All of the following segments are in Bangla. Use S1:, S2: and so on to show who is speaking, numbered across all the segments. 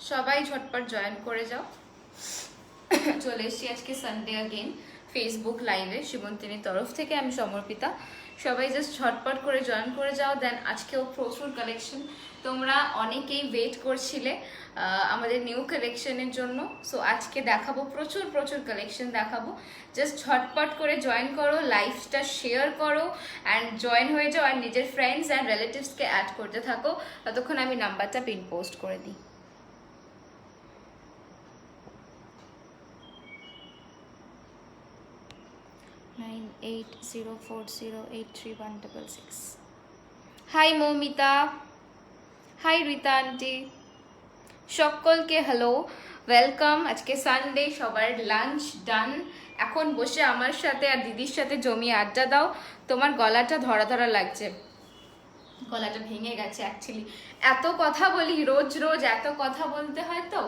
S1: সবাই ঝটপট জয়েন করে যাও। চলে এসেছি আজকে সানডে अगेन ফেসবুক লাইভে শিবন্তিনীর তরফ থেকে। আমি সমর্পিতা। সবাই জাস্ট ঝটপট করে জয়েন করে যাও। দেন আজকেও প্রচুর কালেকশন, তোমরা অনেকেই ওয়েট করছিলে আমাদের নিউ কালেকশনের জন্য। সো আজকে দেখাবো প্রচুর প্রচুর কালেকশন দেখাবো। জাস্ট ঝটপট করে জয়েন করো, লাইভটা শেয়ার করো অ্যান্ড জয়েন হয়ে যাও, আর নিজের ফ্রেন্ডস অ্যান্ড রিলেটিভসকে অ্যাড করতে থাকো। ততক্ষণ আমি নাম্বারটা পিন পোস্ট করে দিই। 9804083166। Hi Moumita, hi Rita aunty, সকলকে হ্যালো, ওয়েলকাম। আজকে সানডে, সবার লাঞ্চ ডান। এখন বসে আমার সাথে আর দিদির সাথে জমিয়ে আড্ডা দাও। তোমার গলাটা ধরা ধরা লাগছে, গলাটা ভেঙে গেছে অ্যাকচুয়ালি। এত কথা বলি রোজ রোজ, এত কথা বলতে হয় তো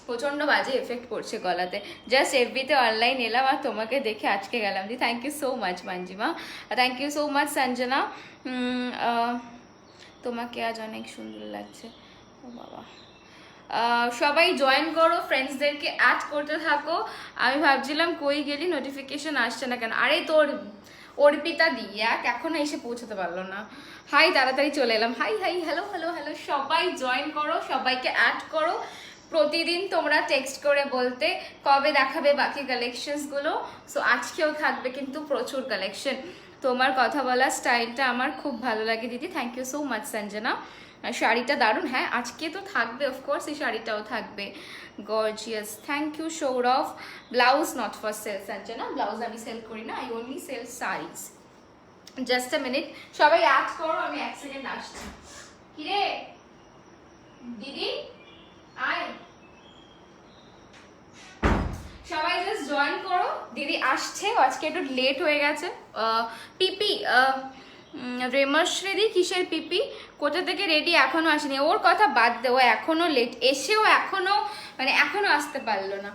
S1: প্রচণ্ড বাজে এফেক্ট পড়ছে গলাতে। জাস্ট এফবিতে অনলাইন এলাম আর তোমাকে দেখে আজকে গেলাম। দি thank you so much Manjima, thank you so much Sanjana. তোমাকে আজ অনেক সুন্দর লাগছে। ও বাবা, সবাই জয়েন করো, ফ্রেন্ডসদেরকে অ্যাড করতে থাকো। আমি ভাবছিলাম কই গেলি, নোটিফিকেশন আসছে না কেন? আরে তোর অর্পিতা দিয়া এখনো এসে পৌঁছতে পারলো না। হাই, তাড়াতাড়ি চলে এলাম। High high, hello hello hello, সবাই জয়েন করো, সবাইকে অ্যাড করো। প্রতিদিন তোমরা টেক্সট করে বলতে কবে দেখাবে বাকি কালেকশনসগুলো। সো আজকেও থাকবে কিন্তু প্রচুর কালেকশন। তোমার কথা বলার স্টাইলটা আমার খুব ভালো লাগে দিদি, thank you so much Sanjana. শাড়িটা দারুণ, হ্যাঁ আজকে তো থাকবে, অফকোর্স এই শাড়িটাও থাকবে। Gorgeous, thank you Sourav. Blouse not for sale Sanjana, blouse আমি সেল করি না, I only sell saris. Just a minute, সবাই অ্যাড করো, আমি এক সেকেন্ড আসছি। কিরে দিদি আয়, সবাই জাস্ট জয়েন করো, দিদি আসছে। আজকে একটু লেট হয়ে গেছে। পিপি রেমশ্রীদি, কিসের পিপি? কোথা থেকে রেডি? এখনো আসেনি। ওর কথা বাদ দেও, এখনো লেট, এসেও এখনো মানে এখনো আসতে পারলো না।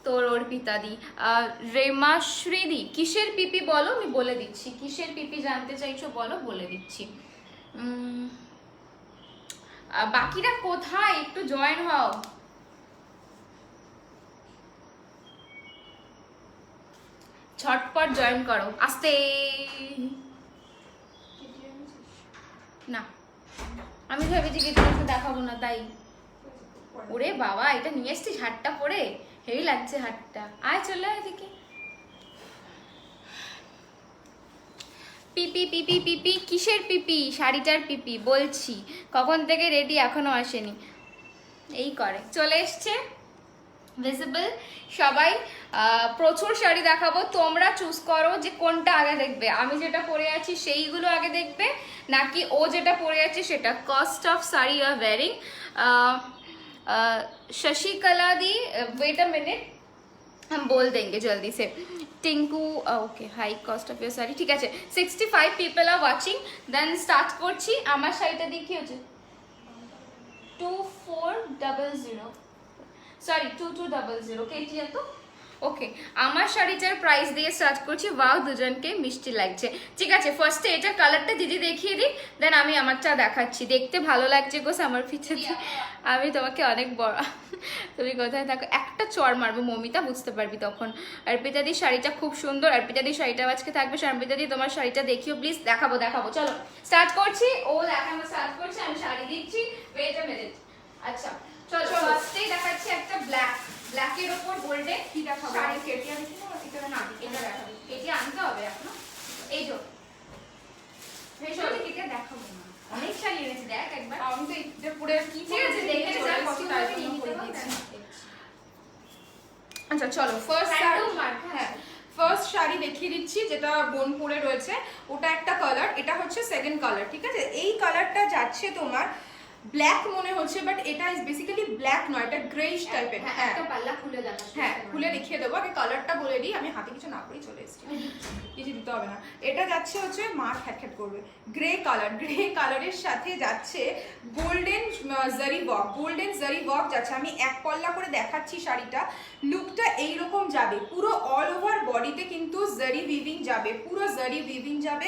S1: তোর অর্পিতাদি, রেমাশ্রীদি, কিসের পিপি বলো, আমি বলে দিচ্ছি। কিসের পিপি জানতে চাইছো বলো, বলে দিচ্ছি। বাকিরা কোথায়? একটু জয়েন হও। ঝটপট জয়েন করো, আস্তে। না, আমি ভেবেছি কেটিএমকে দেখাবো না তাই। ওরে বাবা, এটা নিয়ে এসছিস হাটটা পরে? হেভি লাগছে হাটটা। আয় চলে এদিকে। পিপি পিপি পিপি, কিসের পিপি? শাড়িটার পিপি বলছি। কখন থেকে রেডি, এখনো আসেনি। এই করে চলে এসছে ভিজিবল। সবাই প্রচুর শাড়ি দেখাবো, তোমরা চুজ করো যে কোনটা আগে দেখবে। আমি যেটা পরে আছি সেইগুলো আগে দেখবে, নাকি ও যেটা পরে আছে সেটা। Cost of sari you are wearing. Shashikala दी, वेट अ मिनट, हम बोल देंगे जल्दी से। Tinku, okay, hi cost of your sari, ठीक है। 65 people are watching, then start করছি। আমার শাড়িটা দিয়ে কি হচ্ছে? 2400, সরি 2200 কেটিএম তো। ওকে, আমার শাড়িটার প্রাইস দিয়ে স্টার্ট করছি। ওয়াও, দুজনকে মিষ্টি লাগছে। ঠিক আছে, ফার্স্টে এটা কালারটা দিদি দেখিয়ে দিই, দেন আমি আমারটা দেখাচ্ছি। দেখতে ভালো লাগছে গো আমার পিছেতে। আমি তোমাকে অনেক বড়, তুমি কোথায় থাকো? একটা চড় মারবো মমিতা, বুঝতে পারবি তখন। অর্পিতাদির শাড়িটা খুব সুন্দর। অর্পিতাদির শাড়িটা আজকে থাকবে। অর্পিতাদি তোমার শাড়িটা দেখিও প্লিজ। দেখাবো দেখাবো, চলো স্টার্ট করছি। ও দেখানো স্টার্ট করছে, আমি শাড়ি দিচ্ছি। Wait a minute. আচ্ছা চলো, ফার্স্টেই দেখাচ্ছি একটা ব্ল্যাক, ব্ল্যাকের ওপর গোল্ডেন। কি দেখাবো? শাড়ি কেটিয়া দেখি না, এটা না, এটা দেখাবো। কেটিয়া আনতে হবে এখনো। এই তো ভেষজ কেটিয়া দেখাবো না, অনেক শাড়ি এনেছি দেখ একবার। আমি তো এটা পুরো কি, ঠিক আছে দেখে যা কষ্ট টাইপ করে দিয়েছি। আচ্ছা চলো, ফার্স্ট শাড়ি, হ্যাঁ ফার্স্ট শাড়ি দেখিয়ে দিচ্ছি, যেটা বোনপুরে রয়েছে। ওটা একটা কালার, এটা হচ্ছে সেকেন্ড কালার, ঠিক আছে। এই কালারটা যাচ্ছে তোমার ব্ল্যাক মনে হচ্ছে, বাট এটা ইজ বেসিক্যালি ব্ল্যাক নয়, এটা গ্রেইশ টাইপের। হ্যাঁ, একটা পাল্লা খুলে দেখা, হ্যাঁ খুলে দেখিয়ে দেবো। আগে কালারটা বলে দিই, আমি হাতে কিছু না করেই চলে এসেছি, কিছু দিতে হবে না। এটা যাচ্ছে হচ্ছে মা খ্যাট করবে, গ্রে কালার। গ্রে কালারের সাথে যাচ্ছে গোল্ডেন জারি ওয়ার্ক, গোল্ডেন জারি ওয়ার্ক যাচ্ছে। আমি এক পল্লা করে দেখাচ্ছি শাড়িটা। লুকটা এইরকম যাবে, পুরো অল ওভার বডিতে কিন্তু জারি উইভিং যাবে, পুরো জারি উইভিং যাবে।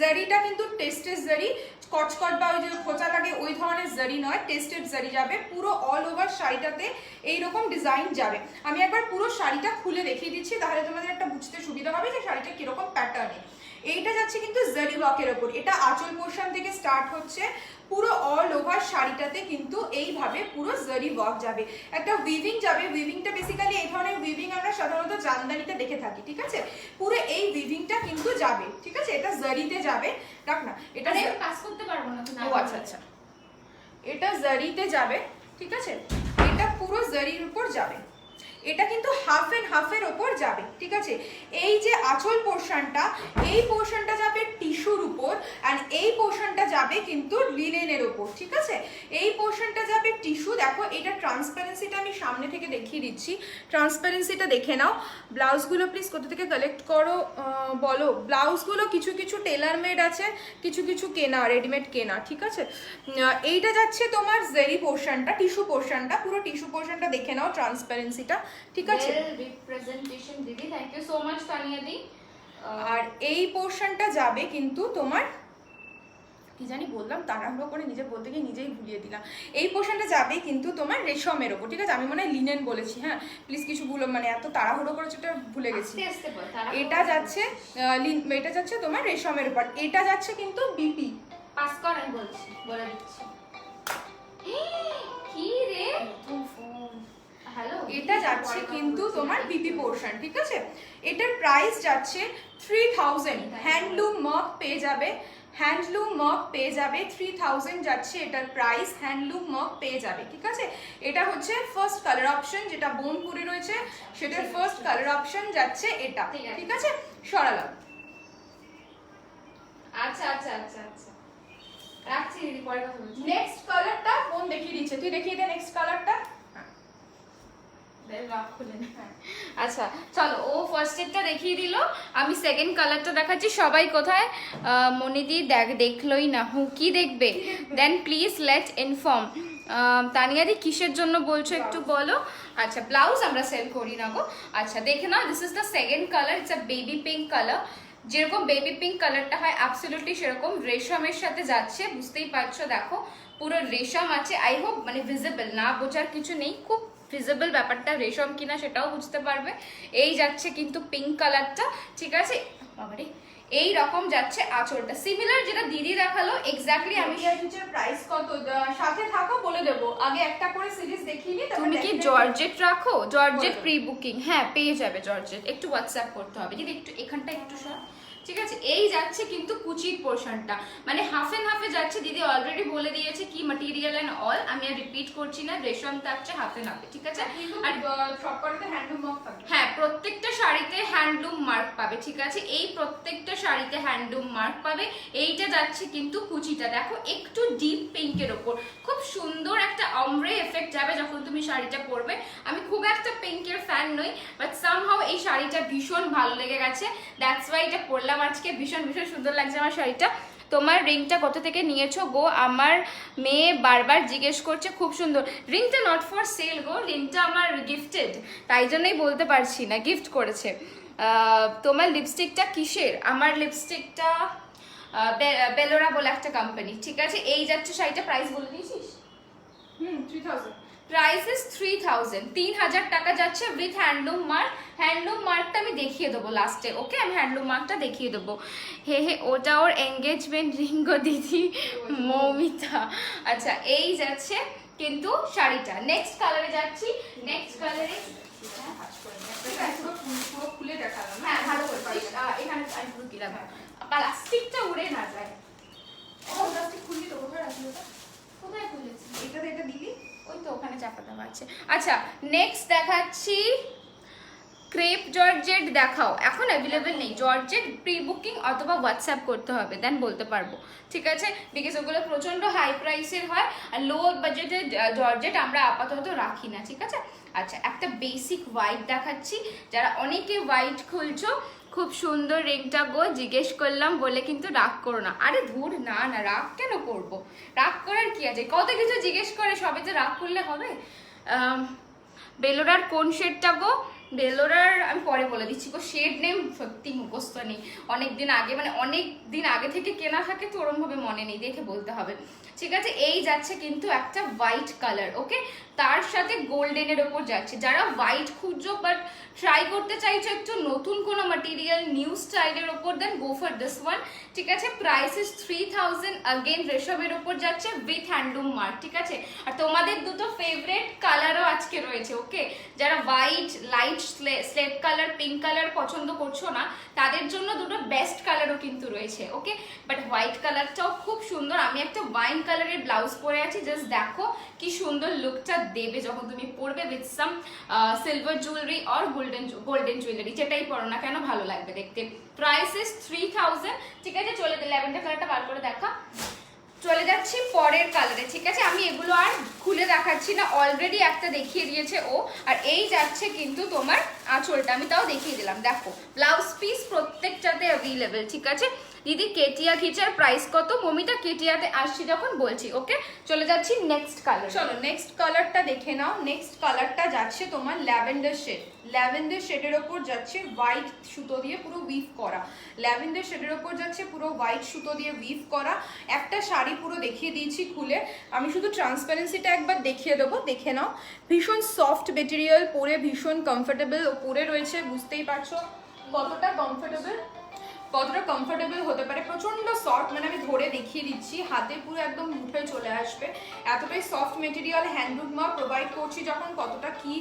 S1: জারিটা কিন্তু টেস্টের জারি, কচকট বা ওই যে খোঁচা লাগে ওই ধরনের
S2: জারি নয়, টেস্টেড জারি যাবে, পুরো অল ওভার শাড়িটাতে এইরকম ডিজাইন যাবে। আমি একবার পুরো শাড়িটা খুলে দেখিয়ে দিচ্ছি, তাহলে তোমাদের একটা বুঝতে সুবিধা হবে যে শাড়িটা কিরকম প্যাটার্নে। এইটা যাচ্ছে কিন্তু জারি ওয়ার্কের ওপর, এটা আঁচল পোর্শন থেকে স্টার্ট হচ্ছে, পুরো অল ওভার শাড়িটাতে কিন্তু এইভাবে পুরো জারি ওয়ার্ক যাবে, একটা উইভিং যাবে। উইভিংটা বেসিক্যালি এই ধরনের উইভিং আমরা সাধারণত জামদানিতে দেখে থাকি, ঠিক আছে? পুরো এই উইভিংটা কিন্তু যাবে, ঠিক আছে? এটা জারিতে যাবে, রাখ না, এটা
S1: পাস করতে পারবো না।
S2: ও আচ্ছা আচ্ছা, এটা জারিতে যাবে, ঠিক আছে? এটা পুরো জারির উপর যাবে, এটা কিন্তু হাফ এন্ড হাফের ওপর যাবে, ঠিক আছে? এই যে আঁচল পোর্শনটা, এই পোর্শনটা যাবে টিস্যুর উপর, আর এই পোর্শনটা যাবে কিন্তু লিনেনের উপর, ঠিক আছে? এই পোর্শনটা যাবে টিস্যু। দেখো এটা ট্রান্সপারেন্সিটা আমি সামনে থেকে দেখিয়ে দিচ্ছি, ট্রান্সপারেন্সিটা দেখে নাও। ব্লাউজগুলো প্লিজ কোথা থেকে কালেক্ট করো বলো। ব্লাউজগুলো কিছু কিছু টেলার মেড আছে, কিছু কিছু কেনা, রেডিমেড কেনা, ঠিক আছে? এইটা যাচ্ছে তোমার জেরি পোর্শনটা, টিস্যু পোর্শনটা, পুরো টিস্যু পোর্শনটা দেখে নাও, ট্রান্সপারেন্সিটা, ঠিক আছে?
S1: রিপ্রেজেন্টেশন দিদি, thank you so much Tania di.
S2: আর এই পোর্শনটা যাবে কিন্তু তোমার, কি জানি বললাম, তাড়াহুড়ো করে নিজে বলতে গিয়ে নিজেই ভুলিয়ে দিলাম। এই পোর্শনটা যাবে কিন্তু তোমার রেশমের ওপর, ঠিক আছে? আমি মনে হয় লিনেন বলেছি, হ্যাঁ প্লিজ কিছু ভুলো, মানে এত তাড়াহুড়ো করেছে ওটা ভুলে গেছি। এটা যাচ্ছে এটা যাচ্ছে তোমার রেশমের উপর, এটা যাচ্ছে কিন্তু বিপি।
S1: পাস কর, আমি বলছি, বলে দিচ্ছি। কি রে হ্যালো,
S2: এটা যাচ্ছে কিন্তু তোমার বিপি পোর্শন, ঠিক আছে? এটার প্রাইস যাচ্ছে 3000, হ্যান্ডলুম মার্ক পেয়ে যাবে, হ্যান্ডলুম মার্ক পেয়ে যাবে, 3000 যাচ্ছে এটার প্রাইস, হ্যান্ডলুম মার্ক পেয়ে যাবে, ঠিক আছে? এটা হচ্ছে ফার্স্ট কালার অপশন, যেটা বোন পুরি রয়েছে সেটার ফার্স্ট কালার অপশন যাচ্ছে এটা, ঠিক আছে? সরালাম।
S1: আচ্ছা আচ্ছা আচ্ছা আচ্ছা, রাখছি দিদি, পরে কথা বলছি।
S2: নেক্সট কালারটা বোন দেখিয়ে দিচ্ছে, তুই দেখিয়ে দে নেক্সট কালারটা।
S1: আচ্ছা চলো, ও ফার্স্ট এডটা দেখিয়ে দিল, আমি সেকেন্ড কালারটা দেখাচ্ছি। সবাই কোথায়? মনিদি দেখলোই না, কি দেখবে? দেন প্লিজ লেট ইনফর্ম। তানিয়াদি কিসের জন্য বলছো একটু বলো। আচ্ছা, ব্লাউজ আমরা সেল করি না গো। আচ্ছা দেখে নাও, this is the second colour, it's a baby pink colour. যেরকম বেবি পিঙ্ক কালারটা হয় অ্যাবসলিউটলি সেরকম রেশমের সাথে যাচ্ছে, বুঝতেই পারছো, দেখো পুরো রেশম আছে। আই হোপ মানে ভিজিবল, না বোঝার কিছু নেই, খুব ভিজিবল ব্যাপারটা, রেশম কিনা সেটাও বুঝতে পারবে। এই যাচ্ছে কিন্তু পিঙ্ক কালারটা, ঠিক আছে? বাবারে, এই রকম যাচ্ছে আঁচলটা, সিমিলার যেটা দিদি দেখালো এক্স্যাক্টলি। আমি
S2: প্রাইস কত সাথে থাকো বলে দেবো, আগে একটা করে সিরিজ দেখিয়ে নি।
S1: তুমি কি জর্জেট রাখো? জর্জেট প্রি বুকিং, হ্যাঁ পেয়ে যাবে জর্জেট, একটু হোয়াটসঅ্যাপ করতে হবে দিদি, একটু এখানটা একটু সব, ঠিক আছে? এই যাচ্ছে কিন্তু কুচির পোর্শনটা, মানে হাফ এন্ড হাফে যাচ্ছে। দিদি অলরেডি বলে দিয়েছে কি ম্যাটেরিয়াল এন্ড অল, আমি আর রিপিট করছি না। রেশম থাকছে হাফ এন্ড হাফে, ঠিক আছে?
S2: আর সবকটাতে হ্যান্ডলুম মার্ক থাকবে,
S1: হ্যাঁ প্রত্যেকটা শাড়িতে হ্যান্ডলুম মার্ক পাবে, ঠিক আছে? এই প্রত্যেকটা শাড়িতে হ্যান্ডলুম মার্ক পাবে। এইটা যাচ্ছে কিন্তু কুচিটা, দেখো একটু ডিপ পিঙ্কের ওপর, খুব সুন্দর একটা অমরে এফেক্ট যাবে যখন তুমি শাড়িটা পরবে। আমি খুব একটা পিঙ্কের ফ্যান নই, বাট সামহাউ এই শাড়িটা ভীষণ ভালো লেগে গেছে, দ্যাটস ওয়াই এটা পরলাম আজকে। ভীষণ ভীষণ সুন্দর লাগছে আমার শাড়িটা। তোমার রিংটা কোথা থেকে নিয়েছো গো? আমার মেয়ে বারবার জিজ্ঞেস করছে, খুব সুন্দর। রিংটা নট ফর সেল গো, রিংটা আমার গিফটেড, তাই জন্যই বলতে পারছি না, গিফট করেছে। তোমার লিপস্টিকটা কিসের? আমার লিপস্টিকটা বেলোরা বলে একটা কোম্পানি, ঠিক আছে? এই যাচ্ছে শাড়িটা, প্রাইস বলে দিয়েছিস?
S2: 3000,
S1: প্রাইস ইজ 3000, 3000 টাকা যাচ্ছে উইথ হ্যান্ডলুম মার্ক। হ্যান্ডলুম মার্কটা আমি দেখিয়ে দেবো লাস্টে, ওকে? আমি হ্যান্ডলুম মার্কটা দেখিয়ে দেবো। হে হে, ওটা ওর এঙ্গেজমেন্ট রিং গো দিদি, মৌমিতা। আচ্ছা, এই যাচ্ছে কিন্তু শাড়িটা। নেক্সট কালারে যাচ্ছি, নেক্সট কালারে
S2: পুরো খুলে দেখালাম,
S1: হ্যাঁ ভালো করছিস। এখানে আমি পুরো দিলাম, প্লাস্টিকটা উড়ে না যায়।
S2: ও প্লাস্টিক খুললি তো, কোথায় রাখলি ওটা?
S1: কোথায় খুলেছি?
S2: এটাতে এটা দিলি,
S1: ওই তো ওখানে চাপা দেওয়া আছে। আচ্ছা নেক্সট দেখাচ্ছি ক্রেপ জর্জেট, দেখাও। এখন অ্যাভেলেবেল নেই জর্জেট, প্রি বুকিং অথবা হোয়াটসঅ্যাপ করতে হবে, দেন বলতে পারবো, ঠিক আছে? বিকজ ওগুলো প্রচন্ড হাই প্রাইসের হয়, আর লো বাজেটের জর্জেট আমরা আপাতত রাখি না, ঠিক আছে? আচ্ছা, একটা বেসিক হোয়াইট দেখাচ্ছি, যারা অনেকে হোয়াইট খুলছো, খুব সুন্দর রিংটা গো, জিজ্ঞেস করলাম বলে কিন্তু রাগ করো না। আরে ধুর, না না, রাগ কেন করবো? রাগ করার কি আছে? কত কিছু জিজ্ঞেস করে, সবে যে রাগ করলে হবে? বেলোরার কোন শেডটা গো? বেলোরার আমি পরে বলে দিচ্ছি, গো শেড নেম সত্যি মুখস্থ নেই, অনেক দিন আগে মানে অনেক দিন আগে থেকে কেনা থাকে তো ওরম ভাবে মনে নেই, দেখে বলতে হবে। ঠিক আছে, এই যাচ্ছে কিন্তু একটা হোয়াইট কালার, ওকে, তার সাথে গোল্ডেনের ওপর যাচ্ছে। যারা হোয়াইট খুঁজছো বাট ট্রাই করতে চাইছো একটু নতুন কোনো ম্যাটেরিয়াল নিউ স্টাইলের ওপর, দেন গো ফর দিস ওয়ান। ঠিক আছে, প্রাইস ইজ 3000, अगेन রেশমের ওপর যাচ্ছে উইথ হ্যান্ডলুম মার্ক। ঠিক আছে, আর তোমাদের দুটো ফেভারিট কালারও আজকে রয়েছে, ওকে, যারা white light slate colour pink colour পছন্দ করছো না তাদের জন্য দুটো বেস্ট কালারও কিন্তু রয়েছে, ওকে। বাট হোয়াইট কালারটাও খুব সুন্দর। আমি একটা ওয়াইন কালারের ব্লাউজ পরে আছি, জাস্ট দেখো কি সুন্দর লুকটা দেবে যখন তুমি পরবে with some silver jewellery or golden jewellery, যেটাই পরো না কেন ভালো লাগবে দেখতে। Price is 3000। ঠিক আছে, চলে ল্যাভেন্ডার কালারটা বার করে দেখা। চলে যাচ্ছি পরের কালারে। ঠিক আছে, আমি এগুলো আর খুলে দেখাচ্ছি না, অলরেডি একটা দেখিয়ে দিয়েছে ও। আর এই যাচ্ছে কিন্তু তোমার আঁচলটা, আমি তাও দেখিয়ে দিলাম, দেখো ব্লাউজ পিস প্রত্যেকটাতে অ্যাভেলেবেল। ঠিক আছে দিদি, কেটিয়া ঘিচার প্রাইস কত? মমিটা কেটিয়াতে আসছি যখন বলছি, ওকে। চলে যাচ্ছি নেক্সট কালার।
S2: চলো নেক্সট কালারটা দেখে নাও। নেক্সট কালারটা যাচ্ছে তোমার ল্যাভেন্ডার শেড। ল্যাভেন্ডার শেডের ওপর যাচ্ছে হোয়াইট সুতো দিয়ে পুরো উইভ করা। ল্যাভেন্ডার শেডের ওপর যাচ্ছে পুরো হোয়াইট সুতো দিয়ে উইভ করা। একটা শাড়ি পুরো দেখিয়ে দিয়েছি খুলে, আমি শুধু ট্রান্সপারেন্সিটা একবার দেখিয়ে দেবো, দেখে নাও। ভীষণ সফট মেটেরিয়াল, পরে ভীষণ কমফোর্টেবল পরে রয়েছে, বুঝতেই পারছো কতটা কমফোর্টেবল হতে পারে। প্রচন্ড সফট, মানে আমি ধরে দেখিয়ে দিচ্ছি, হাতে পুরো একদম মুঠে চলে আসবে, এতটাই সফট মেটেরিয়াল। হ্যান্ডলুম প্রোভাইড করছি যখন কতটা কি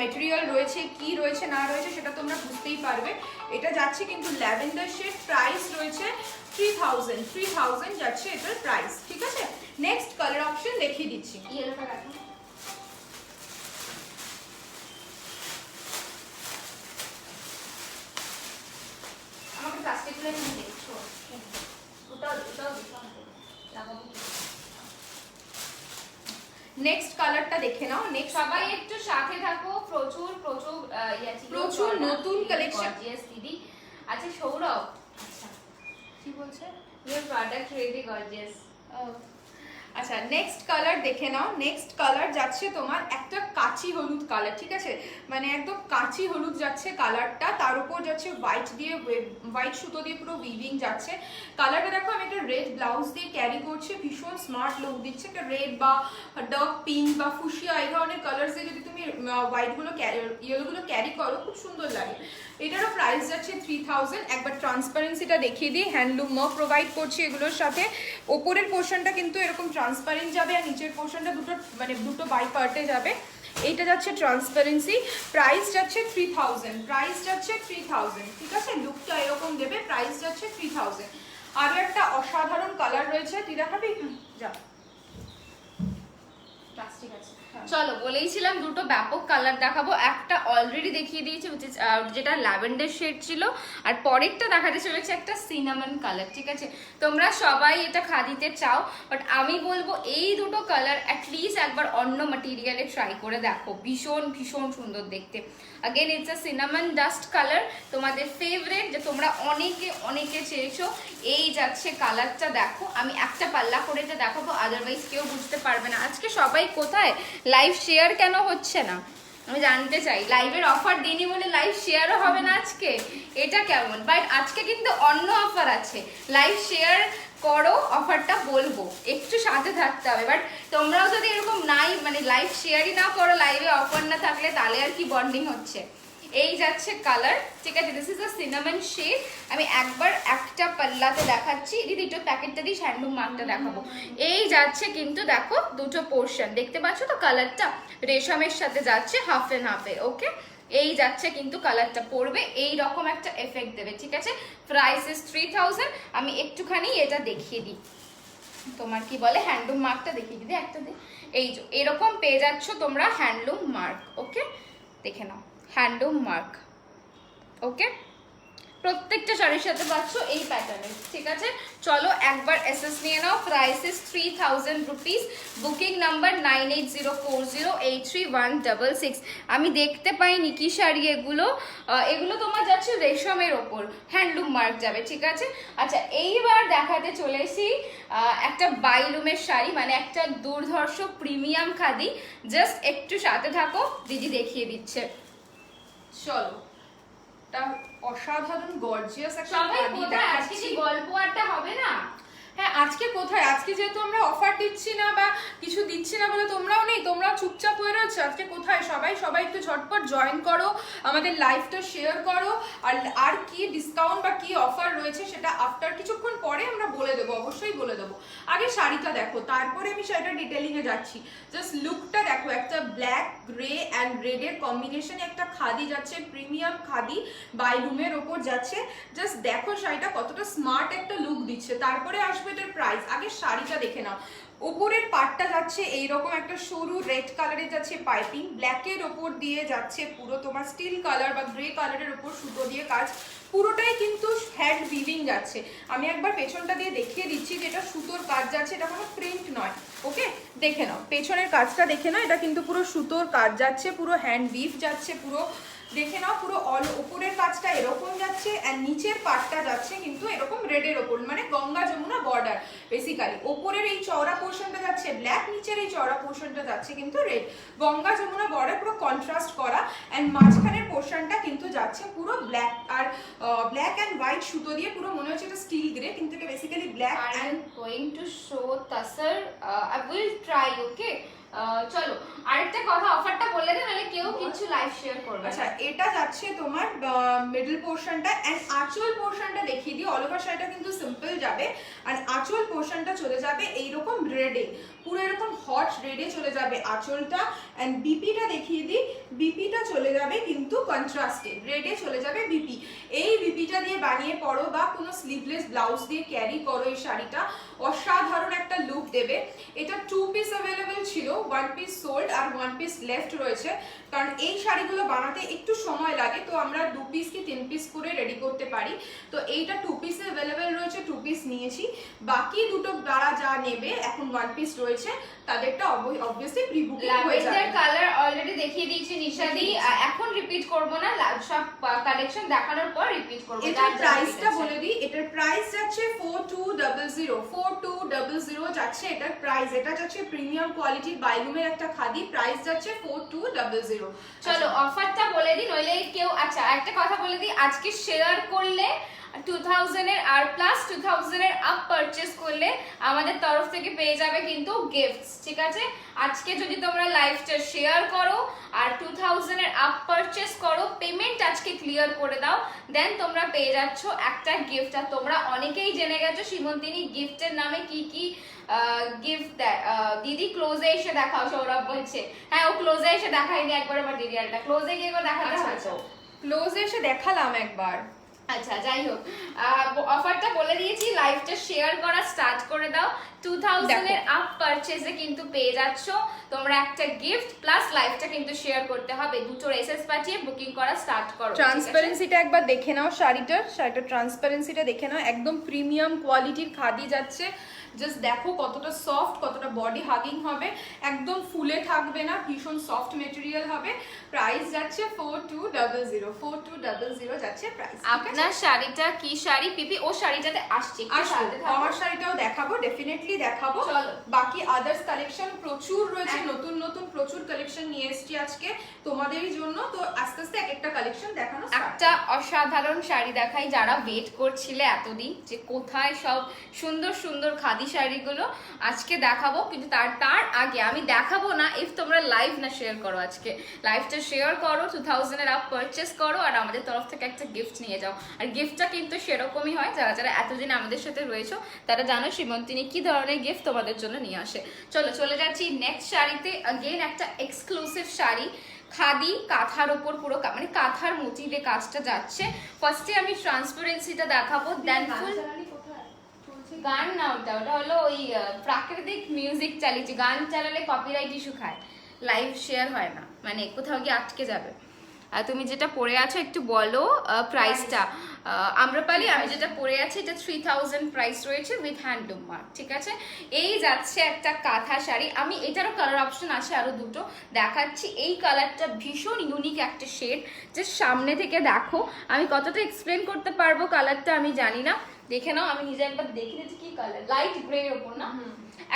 S2: মেটেরিয়াল রয়েছে, কি রয়েছে না রয়েছে সেটা তোমরা বুঝতেই পারবে। এটা যাচ্ছে কিন্তু ল্যাভেন্ডার শেড, প্রাইস রয়েছে 3000 যাচ্ছে এটার প্রাইস। ঠিক আছে, নেক্সট কালার অপশন দেখিয়ে দিচ্ছি।
S1: ইয়েলোটা দেখো, আমাকে প্লাস্টিকগুলো নিয়ে দেখছো, ওটাও লাগাবো।
S2: নেক্সট কালারটা দেখে নাও। নেক্সট
S1: সবাই একটু সাথে থাকো, প্রচুর প্রচুর
S2: প্রচুর নতুন কালেকশন।
S1: গর্জিয়াস দিদি। আচ্ছা সৌরভ, আচ্ছা কি বলছে, ইওর প্রোডাক্ট রিয়েলি গর্জিয়াস।
S2: আচ্ছা নেক্সট কালার দেখে নাও। নেক্সট কালার যাচ্ছে তোমার একটা কাচি হলুদ কালার। ঠিক আছে, মানে একদম কাচি হলুদ যাচ্ছে কালারটা, তার উপর যাচ্ছে হোয়াইট সুতো দিয়ে পুরো উইভিং যাচ্ছে। কালারটা দেখো, আমি একটা রেড ব্লাউজ দিয়ে ক্যারি করছি, ভীষণ স্মার্ট লুক দিচ্ছে। একটা রেড বা ডার্ক পিঙ্ক বা ফুশিয়া এই ধরনের কালার দিয়ে যদি তুমি হোয়াইটগুলো ইয়েলোগুলো ক্যারি করো খুব সুন্দর লাগে। এটারও প্রাইস যাচ্ছে 3000। একবার ট্রান্সপারেন্সিটা দেখিয়ে দিই, হ্যান্ডলুম প্রোভাইড করছি এগুলোর সাথে। ওপরের পোর্শনটা কিন্তু এরকম ট্রান্সপারেন্ট যাবে, আর নিচের পোর্শনটা দুটো বাই পার্টে যাবে। এইটা যাচ্ছে ট্রান্সপারেন্সি, প্রাইস যাচ্ছে 3000। প্রাইস যাচ্ছে 3000। ঠিক আছে, লুকটা এরকম দেবে, প্রাইস যাচ্ছে 3000। আরও একটা অসাধারণ কালার রয়েছে, তুই দেখাবি? যা,
S1: প্লাস্টিক আছে। চলো বলেইছিলাম দুটো ব্যাপক কালার দেখাবো, একটা অলরেডি দেখিয়ে দিয়েছি যেটা ল্যাভেন্ডার শেড ছিল, আর পরেরটা দেখাতে চলেছে একটা সিনামন কালার। ঠিক আছে, তোমরা সবাই এটা খাদিতে চাও, বাট আমি বলবো এই দুটো কালার অ্যাটলিস্ট একবার অন্য ম্যাটেরিয়ালে ট্রাই করে দেখো, ভীষণ ভীষণ সুন্দর দেখতে। Again it's a cinnamon dust colour, তোমাদের ফেভারিট, যে তোমরা অনেকে চেয়েছো। এই যাচ্ছে কালারটা, দেখো আমি একটা পাল্লা করে যে দেখাবো, আদারওয়াইজ কেউ বুঝতে পারবে না। আজকে সবাই কোথায়, লাইভ শেয়ার কেন হচ্ছে না আমি জানতে চাই। লাইভের অফার দিইনি বলে লাইভ শেয়ারও হবে না আজকে, এটা কেমন? বাট আজকে কিন্তু অন্য অফার আছে, লাইভ শেয়ার করো, অফারটা বলবো, একটু সাথে থাকতে হবে। বাট তোমরাও যদি এরকম নাই, মানে লাইভ শেয়ারই না করো, লাইভে অফার না থাকলে, তাহলে আর কি বন্ডিং হচ্ছে। এই যাচ্ছে কালার। ঠিক আছে, this is a cinnamon shade. আমি একবার একটা পাল্লাতে দেখাচ্ছি, দিদি একটু প্যাকেটটা দিই, হ্যান্ডলুম মার্কটা দেখাবো। এই যাচ্ছে কিন্তু দেখো দুটো পোর্শন, দেখতে পাচ্ছ তো কালারটা রেশমের সাথে যাচ্ছে হাফ এন্ড হাফে, ওকে। এই যাচ্ছে কিন্তু কালারটা পড়বে এই রকম একটা এফেক্ট দেবে। ঠিক আছে, প্রাইস ইজ 3000। আমি একটুখানি এটা দেখিয়ে দিই, তোমার কি বলে হ্যান্ডলুম মার্কটা দেখিয়ে দিই, একটা দিই। এই যে এরকম পেয়ে যাচ্ছ তোমরা হ্যান্ডলুম মার্ক, ওকে, দেখে নাও হ্যান্ডলুম মার্ক, ওকে। প্রত্যেকটা শাড়ির সাথে পাচ্ছ এই প্যাটার্নের। ঠিক আছে, চলো একবার এসএস নিয়ে নাও। Price is 3000 rupees. Booking number 9804083166। আমি দেখতে পাইনি কি শাড়ি এগুলো, এগুলো তোমার যাচ্ছে রেশমের ওপর, হ্যান্ডলুম মার্ক যাবে। ঠিক আছে, আচ্ছা এইবার দেখাতে চলেছি একটা বাইলুমের শাড়ি, মানে একটা দুর্ধর্ষ প্রিমিয়াম খাদি। জাস্ট একটু সাথে থাকো, দিদি দেখিয়ে দিচ্ছে।
S2: চলো, এটা অসাধারণ গর্জিয়াস একটা
S1: সবাই
S2: শাড়ি
S1: কোথায় আজকে
S2: দেখাচ্ছি।
S1: কি গল্প আড্ডা হবে না?
S2: হ্যাঁ, আজকে কোথায়? আজকে যেহেতু আমরা অফার দিচ্ছি না বা কিছু দিচ্ছি না বলে তোমরাও নেই, তোমরাও চুপচাপ হয়ে রয়েছে। আজকে কোথায়? সবাই সবাই একটু ঝটপট জয়েন করো, আমাদের লাইভটা শেয়ার করো। আর কি ডিসকাউন্ট বা কি অফার রয়েছে সেটা আফটার কিছুক্ষণ পরে আমরা বলে দেবো, অবশ্যই বলে দেবো। আগে শাড়িটা দেখো, তারপরে আমি শাড়িটা ডিটেলিং এ যাচ্ছি। জাস্ট লুকটা দেখো, একটা ব্ল্যাক গ্রে অ্যান্ড রেড এর কম্বিনেশনে একটা খাদি যাচ্ছে, প্রিমিয়াম খাদি বাইলুমের ওপর যাচ্ছে। জাস্ট দেখো শাড়িটা কতটা স্মার্ট একটা লুক দিচ্ছে। তারপরে আসবে এটার প্রাইস। আগে শাড়িটা দেখে নাও। উপরের পাটটা যাচ্ছে এইরকম একটা সরু রেড কালারের যাচ্ছে পাইপিং, ব্ল্যাকের ওপর দিয়ে যাচ্ছে পুরো তোমার স্টিল কালার বা গ্রে কালারের ওপর সুতো দিয়ে কাজ। পুরোটাই কিন্তু হ্যান্ড উইভিং যাচ্ছে। আমি একবার পেছনটা দিয়ে দেখিয়ে দিচ্ছি যে এটা সুতোর কাজ যাচ্ছে, এটা কোনো প্রিন্ট নয়। ওকে, দেখে নাও পেছনের কাজটা, দেখে নাও এটা কিন্তু পুরো সুতোর কাজ যাচ্ছে, পুরো হ্যান্ড উইভ যাচ্ছে পুরো। দেখে নাও পুরো অল উপরের কাজটা এরকম যাচ্ছে আর নিচের পাটটা যাচ্ছে কিন্তু এরকম রেডের ওপর, মানে গঙ্গা যমুনা বর্ডার বেসিক্যালি। ওপরের এই চওড়া পোর্শনটা যাচ্ছে ব্ল্যাক, নিচের এই চওড়া পোর্শনটা যাচ্ছে কিন্তু রেড। গঙ্গা যমুনা বর্ডার পুরো কন্ট্রাস্ট করা, অ্যান্ড মাঝখানের পোর্শনটা কিন্তু যাচ্ছে পুরো ব্ল্যাক আর ব্ল্যাক অ্যান্ড হোয়াইট সুতো দিয়ে পুরো মনে হচ্ছে এটা স্টিল গ্রে, কিন্তু এটা basically black
S1: I
S2: and
S1: am going to show Tasar. I will try, okay? চলো আরেকটা কথা, অফারটা বলে দে, নাহলে কেউ কিছু লাইভ শেয়ার করবে।
S2: আচ্ছা, এটা যাচ্ছে তোমার মিডল পোর্শনটা, এন্ড আঁচল পোর্শনটা দেখিয়ে দিই। অল ওভার শাড়িটা কিন্তু সিম্পল যাবে, আর আঁচল পোর্শনটা চলে যাবে এইরকম রেডে, পুরো এরকম হট রেডে চলে যাবে আঁচলটা। এন্ড বিপিটা দেখিয়ে দিই, বিপিটা চলে যাবে কিন্তু কন্ট্রাস্টে, রেডে চলে যাবে বিপি। এই বিপিটা দিয়ে বানিয়ে পরো বা কোনো স্লিভলেস ব্লাউজ দিয়ে ক্যারি করো, এই শাড়িটা অসাধারণ একটা লুক দেবে। এটা 2 পিস অ্যাভেলেবেল ছিল, 1 পিস সোল্ড আর 1 পিস লেফট রয়েছে, কারণ এই শাড়িগুলো বানাতে একটু সময় লাগে, তো আমরা 2 পিস কি 3 পিস করে রেডি করতে পারি। তো এইটা 2 পিস অ্যাভেলেবেল রয়েছে, 2 পিস নিয়েছি। বাকি দুটো যারা যা নেবে এখন 1 পিস রয়েছে, তাদেরটা অবভিয়াসলি প্রি বুকিং হয়ে যাবে।
S1: ল্যাভেন্ডার কালার অলরেডি দেখিয়ে দিয়েছি নিশাদি, এখন রিপিট করব না, সব কালেকশন দেখানোর পর রিপিট করব।
S2: এটার প্রাইসটা বলে দিই, এটার প্রাইস যাচ্ছে 4200, 4200 যাচ্ছে এটার প্রাইস। এটা যাচ্ছে প্রিমিয়াম কোয়ালিটির বাইলুমের একটা খাদি, প্রাইস যাচ্ছে 4200।
S1: চলো অফারটা বলে দিই, নইলে কেউ। আচ্ছা একটা কথা বলে দিই, আজকে শেয়ার করলে 2000 এর আর প্লাস 2000 এর আপ পারচেজ করলে আমাদের তরফ থেকে পেয়ে যাবে কিন্তু গিফটস, ঠিক আছে? আজকে যদি তোমরা লাইভটা শেয়ার করো আর 2000 এর আপ পারচেজ করো, পেমেন্ট আজকে ক্লিয়ার করে দাও, দেন তোমরা পেয়ে যাচ্ছ একটা গিফট। আর তোমরা অনেকেই জেনে গেছো সীমন্তিনী গিফটের নামে কি কি গিফট দেয়। দিদি ক্লোজে এসে দেখাও, সৌরভ বলছে। হ্যাঁ, ও ক্লোজে এসে দেখায়নি একবার, আবার দিদি আরেকটা ক্লোজে গিয়ে একবার দেখাতে হয়তো।
S2: ক্লোজে এসে দেখালাম একবার।
S1: আচ্ছা যাই হোক, অফারটা বলে দিয়েছি, লাইভটা শেয়ার করা স্টার্ট করে দাও। 2000 এর আপ পারচেজে কিন্তু পেয়ে যাচ্ছ তোমরা একটা গিফট, প্লাস লাইভটা কিন্তু শেয়ার করতে হবে। দুটো এসএস পাঠিয়ে বুকিং করা স্টার্ট করো।
S2: ট্রান্সপারেন্সিটা একবার দেখে নাও, শাড়িটার ট্রান্সপারেন্সিটা দেখে নাও, একদম প্রিমিয়াম কোয়ালিটির খাদি যাচ্ছে। জাস্ট দেখো কতটা সফট, কতটা বডি হাগিং হবে, একদম ফুলে থাকবে না, ভীষণ সফট মেটেরিয়াল হবে। প্রাইস যাচ্ছে 4200, 4200 যাচ্ছে প্রাইস।
S1: আপনার শাড়িটা কি শাড়ি পিপি? ও শাড়িটাতে আসছে,
S2: আমার শাড়িটাও দেখাবো, ডেফিনেটলি দেখাবো।
S1: চলো।
S2: বাকি আদার্স কালেকশন প্রচুর রয়েছে, নতুন নতুন প্রচুর কালেকশন নিয়ে এসেছি আজকে তোমাদের জন্য। তো আস্তে আস্তে এক একটা কালেকশন দেখানো।
S1: একটা অসাধারণ শাড়ি দেখাই, যারা ওয়েট করছিলে এতদিন যে কোথায় সব সুন্দর সুন্দর খাদি শাড়িগুলো, আজকে দেখাবো। কিন্তু তার আগে আমি দেখাবো না ইফ তোমরা লাইভ না শেয়ার করো। আজকে লাইভটা শেয়ার করো, 2000 এর আপ পারচেস করো, আর আমাদের তরফ থেকে একটা গিফট নিয়ে যাও। আর গিফটটা কিন্তু সেরকমই হয়, যারা যারা এতদিন আমাদের সাথে রয়েছো তারা জানো সীমন্তিনী কি ধরনের গিফট তোমাদের জন্য নিয়ে আসে। চলো চলে যাচ্ছি নেক্সট শাড়িতে। अगेन একটা এক্সক্লুসিভ শাড়ি, খাদি কাঁথার ওপর পুরো মানে কাঁথার মোটিভে কাজটা যাচ্ছে। ফার্স্টে আমি ট্রান্সপারেন্সিটা দেখাবো, দেন ফুল গান না, ওটা হলো ওই প্রাকৃতিক মিউজিক চালিয়েছি। গান চালালে কপিরাইট ইস্যু খায়, লাইভ শেয়ার হয় না, মানে কোথাও গিয়ে আটকে যাবে। আর তুমি যেটা পরে আছো একটু বলো প্রাইসটা। আম্রপালি আমি যেটা পরে আছি এটা 3000 প্রাইস রয়েছে উইথ হ্যান্ডলুম মার্ক, ঠিক আছে? এই যাচ্ছে একটা কাঁথা শাড়ি। আমি এটারও কালার অপশন আছে আরো দুটো দেখাচ্ছি। এই কালারটা ভীষণ ইউনিক একটা শেড, যে সামনে থেকে দেখো। আমি কতটা এক্সপ্লেন করতে পারবো কালারটা আমি জানি না, দেখে নাও। আমি নিজে একবার দেখে নিয়েছি কি কালার, লাইট গ্রে এর ওপর না,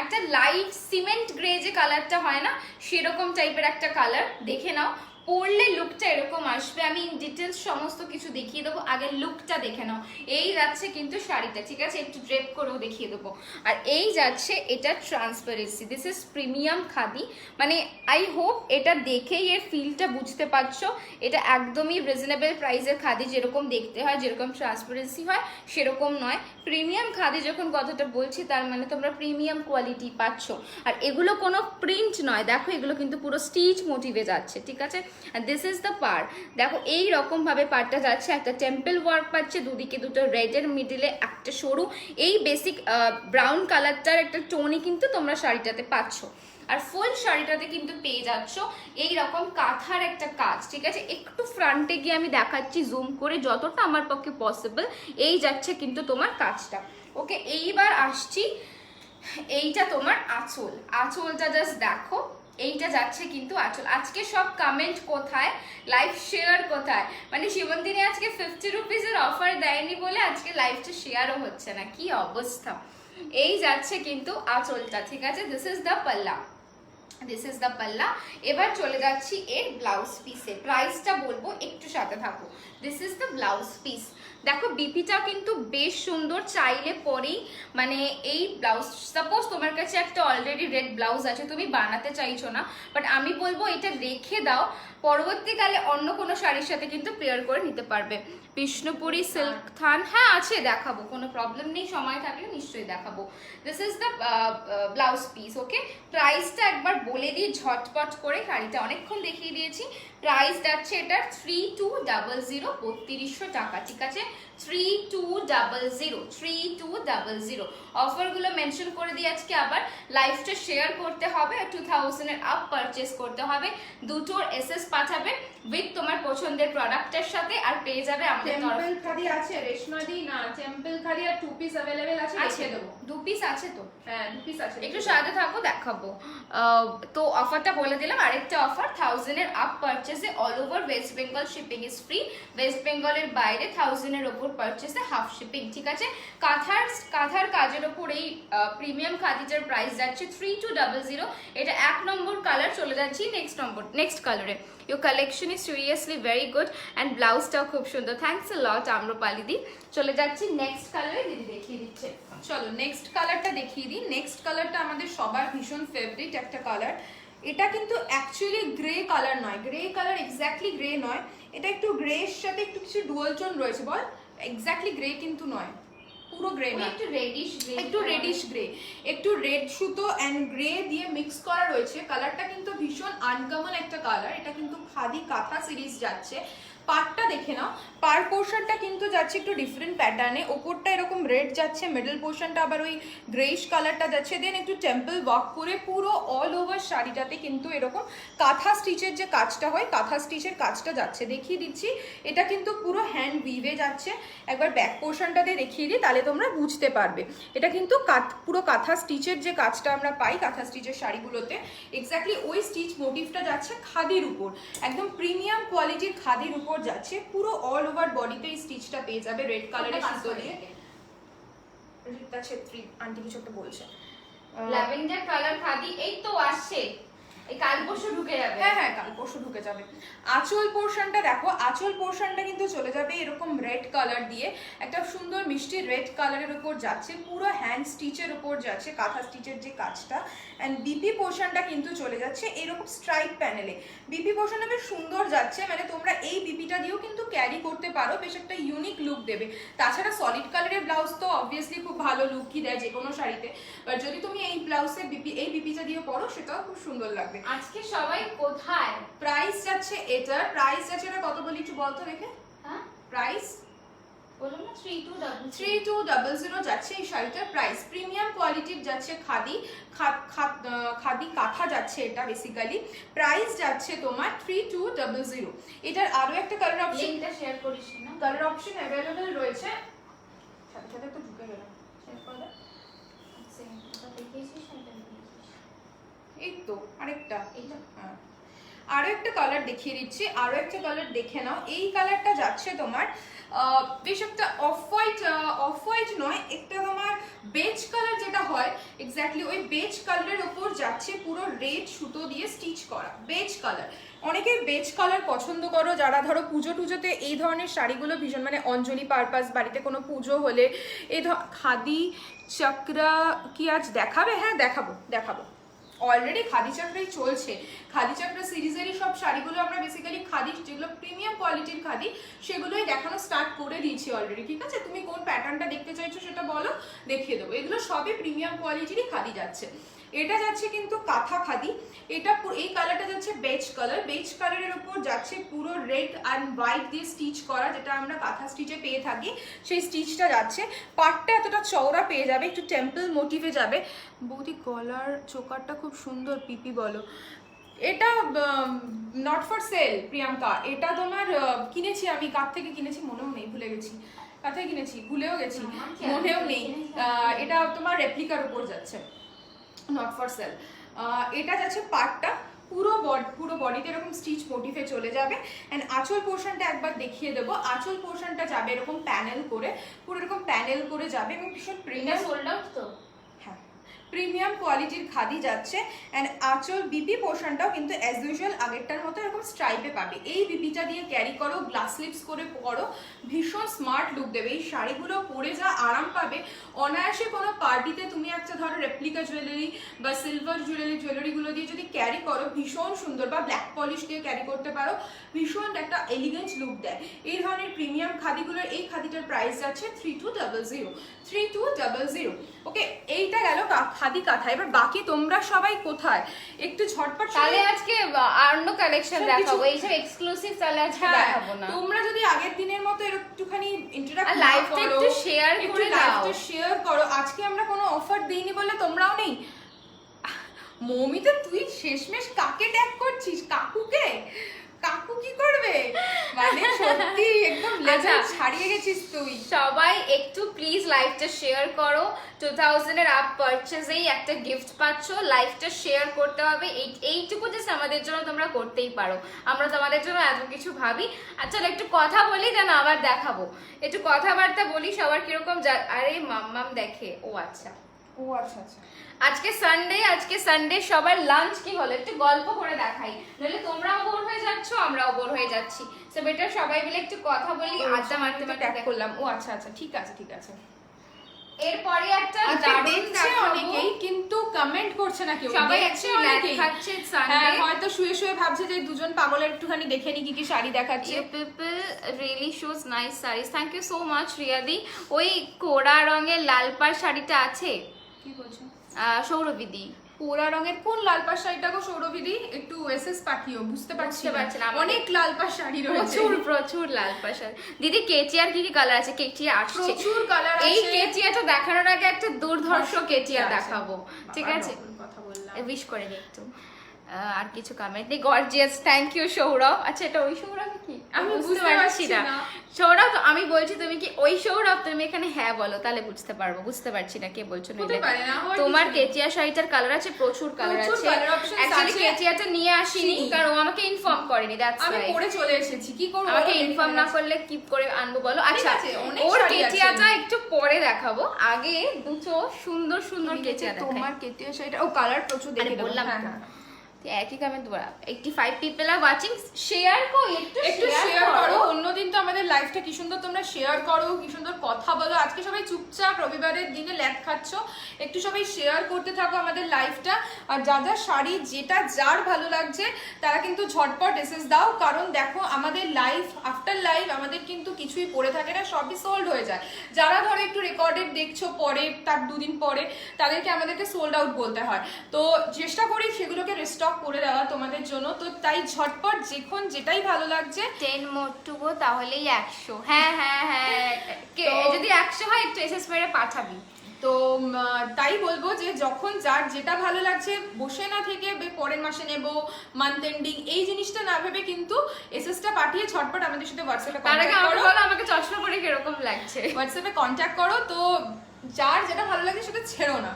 S1: একটা লাইট সিমেন্ট গ্রে যে কালারটা হয় না, সেরকম টাইপের একটা কালার। দেখে নাও, পরলে লুকটা এরকম আসবে। আমি ইন ডিটেলস সমস্ত কিছু দেখিয়ে দেবো, আগে লুকটা দেখে নাও। এই যাচ্ছে কিন্তু শাড়িটা, ঠিক আছে, একটু ড্রেপ করেও দেখিয়ে দেবো। আর এই যাচ্ছে এটা transparency, this is premium khadi. মানে আই হোপ এটা দেখেই এর ফিলটা বুঝতে পারছো। এটা একদমই রিজনেবল প্রাইসের খাদি, যেরকম দেখতে হয়, যেরকম ট্রান্সপারেন্সি হয় সেরকম নয়। প্রিমিয়াম খাদি যখন কথাটা বলছি তার মানে তোমরা প্রিমিয়াম কোয়ালিটি পাচ্ছ। আর এগুলো কোনো প্রিন্ট নয়, দেখো এগুলো কিন্তু পুরো স্টিচ মোটিভে যাচ্ছে, ঠিক আছে। আর দিস ইজ দ্য পার, দেখো এই রকম ভাবে পারটা যাচ্ছে, একটা টেম্পল ওয়ার্ক পাচ্ছে, দুদিকে দুটো রেডের মিডিলে একটা সরু, এই বেসিক ব্রাউন কালারটার একটা টোনই কিন্তু তোমরা শাড়িটাতে পাচ্ছ। আর ফুল শাড়িটাতে কিন্তু পেয়ে যাচ্ছ এই রকম কাঁথার একটা কাজ, ঠিক আছে। একটু ফ্রন্টে গিয়ে আমি দেখাচ্ছি জুম করে যতটা আমার পক্ষে পসিবল। এই যাচ্ছে কিন্তু তোমার কাজটা, ওকে। এইবার আসছি, এইটা তোমার আঁচল, আঁচলটা জাস্ট দেখো, এইটা যাচ্ছে কিন্তু আঁচল। আজকে সব কমেন্ট কোথায়, লাইভ শেয়ার কোথায়, মানে শিবন্তিনী আজকে 50 রুপিসের অফার দেয়নি বলে আজকে লাইভটা শেয়ারও হচ্ছে না, কি অবস্থা। এই যাচ্ছে কিন্তু আঁচলটা, ঠিক আছে। দিস ইজ দ্য পাল্লা, দিস ইজ দ্য পাল্লা। এবার চলে যাচ্ছি এর ব্লাউজ পিসে, প্রাইসটা বলবো, একটু সাথে থাকো। This is the blouse piece, দেখো বিপিটা কিন্তু বেশ সুন্দর, চাইলে পরেই মানে এই ব্লাউজ, সাপোজ তোমার কাছে একটা অলরেডি রেড ব্লাউজ আছে, তুমি বানাতে চাইছো না, বাট আমি বলবো এটা রেখে দাও, পরবর্তীকালে অন্য কোনো শাড়ির সাথে কিন্তু পেয়ার করে নিতে পারবে। বিষ্ণুপুরি সিল্ক থান, হ্যাঁ আছে, দেখাবো, কোনো প্রবলেম নেই, সময় থাকলে নিশ্চয়ই দেখাবো। This is the blouse piece, okay. প্রাইসটা একবার বলে দিই ঝটপট করে, শাড়িটা অনেকক্ষণ দেখিয়ে দিয়েছি। প্রাইস যাচ্ছে এটার 3200, 3200 টাকা, ঠিক আছে। 3200 অফারগুলো মেনশন করে দিই আজকে। আবার লাইভটা শেয়ার করতে হবে, 2000 এর আপ পারচেস করতে হবে, দুটোর এসএস পাঠাবে উইথ তোমার পছন্দের প্রোডাক্টের সাথে, আর পেয়ে যাবে আমাদের
S2: টেম্পল খাদি আছে, রেশমাদি না, টেম্পল খাদি আর 2 পিস अवेलेबल আছে, দেখিয়ে দেবো।
S1: 2 পিস আছে তো,
S2: হ্যাঁ 2 পিস আছে,
S1: একটু সাথে থাকো, দেখাবো। তো অফারটা বলে দিলাম, আরেকটা অফার, 1000 এর আপ পারচেসে all over West Bengal shipping is free, West বেঙ্গলের বাইরে 1000 এর ওপর পারচেসে হাফ শিপিং, ঠিক আছে। কাঁথার কাজের ওপর এই প্রিমিয়াম খাদিজার প্রাইস যাচ্ছে 3200। এটা 1 নম্বর কালার, চলে যাচ্ছি নেক্সট কালারে। Your collection is seriously very good and ব্লাউজটাও খুব সুন্দর, থ্যাংকস আ লট আম্রপালি দি। চলে যাচ্ছি নেক্সট কালারে, দিদি দেখিয়ে দিচ্ছে।
S2: চলো নেক্সট কালারটা দেখিয়ে দিই। নেক্সট কালারটা আমাদের সবার ভীষণ ফেভারিট একটা কালার। এটা কিন্তু অ্যাকচুয়ালি গ্রে কালার নয়, গ্রে কালার এক্স্যাক্টলি গ্রে নয়, এটা একটু গ্রের সাথে একটু কিছু ডুয়াল টোন রয়েছে, বল এক্স্যাক্টলি গ্রে কিন্তু নয়, পুরো গ্রে না,
S1: একটু রেডিশ গ্রে,
S2: একটু রেডিশ গ্রে, একটু রেড সুতো এন্ড গ্রে দিয়ে মিক্স করা রয়েছে। কালারটা কিন্তু ভীষণ আনকমন একটা কালার। এটা কিন্তু খাদি কাঁথা সিরিজ যাচ্ছে। পার্টটা দেখে নাও, পার পোর্শনটা কিন্তু যাচ্ছে একটু ডিফারেন্ট প্যাটার্নে, ওপরটা এরকম রেড যাচ্ছে, মিডল পোর্শনটা আবার ওই গ্রেইশ কালারটা যাচ্ছে, দেন একটু টেম্পল ওয়ার্ক করে পুরো অল ওভার শাড়িটাতে কিন্তু এরকম কাঁথা স্টিচের যে কাজটা হয়, কাঁথা স্টিচের কাজটা যাচ্ছে, দেখিয়ে দিচ্ছি। এটা কিন্তু পুরো হ্যান্ড উইভে যাচ্ছে। একবার ব্যাক পোর্শনটাতে দেখিয়ে দিই, তাহলে তোমরা বুঝতে পারবে। এটা কিন্তু পুরো কাঁথা স্টিচের যে কাজটা আমরা পাই কাঁথা স্টিচের শাড়িগুলোতে, এক্স্যাক্টলি ওই স্টিচ মোটিভটা যাচ্ছে খাদির উপর, একদম প্রিমিয়াম কোয়ালিটির খাদির উপর যাচ্ছে। পুরো অল ওভার বডিতে এই স্টিচটা পেয়ে যাবে রেড কালারের সুতো দিয়ে। রিতা ছেত্রী আন্টি কিছু একটা বলছে,
S1: ল্যাভেন্ডার কালার খাদি, এই তো আসছে, এই কাল পরশু ঢুকে যাবে।
S2: হ্যাঁ হ্যাঁ কাল পরশু ঢুকে যাবে। আঁচল পোর্শনটা দেখো, আঁচল পোর্শনটা কিন্তু চলে যাবে এরকম রেড কালার দিয়ে, একটা সুন্দর মিষ্টি রেড কালারের উপর যাচ্ছে, পুরো হ্যান্ড স্টিচের উপর যাচ্ছে কাঁথা স্টিচের যে কাজটা। অ্যান্ড বিপি পোর্শনটা কিন্তু চলে যাচ্ছে এরকম স্ট্রাইপ প্যানেলে। বিপি পোর্শনটা বেশ সুন্দর যাচ্ছে, মানে তোমরা এই বিপিটা দিয়েও কিন্তু ক্যারি করতে পারো, বেশ একটা ইউনিক লুক দেবে। তাছাড়া সলিড কালারের ব্লাউজ তো অবভিয়াসলি খুব ভালো লুকই দেয় যে কোনো শাড়িতে, বাট যদি তুমি এই ব্লাউজে এই বিপিটা দিয়ে পরো সেটাও খুব সুন্দর লাগবে।
S1: আজকে সবাই কোথায়?
S2: প্রাইস যাচ্ছে এটা, প্রাইস যাচ্ছে এটা কত বলি একটু বলতো রেখে।
S1: হ্যাঁ
S2: প্রাইস
S1: বলো না, 3200।
S2: 3200 যাচ্ছে এই শাড়িটার প্রাইস। প্রিমিয়াম কোয়ালিটির যাচ্ছে খাদি খাদি কাঁথা যাচ্ছে এটা বেসিক্যালি। প্রাইস যাচ্ছে তোমার 3200। এটার আরো একটা কালার অপশন,
S1: লিংকটা শেয়ার করিস না,
S2: কালার অপশন অ্যাভেলেবল রয়েছে। সাথে সাথে তো ঢুকে গেলাম, শেয়ার করে দাও।
S1: সেটা দেখিয়েছিস না, এটা দেখিয়েছিস।
S2: এই তো আরেকটা,
S1: এইটা
S2: হ্যাঁ আরো একটা কালার দেখিয়ে দিচ্ছি, আরো একটা কালার দেখে নাও। এই কালারটা যাচ্ছে তোমার বেশ একটা অফ হোয়াইট নয়, একটা তোমার বেজ কালার যেটা হয় এক্স্যাক্টলি ওই বেজ কালারের ওপর যাচ্ছে পুরো রেড সুতো দিয়ে স্টিচ করা বেজ কালার। অনেকে বেজ কালার পছন্দ করো, যারা ধরো পুজো টুজোতে এই ধরনের শাড়িগুলো ভীষণ, মানে অঞ্জলি পারপাস, বাড়িতে কোনো পুজো হলে এই খাদি চক্রা কি আজ দেখাবে? হ্যাঁ দেখাবো দেখাবো, অলরেডি খাদি চক্রাই চলছে। খাদি চক্রা সিরিজেরই সব শাড়িগুলো আমরা বেসিক্যালি খাদি, যেগুলো প্রিমিয়াম কোয়ালিটির খাদি, সেগুলোই দেখানো স্টার্ট করে দিয়েছি অলরেডি। ঠিক আছে, তুমি কোন প্যাটার্নটা দেখতে চাইছো সেটা বলো, দেখিয়ে দেবো। এগুলো সবই প্রিমিয়াম কোয়ালিটিরই খাদি যাচ্ছে। এটা যাচ্ছে কিন্তু কাঁথা খাদি, এটা এই কালারটা যাচ্ছে বেজ কালার। বেজ কালারের উপর যাচ্ছে পুরো রেড অ্যান্ড হোয়াইট দিয়ে স্টিচ করা, যেটা আমরা কাঁথা স্টিচে পেয়ে থাকি, সেই স্টিচটা যাচ্ছে। পাটটা এতটা চওড়া পেয়ে যাবে, একটু টেম্পল মোটিভে যাবে। বৌদি গলার চোকারটা খুব সুন্দর, পিপি বলো। এটা নট ফর সেল প্রিয়াঙ্কা, এটা তোমার কিনেছি আমি, কার থেকে কিনেছি মনেও নেই, ভুলে গেছি কার থেকে কিনেছি, ভুলেও গেছি, মনেও নেই। এটা তোমার রেপ্লিকার উপর যাচ্ছে, নট ফর সেল। এটা যাচ্ছে পার্টটা পুরো বডিতে এরকম স্টিচ মোটিভে চলে যাবে। অ্যান্ড আঁচল পোর্শনটা একবার দেখিয়ে দেবো। আঁচল পোর্শনটা যাবে এরকম প্যানেল করে, পুরো এরকম প্যানেল করে যাবে এবং ভীষণ প্রিমিয়াম,
S1: সোল্ড আউট তো,
S2: হ্যাঁ প্রিমিয়াম কোয়ালিটির খাদি যাচ্ছে। অ্যান্ড আঁচল বিপি পোর্শনটাও কিন্তু অ্যাজ ইউজুয়াল আগেরটার মতো এরকম স্ট্রাইপে পাবে। এই বিপিটা দিয়ে ক্যারি করো, গ্লাস স্লিপস করে পরো, ভীষণ স্মার্ট লুক দেবে। এই শাড়িগুলো পরে যা আরাম পাবে, অনায়াসে কোনো পার্টিতে তুমি একটা ধরো রেপ্লিকা জুয়েলারি বা সিলভার জুয়েলারিগুলো দিয়ে যদি ক্যারি করো, ভীষণ সুন্দর, বা ব্ল্যাক পলিশ দিয়ে ক্যারি করতে পারো, ভীষণ একটা এলিগেন্ট লুক দেয়। এই ধরনের প্রিমিয়াম খাদিগুলোর এই খাদিটার প্রাইস যাচ্ছে 3200। ওকে, এইটা গেল খাদি কাঁথা। এবার বাকি তোমরা সবাই কোথায়, একটু ঝটপট।
S1: তাহলে আজকে অন্য কালেকশন দেখাবো, এইসব এক্সক্লুসিভ তাহলে আজকে দেখাবো না।
S2: তোমরা যদি আগের দিনের মতো একটুখানি ইন্টারঅ্যাক্ট করো,
S1: লাইভটা একটু শেয়ার করে দাও,
S2: লাইভটা শেয়ার করো। আজকে আমরা কোনো অফার দিইনি বলে তোমরাও নেই। মৌমিতা তুই শেষমেশ কাকে ট্যাগ করছিস? কাকুকে? কাকু কি করবে? মানে সত্যি একদম লেভেল ছাড়িয়ে গেছিস তুই।
S1: সবাই একটু প্লিজ লাইভটা শেয়ার করো। 2000 এর আপ পারচেজেই একটা গিফট পাচ্ছো, লাইভটা শেয়ার করতে হবে। এইটুকু জাস্ট আমাদের জন্য তোমরা করতেই পারো, আমরা তোমাদের জন্য এত কিছু ভাবি। আচ্ছা একটু কথা বলি, যেন আবার দেখাবো, একটু কথাবার্তা বলি সবার কিরকম। আরে মাম্মাম দেখে, ও আচ্ছা
S2: আচ্ছা।
S1: আজকে সানডে সবার লাঞ্চ কি হলো একটু গল্প করে দেখাই, নইলে তোমরাও বোর হয়ে যাচ্ছ, আমরাও বোর হয়ে যাচ্ছি। সো বেটার সবাই মিলে একটু কথা বলি, আড্ডা মারতে
S2: ট্যাগ করলাম। ও আচ্ছা, ঠিক আছে।
S1: এরপরে একটা
S2: দেখছে অনেকেই, কিন্তু কমেন্ট করছে না কেউ।
S1: সবাই একটু দেখাচ্ছে সানডে,
S2: হয়তো শুয়ে ভাবছে যে দুজন পাগলের একটুখানি দেখে নি কি শাড়ি দেখাচ্ছে।
S1: People really shows nice saris, thank you so much রিয়াদি। ওই কোড়া রঙের লাল পাড় শাড়িটা আছে,
S2: কি বলছো?
S1: সৌরবিদি
S2: পোড়া রঙের কোন লাল পাড় শাড়িটা গো সৌরবিদি? একটু এসএস পাঠিও, বুঝতে পারছি না। অনেক লাল পাড় শাড়ি রয়েছে,
S1: প্রচুর লাল পাড় শাড়ি। দিদি কেচিয়ার কি কালার আছে? কেচিয়া আসছে,
S2: প্রচুর কালার আছে।
S1: এই কেচিয়াটা দেখানোর আগে একটা দুর্ধর্ষ কেচিয়া দেখাবো, ঠিক আছে?
S2: কথা বললাম,
S1: উইশ করে নি একটু। আর কিছু কমেন্ট নেই। Gorgeous, thank you Sourav. আচ্ছা এটা ওই সৌরভ কি?
S2: আমি বুঝতে পারছি না।
S1: সৌরভ আমি বলছি তুমি কি ওই সৌরভ? তুমি এখানে হ্যাঁ বলো, তাহলে বুঝতে পারবো। বুঝতে পারছি না কে বলছো। তোমার কেচিয়া শাড়িটার কালার আছে, প্রচুর কালার আছে। অ্যাকচুয়ালি কেচিয়াটা নিয়ে আসিনি কারণ ও আমাকে ইনফর্ম করেনি, দ্যাটস
S2: আমি পরে চলে এসেছি। কি করব,
S1: আমাকে ইনফর্ম না করলে কি করে আনবো বলো? আচ্ছা ওর কেচিয়াটা একটু পরে দেখাবো, আগে দুটো সুন্দর কেচিয়া দেখাই।
S2: তোমার কেচিয়া শাড়িটা ও কালার প্রচুর দেখে
S1: বললাম একই কমেন্ট দুবার। 85 পিপল আর ওয়াচিং, শেয়ার করো, একটু
S2: শেয়ার করো। অন্যদিন তো আমাদের লাইভটা কি সুন্দর তোমরা শেয়ার করো, কি সুন্দর কথা বলো। আজকে সবাই চুপচাপ রবিবারের দিনে ল্যাদ খাচ্ছ, একটু সবাই শেয়ার করতে থাকো আমাদের লাইভটা। আর যা শাড়ি যেটা যার ভালো লাগছে তারা কিন্তু ঝটপট এসএস দাও, কারণ দেখো আমাদের লাইভ আফটার লাইভ আমাদের কিন্তু কিছুই পড়ে থাকে না, সবই সোল্ড হয়ে যায়। যারা ধরো একটু রেকর্ডেড দেখছো পরে, তার দুদিন পরে, তাদেরকে আমাদেরকে সোল্ড আউট বলতে হয়। তো চেষ্টা করি সেগুলোকে রেস্টক করে দেওয়া তোমাদের জন্য। তো তাই ঝটপট যখন যেটাই ভালো লাগছে
S1: 10 মোর টু গো, তাহলেই 100। হ্যাঁ যদি 100 হয় একটু এসএস মেরে পাঠাবি।
S2: তো তাই বলবো যে যখন যার যেটা ভালো লাগছে, বসে না থেকে পরের মাসে নেব, মান্থ এন্ডিং, এই জিনিসটা না ভেবে কিন্তু এসএসটা পাঠিয়ে ঝটপট আমাদের সাথে হোয়াটসঅ্যাপে কন্টাক্ট করো।
S1: বলো আমাকে চশমা পরে কিরকম লাগছে,
S2: হোয়াটসঅ্যাপে কন্টাক্ট করো। তো যার যেটা ভালো লাগছে সেটা ছেড়ো না,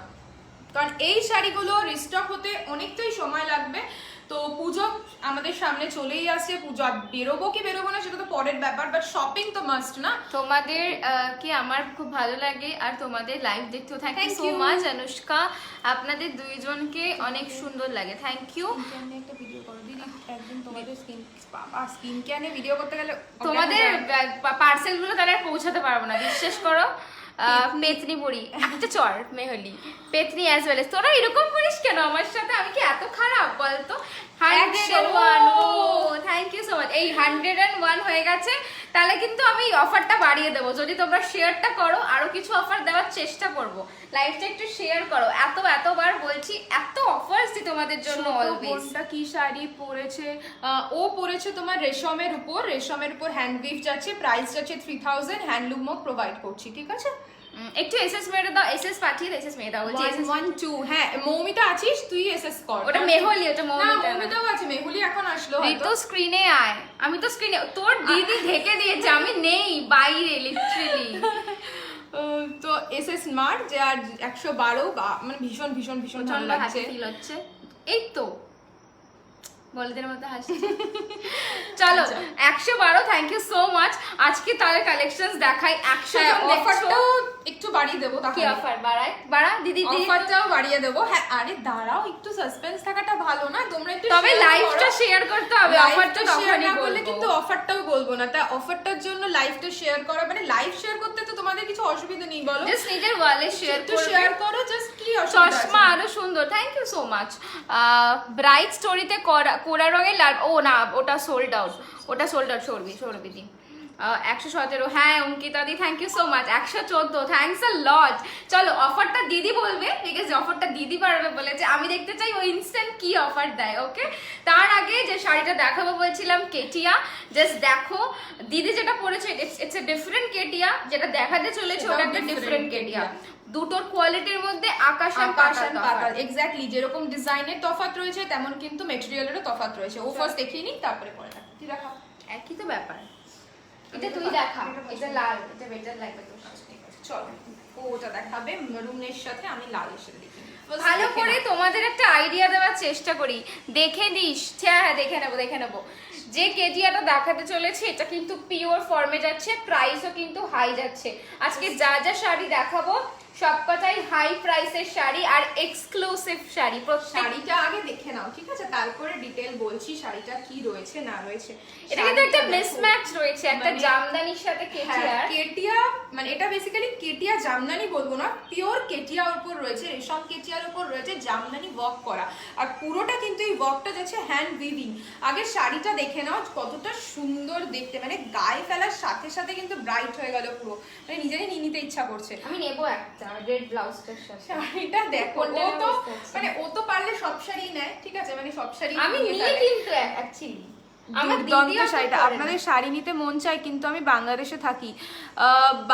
S2: কারণ এই শাড়িগুলো রিস্টক হতে অনেকটাই সময় লাগবে। তো পুজো আমাদের সামনে চলেই আসছে, পুজো বেরোবো কি বেরোবো না সেটা তো পরের ব্যাপার, বাট শপিং তো মাস্ট না।
S1: তোমাদের কি আমার খুব ভালো লাগে, আর তোমাদের লাইভ দেখতেও thank you
S2: Thank
S1: so
S2: you.
S1: Much Anushka, আপনাদের দুইজনকে অনেক সুন্দর লাগে, থ্যাংক ইউ।
S2: একটা ভিডিও করো দিদি, একদিন তোমাদের স্কিন কেয়ারে ভিডিও করতে গেলে
S1: তোমাদের পার্সেল গুলো তাহলে আর পৌঁছাতে পারবো না, বিশ্বাস করো। পেতনি বড়ি একটা চর মেহলি পেতনি অ্যাজ ওয়েল। তোরা এরকম করিস কেন আমার সাথে? আমি কি এত খারাপ বলতো? 101, ও থ্যাংক ইউ সো মাচ। এই 101 হয়ে গেছে, তাহলে কিন্তু আমি অফারটা বাড়িয়ে দেবো যদি তোমরা শেয়ারটা করো, আরো কিছু অফার দেওয়ার চেষ্টা করব। লাইভটা একটু শেয়ার করো, এতবার বলছি, এত অফার্স দি তোমাদের জন্য অলওয়েজ।
S2: বোনটা কি শাড়ি পরেছে? ও পরেছে তোমার রেশমের উপর হ্যান্ড উইভ যাচ্ছে, প্রাইস যাচ্ছে 3000, হ্যান্ডলুম প্রোভাইড করছি, ঠিক আছে?
S1: একটু এসএস মেরে দাও, এসএস পাঠিয়ে দাও, এসএস মেরে দাও বলছি।
S2: 112, হ্যাঁ মৌমিতা আছিস তুই, এসএস কর।
S1: ওটা মেহলি, ওটা
S2: না
S1: মৌমিতা না।
S2: মৌমিতাও আছে, মেহুলি এখন আসলো
S1: তুই
S2: হয়তো।
S1: তো স্ক্রিনে আয়, আমি তো স্ক্রিনে, তোর দিদি ঢেকে দিয়েছে, আমি নেই বাইরে লিটারালি।
S2: তো এসএস মার যে আর 112, মানে ভীষণ ভীষণ ভীষণ ভালো লাগছে।
S1: ফিল হচ্ছে, এই তো বলদের মতো হাসি। চলো 112, থ্যাংক ইউ সো মাচ। আজকে তাহলে কালেকশনস দেখাই। 100
S2: অফারটাও একটু বাড়িয়ে দেবো
S1: কি
S2: তাহলে।
S1: অফার বাড়া দিদি?
S2: অফারটাও বাড়িয়ে দেবো, হ্যাঁ। আরে দাঁড়াও, একটু সাসপেন্স থাকাটা ভালো না? তোমরা একটু
S1: তবে
S2: share
S1: লাইভটা
S2: করো।
S1: শেয়ার করতে হবে, অফারটা
S2: শেয়ার
S1: তখনই
S2: না করলে
S1: বলবো।
S2: কিন্তু অফারটাও বলবো না। তা অফারটার জন্য লাইভটা শেয়ার করা, মানে লাইভ শেয়ার করতে তো তোমাদের কিছু অসুবিধা নেই বলো?
S1: জাস্ট নিজের ওয়ালে শেয়ার
S2: একটু
S1: করবে।
S2: শেয়ার করো, জাস্ট কি অসুবিধা আছে?
S1: চশমা আরো সুন্দর, thank you so much. Bright স্টোরিতে কোরা রঙের লাল, ও না ওটা সোল্ড আউট, ওটা সোল্ড আউট। সৌরভি দি 117, হ্যাঁ Ankita di thank you so much. 114, thanks a lot. চলো অফারটা দিদি বলবে, ঠিক আছে? অফারটা দিদি পারবে বলেছে, আমি দেখতে চাই ও ইনস্ট্যান্ট কি অফার দেয়। ওকে, তার আগে যে শাড়িটা দেখাবো বলছিলাম কেটিয়া, জাস্ট দেখো দিদি যেটা পরেছে, ইটস এ ডিফারেন্ট কেটিয়া, যেটা দেখাতে চলেছে ওটা একটা ডিফারেন্ট কেটিয়া। দুটোর কোয়ালিটির মধ্যে আকাশ আর পাতাল।
S2: এক্স্যাক্টলি, যেরকম ডিজাইনের তফাৎ রয়েছে তেমন কিন্তু মেটেরিয়ালেরও তফাৎ রয়েছে। ও ফার্স্ট দেখিয়ে নিই, তারপরে পরে দেখা। তুই দেখা,
S1: একই তো ব্যাপার। এটা তুই দেখা, এটা লাল, এটা বেটার লাগবে তোর।
S2: চলো ওটা দেখাবে মেরুনের সাথে, আমি লালের সাথে দেখি।
S1: ভালো করে তোমাদের একটা আইডিয়া দেওয়ার চেষ্টা করি, দেখে দিস। হ্যাঁ দেখে নেবো। যে কেটিয়াটা দেখাতে চলেছে এটা কিন্তু পিওর ফর্মে যাচ্ছে, প্রাইসও কিন্তু হাই যাচ্ছে। আজকে যা যা শাড়ি দেখাবো সবকটাই হাই প্রাইসের শাড়ি আর এক্সক্লুসিভ শাড়ি।
S2: শাড়িটা আগে দেখে নাও, ঠিক আছে? তারপরে ডিটেইল বলছি শাড়িটা কি রয়েছে না রয়েছে।
S1: এটা কিন্তু একটা মিসম্যাচ রয়েছে, একটা জামদানির সাথে কেটিয়ার।
S2: কেটিয়া মানে এটা বেসিক্যালি কেটিয়া জামদানি বলবো না, পিওর কেটিয়ার উপর রয়েছে, রেশম কেটিয়ার উপর রয়েছে জামদানি ওয়ার্ক করা, আর পুরোটা কিন্তু এই ওয়ার্কটা যাচ্ছে হ্যান্ড উইভিং। আগে শাড়িটা দেখে নাও কতটা সুন্দর দেখতে, মানে গায়ে ফেলার সাথে সাথে কিন্তু ব্রাইট হয়ে গেল পুরো, মানে নিজেরই নিয়ে নিতে ইচ্ছা করছে।
S1: আমি নেবো একটা রেড ব্লাউজটার সাথে।
S2: শাড়িটা দেখো, ও তো পারলে সব শাড়ি নেয়, ঠিক আছে? মানে সব শাড়ি
S1: আমি নিই কিন্তু অ্যাকচুয়ালি আমার
S2: দুর্দান্ত শাড়িটা। আপনাদের শাড়ি নিতে মন চাই, কিন্তু আমি বাংলাদেশে থাকি।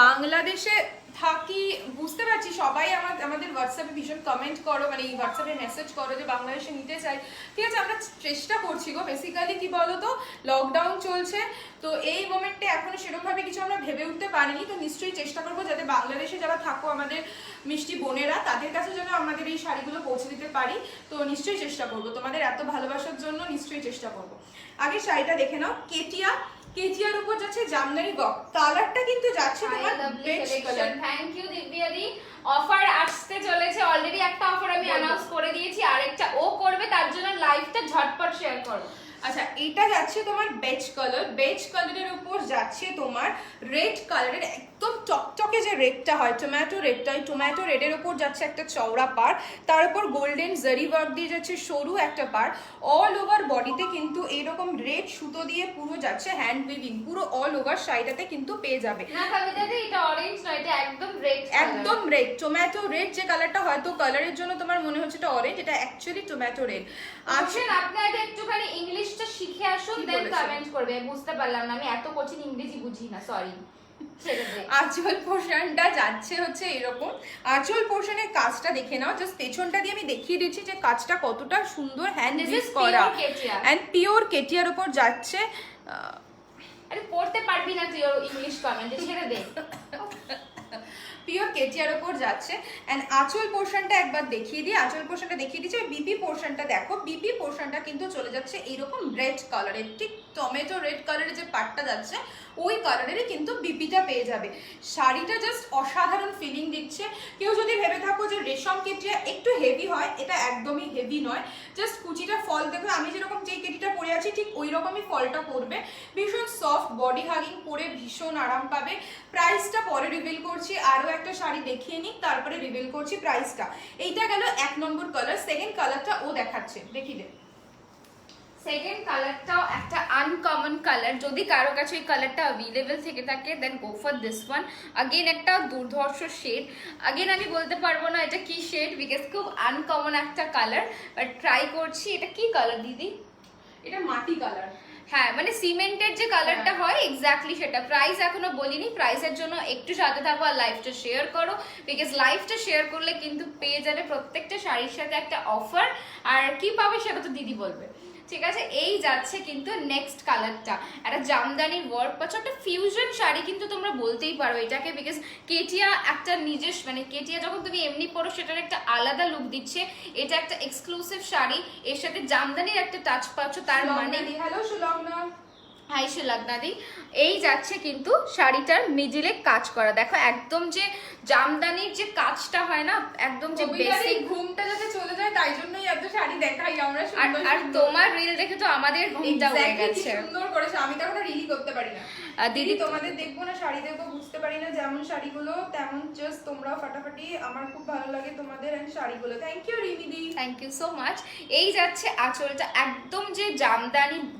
S2: বাংলাদেশে থাকি বুঝতে পারছি, সবাই আমাদের হোয়াটসঅ্যাপে ভীষণ কমেন্ট করো, মানে এই হোয়াটসঅ্যাপে মেসেজ করো যে বাংলাদেশে নিতে চাই, ঠিক আছে? আমরা চেষ্টা করছি গো। বেসিক্যালি কি বলো তো, লকডাউন চলছে, তো এই মোমেন্টে এখনো সেরকমভাবে কিছু আমরা ভেবে উঠতে পারিনি। তো নিশ্চয়ই চেষ্টা করবো যাতে বাংলাদেশে যারা থাকো আমাদের মিষ্টি বোনেরা, তাদের কাছে যেন আমাদের এই শাড়িগুলো পৌঁছে দিতে পারি। তো নিশ্চয়ই চেষ্টা করবো, তোমাদের এত ভালোবাসার জন্য নিশ্চয়ই চেষ্টা করবো। আগে শাড়িটা দেখে নাও, কেটিয়ার উপর যাচ্ছে জামদানি ওয়ার্ক, কালারটা কিন্তু যাচ্ছে তোমার beige colour.
S1: Thank you Divya দি। অফার আসতে চলেছে, অলরেডি একটা অফার আমি অ্যানাউন্স করে দিয়েছি, আরেকটা ও করবে, তার জন্য লাইভটা ঝটপট শেয়ার করো।
S2: আচ্ছা, এটা যাচ্ছে তোমার বেজ কালারের উপর যাচ্ছে তোমার রেড কালারের, একদম টকটকে যে রেডটা হয়, টমেটো রেডটা, টমেটো রেডের উপর যাচ্ছে একটা চওড়া পার, তার উপর গোল্ডেন জারি ওয়ার্ক দিয়ে যাচ্ছে সরু একটা পার। অল ওভার বডিতে কিন্তু এইরকম রেড সুতো দিয়ে পুরো যাচ্ছে হ্যান্ড উইভিং, পুরো অল ওভার শাড়িটাতে কিন্তু পেয়ে যাবে।
S1: না কবিতা দি, এটা অরেঞ্জ নয়, এটা একদম রেড,
S2: একদম রেড, টমেটো রেড যে কালারটা, হয়তো কালারের জন্য তোমার মনে হচ্ছে এটা অরেঞ্জ, এটা অ্যাকচুয়ালি টমেটো রেড।
S1: আসেন আপনারা একটুখানি ইংলিশটা শিখে আসুন, দেন কমেন্ট করবে। বুঝতে পারলাম না, আমি এত কঠিন ইংরেজি বুঝি না, সরি।
S2: আঁচল পোর্শনটা যাচ্ছে হচ্ছে এরকম, আঁচল পোর্শনের কাজটা দেখে নাও, জাস্ট পেছনটা দিয়ে আমি দেখিয়ে দিচ্ছি যে কাজটা কতটা সুন্দর হ্যান্ড উইভ করা, এন্ড পিওর কেটিয়ার উপর যাচ্ছে।
S1: আরে পড়তে পারবি না তুই ইংলিশ কমেন্ট, ছেড়ে দে।
S2: পিওর কেটিয়ার ওপর যাচ্ছে। অ্যান্ড আঁচল পোর্শনটা একবার দেখিয়ে দিই, আঁচল পোর্শনটা দেখিয়ে দিচ্ছি। বিপি পোর্শনটা দেখো, বিপি পোর্শনটা কিন্তু চলে যাচ্ছে এইরকম রেড কালারের, ঠিক টমেটো রেড কালারের যে পাটটা যাচ্ছে ওই কালারেরই কিন্তু বিপিটা পেয়ে যাবে। শাড়িটা জাস্ট অসাধারণ ফিলিং দিচ্ছে। কেউ যদি ভেবে থাকো যে রেশম কেটিয়া একটু হেভি হয়, এটা একদমই হেভি নয়। জাস্ট কুচিটা ফল দেখো, আমি যেরকম যে কেটিটা পরে আছি ঠিক ওই রকমই ফলটা পড়বে। ভীষণ সফট, বডি হাগিং, পরে ভীষণ আরাম পাবে। প্রাইসটা পরে রিভিল করছি, আরও একটা শাড়ি দেখিয়ে নিই তারপরে রিভিল করছি প্রাইসটা। এইটা গেল 1 নম্বর কালার। সেকেন্ড কালারটা ও দেখাচ্ছে, দেখিয়ে দে।
S1: সেকেন্ড কালারটাও একটা আনকমন কালার, যদি কারো কাছে ওই কালারটা অ্যাভেলেবেল থেকে থাকে then go for this one. Again একটা দুর্ধর্ষ শেড, আগেন আমি বলতে পারবো না এটা কি শেড বিকজ খুব আনকমন একটা কালার, বাট ট্রাই করছি। এটা কি কালার দিদি?
S2: এটা মাটি কালার।
S1: হ্যাঁ, মানে সিমেন্টের যে কালারটা হয় এক্স্যাক্টলি সেটা। প্রাইস এখনো বলিনি, প্রাইসের জন্য একটু সাথে থাকো আর লাইভটা শেয়ার করো, বিকজ লাইভটা শেয়ার করলে কিন্তু পেয়ে যাবে প্রত্যেকটা শাড়ির সাথে একটা অফার। আর কি পাবে সেটা তো দিদি বলবে, ঠিক আছে? এই যাচ্ছে কিন্তু নেক্সট কালারটা, একটা জামদানির ওয়ার্ক পাচ্ছ, একটা ফিউশন শাড়ি কিন্তু তোমরা বলতেই পারো এটাকে, বিকজ কেটিয়া একটা নিজস্ব, মানে কেটিয়া যখন তুমি এমনি পরো সেটার একটা আলাদা লুক দিচ্ছে। এটা একটা এক্সক্লুসিভ শাড়ি, এর সাথে জামদানির একটা টাচ পাচ্ছ, তার মানে
S2: হ্যালো সুলগ্না,
S1: হাই সুলগ্নাদি। এই যাচ্ছে কিন্তু শাড়িটার মিডিলে কাজ করা, দেখো একদম যে জামদানির যে কাজটা হয় না, একদম যে বেসিক।
S2: ঘুমটা যাতে চলে যায় তাই জন্যই এত শাড়ি দেখাই আমরা।
S1: আর তোমার রিল দেখে তো আমাদের ঘুমটা হয়ে গেছে।
S2: সুন্দর করেছে, আমি তো এখন রিলই করতে পারি না।
S1: দিদি
S2: তোমাদের দেখবো না, শাড়ি দেখবো, বুঝতে পারি না যেমন শাড়িগুলো তেমন জাস্ট তোমরা ফাটাফাটি। আমার খুব ভালো লাগে তোমাদের এন্ড শাড়িগুলো। থ্যাংক ইউ রিমিদি,
S1: থ্যাংক ইউ সো মাচ। এই যাচ্ছে আঁচলটা, একদম যে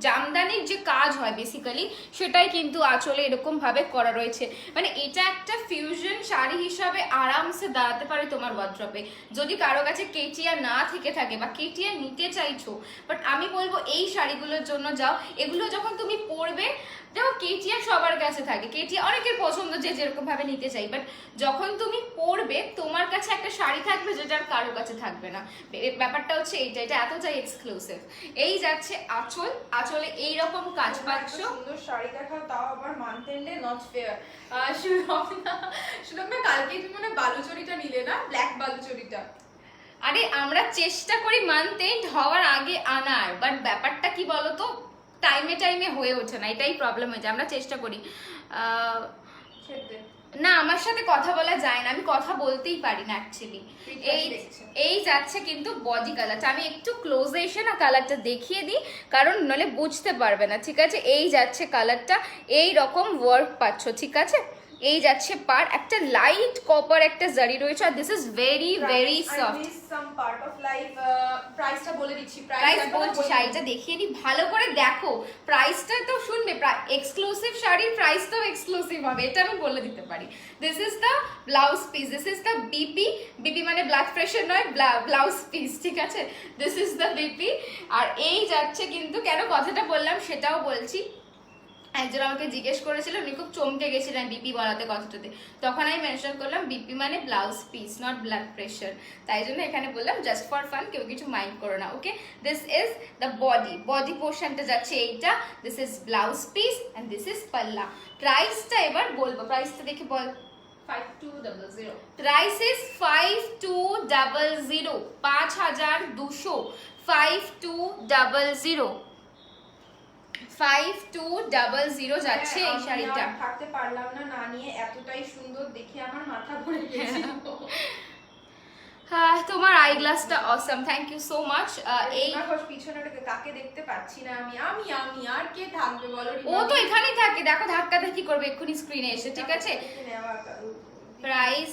S1: জামদানির যে কাজ হয় বেসিক্যালি সেটাই কিন্তু আঁচলে এরকম ভাবে করা রয়েছে। মানে এটা একটা ফিউশন শাড়ি হিসাবে আরামসে দাঁড়াতে পারে তোমার ওয়ার্ড্রপে, যদি কারো কাছে কেটিয়া না থেকে থাকে বা কেটিয়া নিতে চাইছো। বাট আমি বলবো এই শাড়িগুলোর জন্য যাও, এগুলো যখন তুমি পরবে, দেখো কেটিয়া সবার কাছে থাকে, কেটিয়া অনেকের পছন্দ যে যেরকম ভাবে নিতে চাই, বাট যখন তুমি পরবে তোমার কাছে একটা শাড়ি থাকবে যেটা আর কারো কাছে থাকবে না। ব্যাপারটা হচ্ছে এইটা, এটা এতটাই এক্সক্লুসিভ। এই যাচ্ছে আঁচল, আঁচলে এইরকম কাজ পাচ্ছ।
S2: সুন্দর শাড়ি দেখাও, তাও আবার মান্থ এন্ডে, নট ফেয়ার। সুলগ্না কালকে তুমি মানে বালুচরিটা নিলে না, ব্ল্যাক বালুচরিটা?
S1: আরে আমরা চেষ্টা করি মান্থ এন্ড হওয়ার আগে আনার, বাট ব্যাপারটা কি বলতো, টাইমে হয়ে ওঠে না, এটাই প্রবলেম হয়েছে। আমরা চেষ্টা করি না, আমার সাথে কথা বলা যায় না, আমি কথা বলতেই পারি না অ্যাকচুয়ালি। এই যাচ্ছে কিন্তু বডি কালারটা, আমি একটু ক্লোজে এসে না কালারটা দেখিয়ে দিই, কারণ নলে বুঝতে পারবে না, ঠিক আছে? এই যাচ্ছে কালারটা, এই রকম ওয়ার্ক পাচ্ছ, ঠিক আছে? এই যাচ্ছে পার, একটা লাইট কপার একটা জারি রয়েছে, আর this is very very soft.
S2: প্রাইসটা বলে দিচ্ছি,
S1: প্রাইস বলছি, শাড়িটা দেখিয়ে দিই ভালো করে দেখো। প্রাইসটা তো শুনবে, এক্সক্লুসিভ শাড়ির প্রাইস তো এক্সক্লুসিভ হবে, এটা আমি বলে দিতে পারি। This is the blouse piece, this is the BP. BP মানে ব্লাড প্রেশার নয়, ব্লাউজ পিস, ঠিক আছে? This is the BP. আর এই যাচ্ছে কিন্তু, কেন কথাটা বললাম সেটাও বলছি। একজন আমাকে জিজ্ঞেস করেছিল, উনি খুব চমকে গেছিলেন বিপি বলাতে কথাটাতে, তখন আমি মেনশন করলাম বিপি মানে blouse piece, not blood pressure, তাই জন্য এখানে বললাম জাস্ট ফর ফান, কেউ কিছু মাইন্ড করো না, ওকে? দিস ইজ দ্য বডি পোর্শনটা যাচ্ছে এইটা, this is blouse piece and this is পাল্লা। প্রাইসটা এবার বলবো, প্রাইসটা দেখে বল।
S2: 5200
S1: প্রাইস ইজ 5200, 5200, 5200, 5200 যাচ্ছে এই শাড়িটা।
S2: থাকতে পারলাম না না নিয়ে, এতটাই সুন্দর দেখে আমার মাথা ঘুরে গেছিল।
S1: হ্যাঁ, তোমার আই গ্লাসটা অসম, থ্যাংক ইউ সো মাচ। এই
S2: পিছনে কাকে দেখতে পাচ্ছি না আমি, আমি আর কে থাকবে বলো?
S1: ও তো এখানেই থাকে, দেখো ধাক্কা ধাক্কি করবে এক্ষুনি স্ক্রিনে এসে, ঠিক আছে? প্রাইস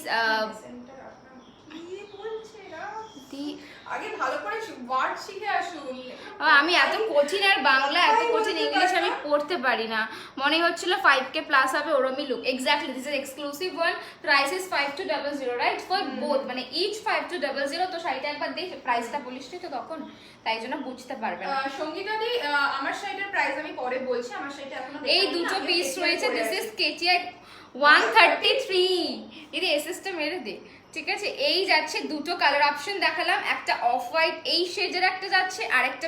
S2: আগে ভালো করে ওয়ার্ড শিখে আসুন।
S1: আমি এত কঠিন আর বাংলা এত কঠিন ইংলিশ আমি পড়তে পারি না, মনে হচ্ছিল 5k প্লাস হবে ওরমই look. Exactly, this is exclusive one, price is 5200, right? For both, মানে ইচ 5200। তো শাড়িটা একবার দেখ, প্রাইসটা বলিস তো তখন, তাই জন্য বুঝতে পারবে না।
S2: সঙ্গীতা দি, আমার শাড়িটার প্রাইস আমি পরে বলছি, আমার শাড়িটা এখনো
S1: এই দুটো পিস রয়েছে, দিস ইজ কেটিয়া 133। দিদি এসএসটা মেরে দে, ঠিক আছে? এই যাচ্ছে দুটো কালার অপশন দেখালাম, একটা অফ হোয়াইট এই শেডের একটা যাচ্ছে, আর একটা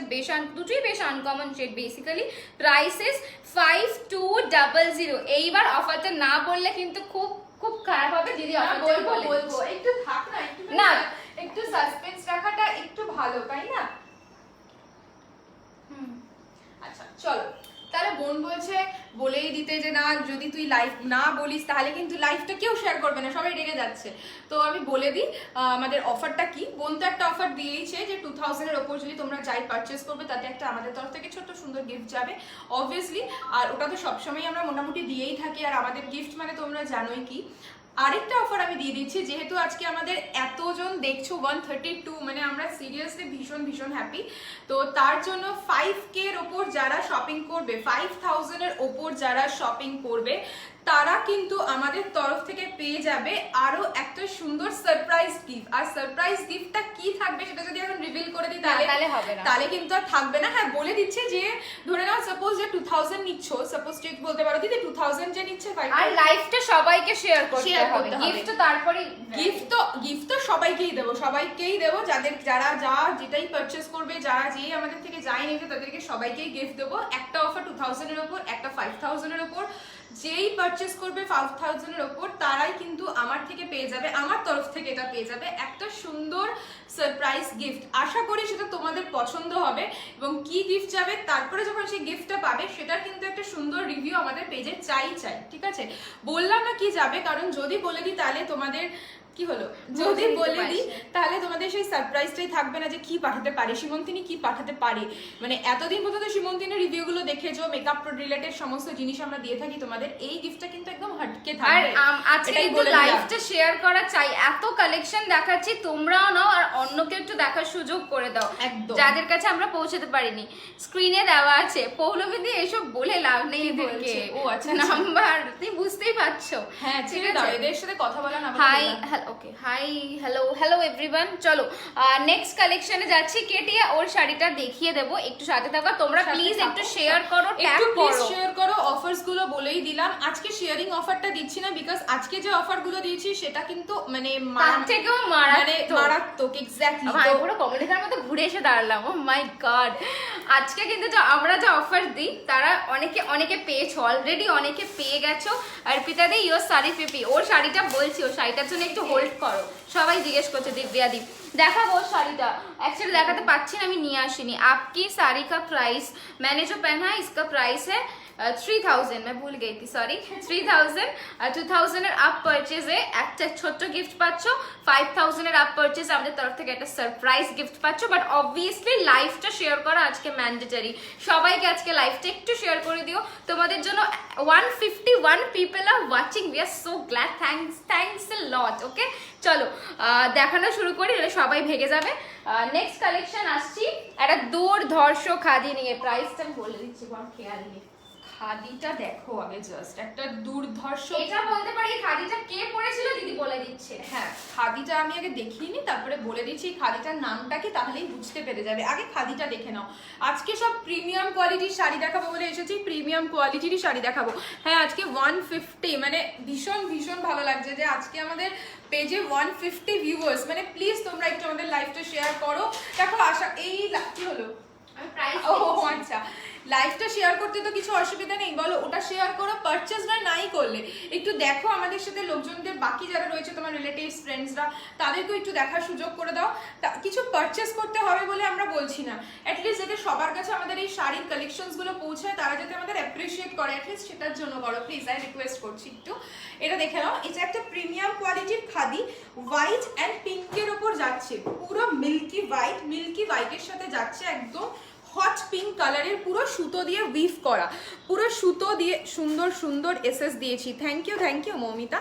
S1: দুটোই বেশ uncommon shade basically. Price is 5200। এইবার অফারটা না বললে কিন্তু খুব খুব খারাপ হবে দিদি
S2: না,
S1: অফারটা
S2: বলবো
S1: বলে
S2: বলবো,
S1: দিচ্ছি।
S2: একটু থাক না, একটু
S1: না।
S2: একটু সাসপেন্স রাখাটা একটু ভালো, তাই না? আচ্ছা চলো, তাহলে বোন বলছে বলেই দিতে যে না, যদি তুই লাইভ না বলিস তাহলে কিন্তু লাইভটা কেউ শেয়ার করবে না, সবাই রেগে যাচ্ছে। তো আমি বলে দিই আমাদের অফারটা কি। বোন তো একটা অফার দিয়েইছে যে 2000 এর ওপর যদি তোমরা যাই পারচেস করবে তাতে একটা আমাদের তরফ থেকে ছোট্ট সুন্দর গিফট যাবে অবভিয়াসলি। আর ওটা তো সবসময় আমরা মোটামুটি দিয়েই থাকি, আর আমাদের গিফট মানে তোমরা জানোই কি। আরেকটা অফার আমি দিয়ে দিচ্ছি, যেহেতু আজকে আমাদের এতজন দেখছো 132, মানে আমরা সিরিয়াসলি ভীষণ ভীষণ হ্যাপি। তো তার জন্য 5K এর ওপর যারা শপিং করবে, 5000 এর ওপর যারা শপিং করবে, তারা কিন্তু আমাদের তরফ থেকে পেয়ে যাবে আরো একটা সুন্দর সারপ্রাইজ গিফট। আর সারপ্রাইজ গিফটটা কি থাকবে সেটা যদি এখন রিভিল করে দিই
S1: তাহলে হবে না,
S2: তাহলে কিন্তু আর থাকবে না। হ্যাঁ বলে দিচ্ছে যে ধরে নাও সাপোজ যে 2000 নিচ্ছ, সাপোজ ঠিক বলতে পারো দিদি 2000 যে নিচ্ছে,
S1: আর লাইভটা সবাইকে শেয়ার করতে
S2: Share
S1: হবে,
S2: করতে হবে।
S1: গিফট তারপরে
S2: গিফট তো সবাইকেই দেবো যারা যা যেটাই পারচেস করবে, যারা যেই আমাদের থেকে যাই নেবে তাদেরকে সবাইকেই গিফট দেবো। একটা অফার 2000 এর ওপর, একটা 5000 এর ওপর। যেই পারচেস করবে 5000 এর ওপর তারাই কিন্তু আমার থেকে পেয়ে যাবে, আমার তরফ থেকে এটা পেয়ে যাবে একটা সুন্দর সারপ্রাইজ গিফট। আশা করি সেটা তোমাদের পছন্দ হবে, এবং কি গিফট যাবে তারপরে যখন সেই গিফটটা পাবে সেটার কিন্তু একটা সুন্দর রিভিউ আমাদের পেজে চাই, ঠিক আছে? বললাম না কি যাবে, কারণ যদি বলে দিই তাহলে তোমাদের কি হলো, যদি বলে দিই তাহলে তোমাদের সেই সারপ্রাইজটাই থাকবে না যে কি পাঠাতে পারে সীমন্তিনী, কি পাঠাতে পারে। মানে এতদিন পর্যন্ত সীমন্তিনীর রিভিউগুলো দেখেছো, মেকআপ রিলেটেড সমস্ত জিনিস আমরা দিয়ে থাকি তোমাদের, এই গিফটটা কিন্তু একদম হটকে
S1: আর
S2: থাকবে।
S1: আজকে
S2: এটাই
S1: একটু
S2: বলে দিলাম।
S1: লাইভটা শেয়ার করা চাই, এত কালেকশন দেখাচ্ছি, তোমরাও নাও আর অন্যকে একটু দেখার সুযোগ করে দাও
S2: একদম।
S1: যাদের কাছে আমরা পৌঁছাতে পারিনি। স্ক্রিনে দেওয়া আছে, পৌলমী দিয়ে এসব বলে লাভ নেই এদেরকে,
S2: ও আচ্ছা
S1: নাম্বার তুমি বুঝতেই পারছো।
S2: হ্যাঁ ঠিক আছে, এদের সাথে কথা বলা না।
S1: হাই ওকে, হাই হ্যালো এভরিওয়ান। চলো নেক্সট কালেকশনে যাচ্ছি। কেটিয়া ওর শাড়িটা দেখিয়ে দেবো, একটু সাথে থাকো তোমরা, প্লিজ একটু শেয়ার করো, ট্যাগ করো,
S2: শেয়ার করো। অফারস গুলো বলেই দিলাম, আজকে শেয়ারিং অফারটা দিচ্ছি না, বিকজ আজকে যে অফার গুলো দিয়েছি সেটা কিন্তু মানে
S1: তার থেকেও
S2: মারাত্মক। এক্স্যাক্টলি,
S1: আমি পুরো কমেডিটার মতো ঘুরে এসে দাঁড়ালাম। ও মাই গড, আজকে কিন্তু আমরা যে অফার দিই তারা অনেকে পেয়েছো অলরেডি, অনেকে পেয়ে গেছো। আর পিতাদি ইয়োর শাড়ি পিপি, ওর শাড়িটা বলছি, ওর শাড়িটার জন্য একটু হোল্ড করো। সবাই জিজ্ঞেস করছে দিব্যাদি দেখাবো ওর শাড়িটা, অ্যাকচুয়ালি দেখাতে পাচ্ছি না, আমি নিয়ে আসিনি। आपकी साड़ी का प्राइस मैंने जो पहना है इसका प्राइस है 3000, मैं भूल गई थी, सॉरी 3000। 2000 এর আপ পারচেজে একটা ছোট্ট গিফট পাচ্ছ, 5000 এর আপ পারচেজ আমাদের তরফ থেকে একটা সারপ্রাইজ গিফট পাচ্ছ। বাট অবভিয়াসলি লাইভটা শেয়ার করা আজকে ম্যান্ডেটরি, সবাইকে আজকে লাইভটা একটু শেয়ার করে দিও। তোমাদের জন্য 151 people are watching, we are so glad, thanks a lot. Okay চলো দেখানো শুরু করি, সবাই ভেগে যাবে। নেক্সট কালেকশন আসছি একটা দুর্ধর্ষ খাদি নিয়ে, প্রাইসটা আমি বলে দিচ্ছি, কোনো খেয়াল নেই।
S2: খাদিটা দেখো আগে, জাস্ট একটা দুর্ধর্ষ।
S1: এটা বলতে পারি খাদিটা কে পরেছিল দিদি বলে দিচ্ছে।
S2: হ্যাঁ খাদিটা আমি আগে দেখিনি, তারপরে বলে দিচ্ছি খাদিটার নামটা কি, তাহলেই বুঝতে পেরে যাবে। আগে খাদিটা দেখে নাও। আজকে সব প্রিমিয়াম কোয়ালিটির শাড়ি দেখাবো বলে এসেছি, প্রিমিয়াম কোয়ালিটিরই শাড়ি দেখাবো। হ্যাঁ আজকে 150, মানে ভীষণ ভীষণ ভালো লাগছে যে আজকে আমাদের পেজে 150 ভিউয়ার্স। মানে প্লিজ তোমরা একটু আমাদের লাইভটা শেয়ার করো। দেখো আশা এই কি হলো,
S1: আমি প্রাইস
S2: ও আচ্ছা, লাইভটা শেয়ার করতে তো কিছু অসুবিধা নেই, বলো ওটা শেয়ার করো। পারচেজ নাই করলে একটু দেখো আমাদের সাথে লোকজনদের, বাকি যারা রয়েছে তোমার রিলেটিভস ফ্রেন্ডসরা, তাদেরকেও একটু দেখার সুযোগ করে দাও। কিছু পারচেজ করতে হবে বলে আমরা বলছি না, অ্যাটলিস্ট যাতে সবার কাছে আমাদের এই শাড়ির কালেকশনসগুলো পৌঁছায়, তারা যাতে আমাদের অ্যাপ্রিসিয়েট করে, অ্যাটলিস্ট সেটার জন্য করো প্লিজ, আই রিকোয়েস্ট করছি একটু। এটা দেখে নাও, এটা একটা প্রিমিয়াম কোয়ালিটির খাদি, হোয়াইট অ্যান্ড পিঙ্কের ওপর যাচ্ছে, পুরো মিল্কি হোয়াইটের সাথে যাচ্ছে, একদম হট পিঙ্ক কালারের, পুরো সুতো দিয়ে উইভ করা, পুরো সুতো দিয়ে সুন্দর সুন্দর এসএস দিয়েছি। Thank you Moumita.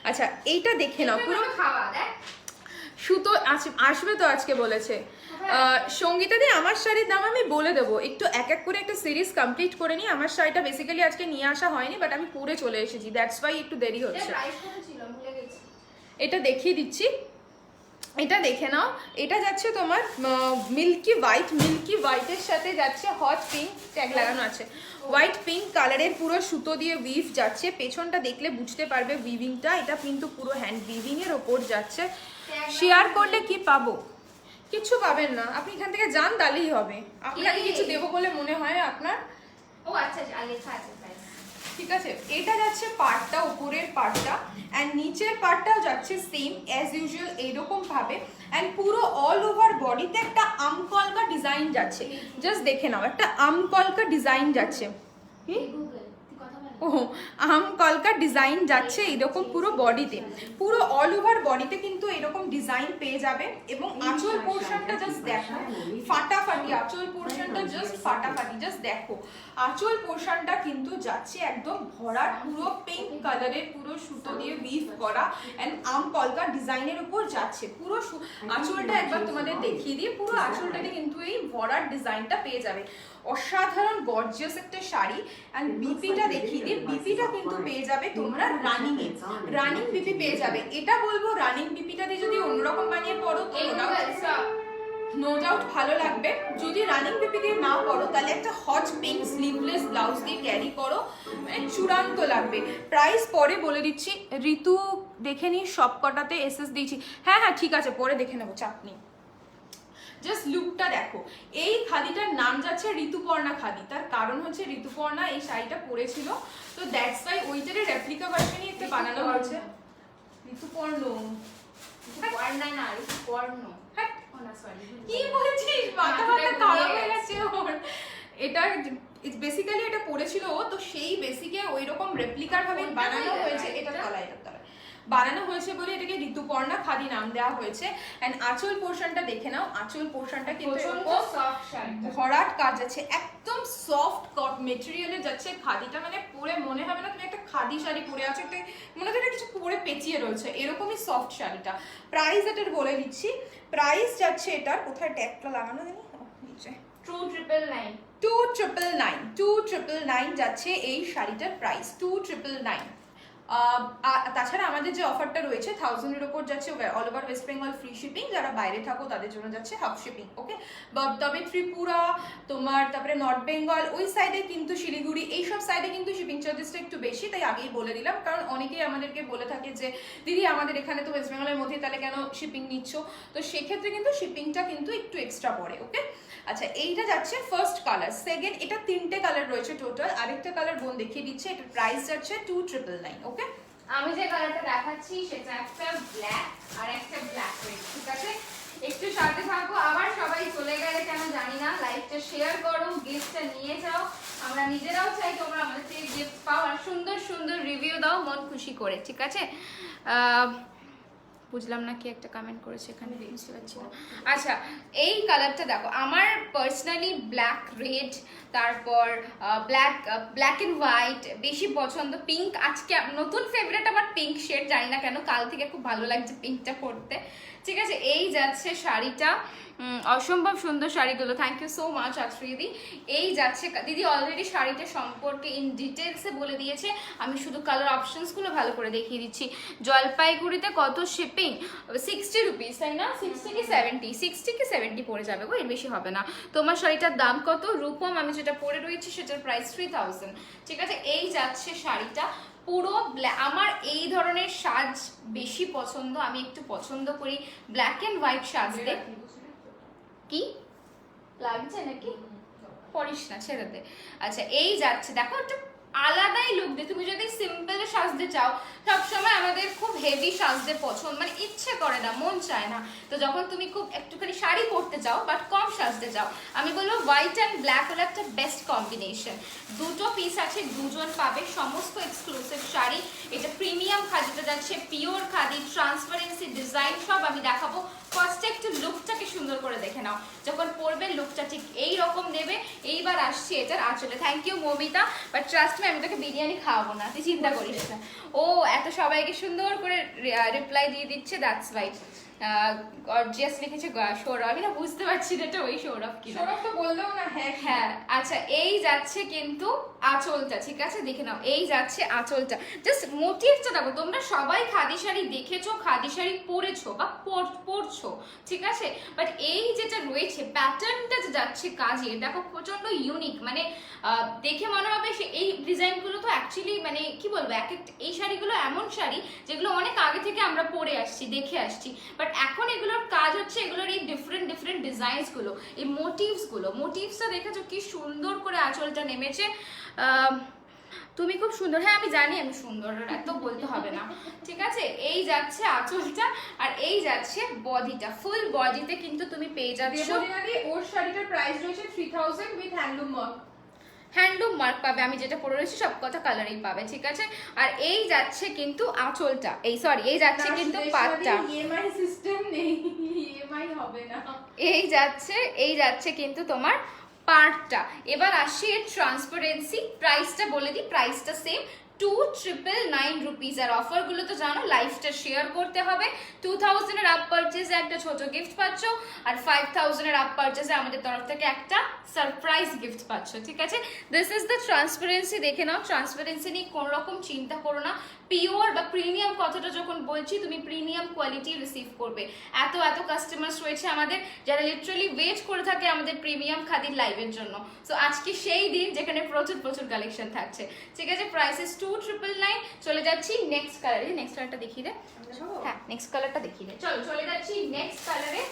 S2: আচ্ছা এইটা দেখে নাও, পুরো
S1: খাওয়া দেখ
S2: সুতো আসবে তো আজকে বলেছে সঙ্গীতা দি। আমার শাড়ির দাম আমি বলে দেবো, একটু এক এক করে একটা সিরিজ কমপ্লিট করে নিই। আমার শাড়িটা বেসিক্যালি আজকে নিয়ে আসা হয়নি, বাট আমি পরে চলে এসেছি, দ্যাটস ওয়াই একটু দেরি হচ্ছে। এটা দেখিয়ে দিচ্ছি, এটা দেখে নাও। এটা যাচ্ছে তোমার মিল্কি হোয়াইটের সাথে যাচ্ছে হট পিঙ্ক, ট্যাগ লাগানো আছে, হোয়াইট পিঙ্ক কালারের, পুরো সুতো দিয়ে উইভ যাচ্ছে। পেছনটা দেখলে বুঝতে পারবে উইভিংটা, এটা কিন্তু পুরো হ্যান্ড উইভিং এর ওপর যাচ্ছে। শেয়ার করলে কি পাবো? কিছু পাবেন না, আপনি এখান থেকে যান তাহলেই হবে। আপনাকে কিছু দেবো বলে মনে হয় আপনার?
S1: ও আচ্ছা লেখা আছে প্রাইস।
S2: ঠিক আছে, এটা যাচ্ছে পার্টটা, উপরের পার্টটা, অ্যান্ড নিচের পার্টটাও যাচ্ছে সেম অ্যাজ ইউজুয়াল এইরকম ভাবে, অ্যান্ড পুরো অল ওভার বডিতে একটা আমকলকা ডিজাইন যাচ্ছে। জাস্ট দেখে নাও, একটা আমকলকা ডিজাইন যাচ্ছে। কি ও, আম কলকার ডিজাইন যাচ্ছে এরকম পুরো বডিতে, পুরো অল ওভার বডিতে কিন্তু এরকম ডিজাইন পেয়ে যাবে। এবং আঁচল পোর্শনটা জাস্ট দেখো ফাটাফাটি, আঁচল পোর্শনটা জাস্ট ফাটাফাটি, জাস্ট দেখো আঁচল পোর্শনটা কিন্তু যাচ্ছে একদম ভরাট, পুরো পিঙ্ক কালারের, পুরো সুতো দিয়ে উইভ করা এন্ড আম কলকা ডিজাইনের উপর যাচ্ছে। পুরো আঁচলটা একবার তোমাদের দেখিয়ে দিয়ে, পুরো আঁচলটাতে কিন্তু এই ভরাট ডিজাইনটা পেয়ে যাবে। অসাধারণ গর্জিয়াস একটা শাড়ি। এন্ড বিপিটা দেখিয়ে দিই, বিপিটা কিন্তু পেয়ে যাবে তোমরা রানিং এ, রানিং বিপি পেয়ে যাবে। এটা বলবো রানিং বিপিটা দিয়ে যদি অন্যরকম বানিয়ে পড়ো তো নো ডাউট ভালো লাগবে। যদি রানিং বিপি দিয়ে না পড়ো তাহলে একটা হট পিঙ্ক স্লিভলেস ব্লাউজ দিয়ে ক্যারি করো, মানে চূড়ান্ত লাগবে। প্রাইস পরে বলে দিচ্ছি, ঋতু দেখে নি সব কটাতে এসএস দিয়েছি। হ্যাঁ হ্যাঁ ঠিক আছে, পরে দেখে নেবো, চাপ নেই। জাস্ট লুকটা দেখো। এই খাদিটার নাম যাচ্ছে ঋতুপর্ণা খাদি, তার কারণ হচ্ছে ঋতুপর্ণা এই শাড়িটা পরেছিল, তো দ্যাটস ওয়াই ওইটারই রেপ্লিকা ভার্সনই একটা বানানো হয়েছে। ঋতুপর্ণ
S1: না ঋতুপর্ণ,
S2: হ্যাঁ কি বলছিস, মাথা মাথা খারাপ হয়ে গেছে ওর। এটা বেসিক্যালি এটা পরেছিল ও, তো সেই বেসিকে ওইরকম রেপ্লিকার ভাবে বানানো হয়েছে। এটা তলায়, এটা তলায় বানানো হয়েছে বলে এটাকে ঋতুপর্ণা খাদি নাম দেওয়া হয়েছে। এন্ড আঁচল পোর্শনটা দেখে নাও, আঁচল পোর্শনটা কিন্তু ভরাট কাজ আছে, একদম সফট কট মেটেরিয়ালে যাচ্ছে খাদিটা, মানে পরে মনে হবে না তুমি একটা খাদি শাড়ি পরে আছো, একটা মনে হচ্ছে কিছু পরে পেঁচিয়ে রয়েছে, এরকমই সফট শাড়িটা। প্রাইস এটার বলে দিচ্ছি, প্রাইস যাচ্ছে এটার, কোথায় ট্যাগটা লাগানো জানি নিচে,
S1: 2999
S2: 2999 যাচ্ছে এই শাড়িটার প্রাইস, 2999। তাছাড়া আমাদের যে অফারটা রয়েছে 1000-এর উপর যাচ্ছে all over West Bengal free shipping, যারা বাইরে থাকো তাদের জন্য যাচ্ছে হাফ শিপিং, ওকে। তবে ত্রিপুরা তোমার, তারপরে নর্থ বেঙ্গল ওই সাইডে কিন্তু শিলিগুড়ি এইসব সাইডে কিন্তু শিপিং চার্জেসটা একটু বেশি, তাই আগেই বলে দিলাম, কারণ অনেকেই আমাদেরকে বলে থাকে যে দিদি আমাদের এখানে তো ওয়েস্ট বেঙ্গলের মধ্যে, তাহলে কেন শিপিং নিচ্ছ, তো সেক্ষেত্রে কিন্তু শিপিংটা কিন্তু একটু এক্সট্রা পড়ে, ওকে। আচ্ছা এইটা যাচ্ছে ফার্স্ট কালার, সেকেন্ড, এটা 3টে কালার রয়েছে টোটাল, আরেকটা কালার বোন দেখিয়ে দিচ্ছে, এটার প্রাইস যাচ্ছে 2999, ওকে।
S1: আমি যে কালারটা দেখাচ্ছি সেটা একটা ব্ল্যাক আর একটা ব্ল্যাক রেড, ঠিক আছে। একটু সাথে থাকো, আবার সবাই চলে গেলে কেন জানি না, লাইভটা শেয়ার করো, গিফটটা নিয়ে যাও, আমরা নিজেরাও চাই তোমরা আমাদের থেকে গিফট পাও, আর সুন্দর সুন্দর রিভিউ দাও মন খুশি করে, ঠিক আছে। বুঝলাম না কি একটা কমেন্ট করেছে এখানে, বুঝতে পারছি না। আচ্ছা এই কালারটা দেখো, আমার পার্সোনালি ব্ল্যাক রেড, তারপর ব্ল্যাক এন্ড হোয়াইট বেশি পছন্দ, পিঙ্ক আজকে নতুন ফেভারিট আমার পিঙ্ক শেড, জানি না কেন কাল থেকে খুব ভালো লাগছে পিঙ্কটা পরতে, ঠিক আছে। এই যাচ্ছে শাড়িটা, অসম্ভব সুন্দর শাড়িগুলো, থ্যাংক ইউ সো মাচ আশ্রীদি। এই যাচ্ছে দিদি অলরেডি শাড়িটা সম্পর্কে ইন ডিটেলসে বলে দিয়েছে, আমি শুধু কালার অপশনসগুলো ভালো করে দেখিয়ে দিচ্ছি। জলপাইগুড়িতে কত শিপিং? 60 রুপিস, তাই না? 60 কি 70 পড়ে যাবে গো, এর বেশি হবে না। তোমার শাড়িটার দাম কত? রূপম আমি যেটা পরে রয়েছি সেটার প্রাইস 3000, ঠিক আছে। এই যাচ্ছে শাড়িটা পুরো আমার এই ধরনের সাজ বেশি পছন্দ, আমি একটু পছন্দ করি ব্ল্যাক এন্ড হোয়াইট সাজতে। কি লাগছে নাকি? পরিস না, ছেড়ে দে। আচ্ছা এই যাচ্ছে দেখো, একটা আলাদাই লুক দে। তুমি যদি সিম্পল সাজতে চাও, সবসময় আমাদের খুব হেভি সাজতে পছন্দ, মানে ইচ্ছে করে না, মন চায় না, তো যখন তুমি খুব একটুখানি শাড়ি পরতে চাও বাট কম সাজতে চাও, আমি বলবো হোয়াইট অ্যান্ড ব্ল্যাক হলো একটা বেস্ট কম্বিনেশন। দুটো পিস আছে, দুজন পাবে, সমস্ত এক্সক্লুসিভ শাড়ি। এটা প্রিমিয়াম খাদিতে যাচ্ছে, পিওর খাদি, ট্রান্সপারেন্সি ডিজাইন সব আমি দেখাবো। ফার্স্টে একটু লুকটাকে সুন্দর করে দেখে নাও, যখন পরবে লুকটা ঠিক এই রকম দেবে। এইবার আসছি এটার আঁচলে, thank you Momita, but trust me আমি তোকে বিরিয়ানি খাওয়াবো না, তুই চিন্তা করিস না। ও এত সবাইকে সুন্দর করে রিপ্লাই দিয়ে দিচ্ছে, দ্যাটস ওয়াই। গর্জিয়াস লিখেছে সৌরভ, আমি না বুঝতে পারছি না এটা ওই সৌরভ কি,
S2: সৌরভ তো বললেও না। হ্যাঁ
S1: হ্যাঁ আচ্ছা এই যাচ্ছে কিন্তু আঁচলটা, ঠিক আছে দেখে নাও, এই যাচ্ছে আঁচলটা। জাস্ট মোটিভটা দেখো, তোমরা সবাই খাদি শাড়ি দেখেছো, খাদি শাড়ি পরেছো বা পরছো, ঠিক আছে, বাট এই যেটা রয়েছে প্যাটার্নটা যে যাচ্ছে কাজে, দেখো প্রচন্ড ইউনিক, মানে দেখে মনে হবে সে এই ডিজাইনগুলো তো অ্যাকচুয়ালি মানে কি বলবো, এই শাড়িগুলো এমন শাড়ি যেগুলো অনেক আগে থেকে আমরা পরে আসছি, দেখে আসছি, বাট এখন এগুলোর কাজ হচ্ছে এগুলোর এই ডিফারেন্ট ডিজাইনসগুলো, এই মোটিভসটা দেখেছো কি সুন্দর করে আঁচলটা নেমেছে। তুমি খুব সুন্দর, হ্যাঁ আমি জানি আমি সুন্দর, এত বলতে হবে না, ঠিক আছে। এই যাচ্ছে আঁচলটা, আর এই যাচ্ছে বডিটা, ফুল বডিতে কিন্তু তুমি পেয়ে যাচ্ছ।
S2: দেবলীনাদি ওর শাড়িটার প্রাইস রয়েছে 3000 with handloom work.
S1: Handloom mark পাবে, আমি যেটা পরে রয়েছি সব কটা কালারই পাবে, ঠিক আছে। আর এই যাচ্ছে কিন্তু আঁচলটা, এই সরি এই যাচ্ছে কিন্তু পাটটা,
S2: ইএমআই সিস্টেম নেই, ইএমআই হবে না।
S1: এই যাচ্ছে কিন্তু তোমার পার্টটা। এবার আসি এর ট্রান্সপারেন্সি, প্রাইসটা বলে দিই, প্রাইসটা সেম 2999 রুপিস। আর অফারগুলো তো জানো, লাইফটা শেয়ার করতে হবে, 2000 এর আপ পারচেজে একটা ছোট গিফট পাচ্ছ, আর 5000 এর আপ পারচেজে আমাদের তরফ থেকে একটা সারপ্রাইজ গিফট পাচ্ছ, ঠিক আছে। দিস ইজ দ্য ট্রান্সপারেন্সি, দেখে নাও। ট্রান্সপারেন্সি নিয়ে কোনো রকম চিন্তা করো না, পিওর বা প্রিমিয়াম কথাটা যখন বলছি, তুমি প্রিমিয়াম কোয়ালিটি রিসিভ করবে। এত এত কাস্টমার্স রয়েছে আমাদের যারা লিটারালি ওয়েট করে থাকে আমাদের প্রিমিয়াম খাদির লাইভের জন্য। সো আজকে সেই দিন যেখানে প্রচুর প্রচুর কালেকশন থাকছে, ঠিক আছে। প্রাইসেস 2999। চলে যাচ্ছি নেক্সট কালারে, নেক্সট কালারটা দেখিয়ে দে। হ্যাঁ নেক্সট কালারটা দেখিয়ে দে, চলো চলে যাচ্ছি নেক্সট কালারে।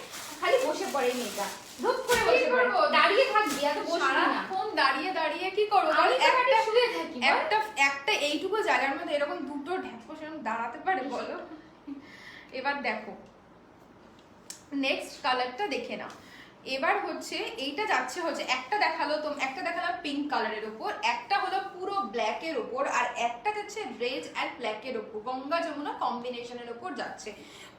S1: খালি বসে পড়ে মেয়েটা, ধুপ করে বসে পড়ে, দাঁড়িয়ে থাকবি, এত বসবি না।
S2: সারাক্ষণ দাঁড়িয়ে দাঁড়িয়ে কি করবো?
S1: আমি তো
S2: একটা
S1: খালি শুয়ে থাকি, বল।
S2: একটা এইটুকু জায়গার মধ্যে এরকম দুটো ঢ্যাপো সেরকম দাঁড়াতে পারে বলো? এবার দেখো নেক্সট কালারটা দেখে নাও। এবার হচ্ছে এইটা যাচ্ছে হচ্ছে একটা দেখালাম পিঙ্ক কালারের উপর, একটা হলো পুরো ব্ল্যাকের উপর, আর একটা যাচ্ছে রেড অ্যান্ড ব্ল্যাকের উপর, গঙ্গা যমুনা কম্বিনেশনের উপর যাচ্ছে।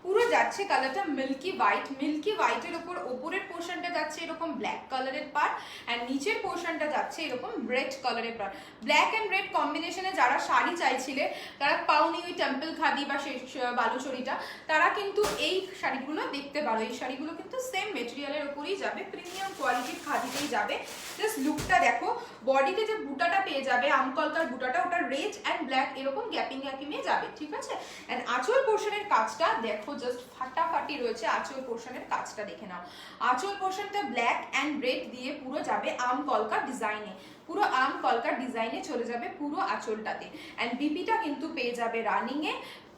S2: পুরো যাচ্ছে কালারটা মিল্কি হোয়াইটের উপর। ওপরের পোর্শনটা যাচ্ছে এরকম ব্ল্যাক কালারের পার, আর নিচের পোর্শনটা যাচ্ছে এরকম রেড কালারের পার। ব্ল্যাক অ্যান্ড রেড কম্বিনেশনে যারা শাড়ি চাইছিলে, তারা পাওনি ওই টেম্পল খাদি বা সেই বালুচরিটা, তারা কিন্তু এই শাড়িগুলো দেখতে পারো। এই শাড়িগুলো কিন্তু সেম মেটেরিয়ালের উপরই যাবে, প্রিমিয়াম কোয়ালিটির খাদিতেই যাবে। জাস্ট লুকটা দেখো, বডিতে যে বুটাটা পেয়ে যাবে, আমকলকার বুটাটা, ওটা রেড অ্যান্ড ব্ল্যাক এরকম গ্যাপিং যাবে, ঠিক আছে। এন্ড আঁচল পোর্শনের কাজটা দেখো, জাস্ট ফাটাফাটি রয়েছে। আঁচল পোর্শনের কাজটা দেখে নাও। আঁচল পোর্শনটা ব্ল্যাক অ্যান্ড রেড দিয়ে পুরো যাবে আমকলকা ডিজাইনে, পুরো আমকলকার ডিজাইনে চলে যাবে পুরো আঁচলটাতে। এন্ড বিপিটা কিন্তু পেয়ে যাবে রানিং এ।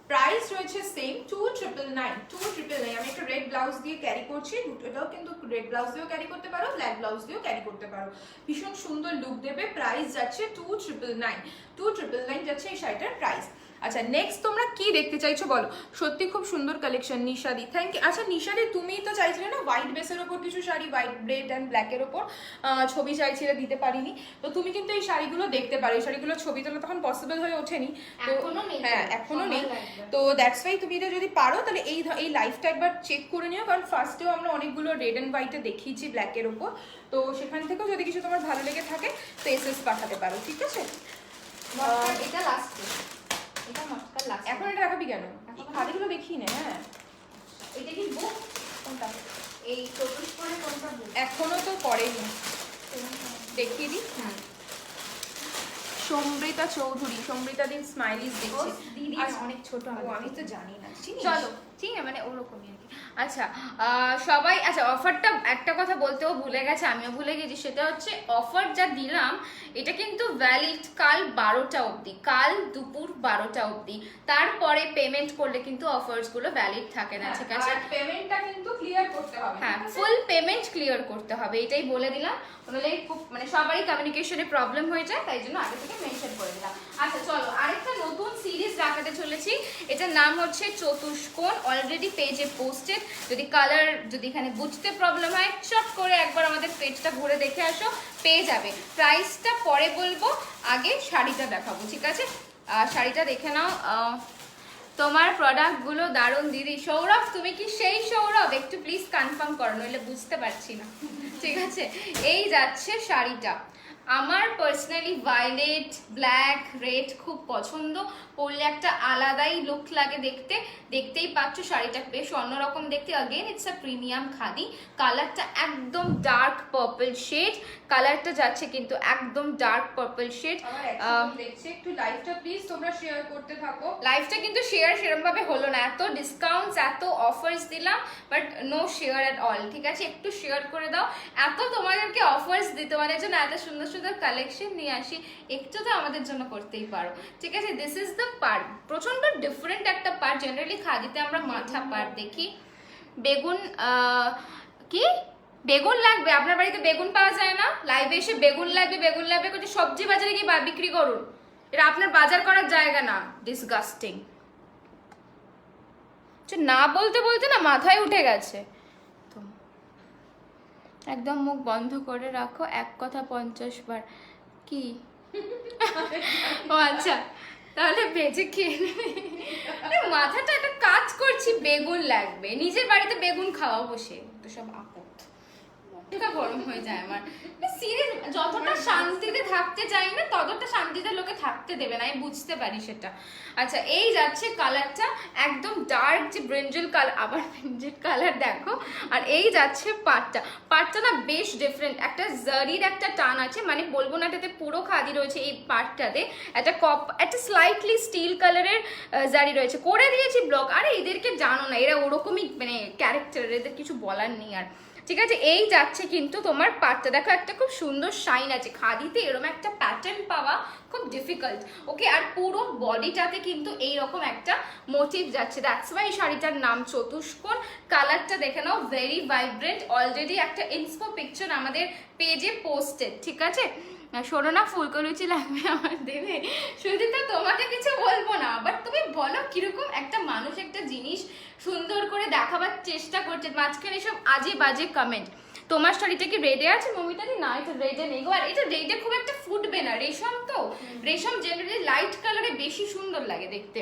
S2: প্রাইস রয়েছে সেম 2999। আমি একটা রেড ব্লাউজ দিয়ে ক্যারি করছি, দুটোটাও কিন্তু রেড ব্লাউজ দিয়েও ক্যারি করতে পারো, ব্ল্যাক ব্লাউজ দিয়েও ক্যারি করতে পারো, ভীষণ সুন্দর লুক দেবে। প্রাইস যাচ্ছে 2999 যাচ্ছে এই শাড়িটার প্রাইস। আচ্ছা নেক্সট তোমরা কি দেখতে চাইছো বলো? সত্যি খুব সুন্দর কালেকশন। নিশাদি, thank you. আচ্ছা নিশাদি, তুমি তো চাইছিলে না হোয়াইট বেসের ওপর কিছু শাড়ি, হোয়াইট রেড অ্যান্ড ব্ল্যাকের ওপর ছবি চাইছিলে, দিতে পারিনি। তো তুমি কিন্তু এই শাড়িগুলো দেখতে পারো। এই শাড়িগুলো ছবি তোলা তখন পসিবল হয়ে ওঠেনি, তো হ্যাঁ এখনো নেই। তো দ্যাটস ওয়াই তুমি এটা যদি পারো তাহলে এই লাইফটা একবার চেক করে নিও, কারণ ফার্স্টেও আমরা অনেকগুলো রেড অ্যান্ড হোয়াইটে দেখিয়েছি ব্ল্যাকের ওপর। তো সেখান থেকেও যদি কিছু তোমার ভালো লেগে থাকে তো এসএস পাঠাতে পারো, ঠিক আছে।
S1: এটা লাস্টে, এটা মটকা লাস্ট।
S2: এখন এটা দেখাবি কেন? খাদিগুলো দেখি না। হ্যাঁ
S1: এটা কি বুক কোনটা? এই চতুষ্পরে কোনটা বুক?
S2: এখনো তো করেনি, দেখিয়ে দিই। সমৃতা চৌধুরী, সমৃতা দিন স্মাইলিজ দেখছি।
S1: দিদি অনেক ছোট,
S2: আমি তো জানি না।
S1: চলো ঠিক আছে, মানে ওরকমই আর কি। আচ্ছা সবাই, আচ্ছা অফারটা একটা কথা বলতেও ভুলে গেছে, আমিও ভুলে গেছি, সেটা হচ্ছে অফার যা দিলাম এটা কিন্তু ভ্যালিড কাল 12টা অবধি, কাল দুপুর 12টা অবধি। তারপরে পেমেন্ট করলে কিন্তু অফার্স গুলো ভ্যালিড থাকে না, ঠিক আছে।
S2: পেমেন্টটা কিন্তু ক্লিয়ার করতে হবে,
S1: হ্যাঁ ফুল পেমেন্ট ক্লিয়ার করতে হবে, এটাই বলে দিলাম। নাহলে খুব মানে সবারই কমিউনিকেশনে প্রবলেম হয়ে যায়, তাই জন্য আগে থেকে মেনশন করে দিলাম। আচ্ছা চলো আরেকটা নতুন সিরিজ দেখাতে চলেছি, এটার নাম হচ্ছে চতুষ্কোণ। অলরেডি পেজে পোস্টেড, যদি এখানে বুঝতে প্রবলেম হয় চট করে একবার আমাদের পেজটা ঘুরে দেখে আসো, পেয়ে যাবে। প্রাইসটা পরে বলবো, আগে শাড়িটা দেখাবো, ঠিক আছে। শাড়িটা দেখে নাও। তোমার প্রোডাক্টগুলো দারুণ দিদি। সৌরভ, তুমি কি সেই সৌরভ? একটু প্লিজ কনফার্ম করো, নইলে বুঝতে পারছি না, ঠিক আছে। এই যাচ্ছে শাড়িটা। আমার পার্সোনালি ভায়োলেট, ব্ল্যাক, রেড খুব পছন্দ, পরলে একটা আলাদাই লুক লাগে দেখতে। দেখতেই পাচ্ছ শাড়িটা বেশ অন্যরকম দেখতে। Again it's a premium khadi. কালারটা একদম ডার্ক পার্পল শেড, কালারটা যাচ্ছে কিন্তু একদম ডার্ক পার্পল শেড।
S2: একটু লাইভটা প্লিজ তোমরা শেয়ার করতে থাকো।
S1: লাইভটা কিন্তু শেয়ার সেরকম ভাবে হলো না, এত ডিসকাউন্টস এত অফার্স দিলাম, but no share at all, ঠিক আছে। একটু শেয়ার করে দাও। এত তোমাদেরকে অফার্স দিতে মানে জন্য এত সুন্দর সুন্দর কালেকশন নিয়ে আসি, একটু তো আমাদের জন্য করতেই পারো, ঠিক আছে। দিস ইজ দ্য পার্ট, প্রচন্ড ডিফারেন্ট একটা পার্ট। জেনারেলি খাদিতে আমরা মাথা পার্ট দেখি। বেগুন কি বেগুন লাগবে? আপনার বাড়িতে বেগুন পাওয়া যায় না? লাইভে এসে বেগুন লাগবে করতে সবজি বাজারে গিয়ে বিক্রি করুন, এটা আপনার বাজার করার জায়গা না, ডিসগাস্টিং। না বলতে বলতে না মাথায় উঠে গেছে তো। একদম মুখ বন্ধ করে রাখো, এক কথা 50 বার। কি? ও আচ্ছা, তাহলে ভেজে খেয়ে নেবে। মাথাটা একটা কাজ করছি, বেগুন লাগবে, নিজের বাড়িতে বেগুন খাওয়া বসে তো সব আপদ, মাথাটা গরম হয়ে যায় আমার। সিরিয়াস, যতটা শান্তিতে থাকতে চাই না ততটা শান্তিতে লোকে থাকতে দেবে না, আমি বুঝতে পারি সেটা। আচ্ছা, এই যাচ্ছে কালারটা একদম ডার্ক যে ব্রিঞ্জল কালার, আবার ব্রিঞ্জল কালার দেখো। আর এই যাচ্ছে পাটটা না বেশ ডিফারেন্ট, একটা জারির একটা টান আছে, মানে বলবো না এটাতে পুরো খাদি রয়েছে, এই পাটটাতে একটা স্লাইটলি স্টিল কালারের জারি রয়েছে, করে দিয়েছি ব্লক। আরে এদেরকে জানো না, এরা ওরকমই মানে ক্যারেক্টার, এদের কিছু বলার নেই আর। ঠিক আছে, এই যাচ্ছে কিন্তু তোমার পাটটা দেখো, একটা খুব সুন্দর শাইন আছে। খাদিতে এরকম একটা প্যাটার্ন পাওয়া খুব ডিফিকাল্ট, ওকে। আর পুরো বডিটাতে কিন্তু এইরকম একটা মোটিভ যাচ্ছে, দ্যাটস ওয়াই এই শাড়িটার নাম চতুষ্কোণ। কালারটা দেখে নাও, ভেরি ভাইব্রেন্ট। অলরেডি একটা ইনস্পো পিকচার আমাদের পেজে পোস্টেড, ঠিক আছে। শোনো না, ফুলকলুচি লাগবে আমার, দেবে? শুধু তো তোমাকে কিছু বলবো না, বাট তুমি বলো কিরকম একটা মানুষ একটা জিনিস সুন্দর করে দেখাবার চেষ্টা করছে, মাঝখানে সব আজে বাজে কমেন্ট। তোমার শাড়িটা কি রেডে আছে মমিতাদি? না, এটা রেডে নেই গো। আর এটা রেডে খুব একটা ফুটবে না, রেশম তো, রেশম জেনারেলি লাইট কালারে বেশি সুন্দর লাগে দেখতে।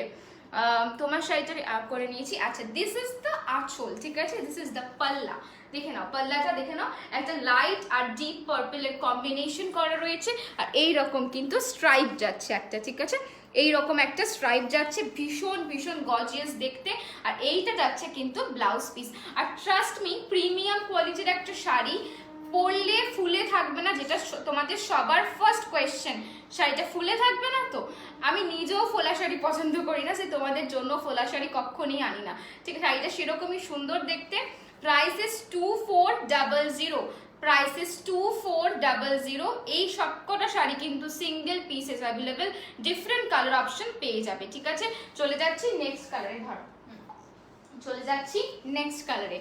S1: তোমার শাড়িটা করে নিয়েছি। আচ্ছা, দিস ইজ দ্য আঁচল, ঠিক আছে, দিস ইজ দ্য পাল্লা। দেখে নাও পাল্লাটা, দেখে নাও, একটা লাইট আর ডিপ পার্পলের কম্বিনেশন করা রয়েছে। আর এইরকম কিন্তু স্ট্রাইপ যাচ্ছে একটা, ঠিক আছে, এইরকম একটা স্ট্রাইপ যাচ্ছে, ভীষণ ভীষণ গর্জিয়াস দেখতে। আর এইটা যাচ্ছে কিন্তু ব্লাউজ পিস। আর ট্রাস্ট মি, প্রিমিয়াম কোয়ালিটির একটা শাড়ি, পরলে ফুলে থাকবে না, যেটা তোমাদের সবার ফার্স্ট কোয়েশ্চেন, শাড়িটা ফুলে থাকবে না তো? আমি নিজেও ফোলা শাড়ি পছন্দ করি না, সে তোমাদের জন্য ফোলা শাড়ি কখনই আনি না, ঠিক আছে। শাড়িটা সেরকমই সুন্দর দেখতে। Price is 2400, price is 2400। এই সবকটা শাড়ি কিন্তু single pieces available, different colour option পেয়ে যাবে, ঠিক আছে। চলে যাচ্ছি নেক্সট কালারে, ধরো, চলে যাচ্ছি নেক্সট কালারে।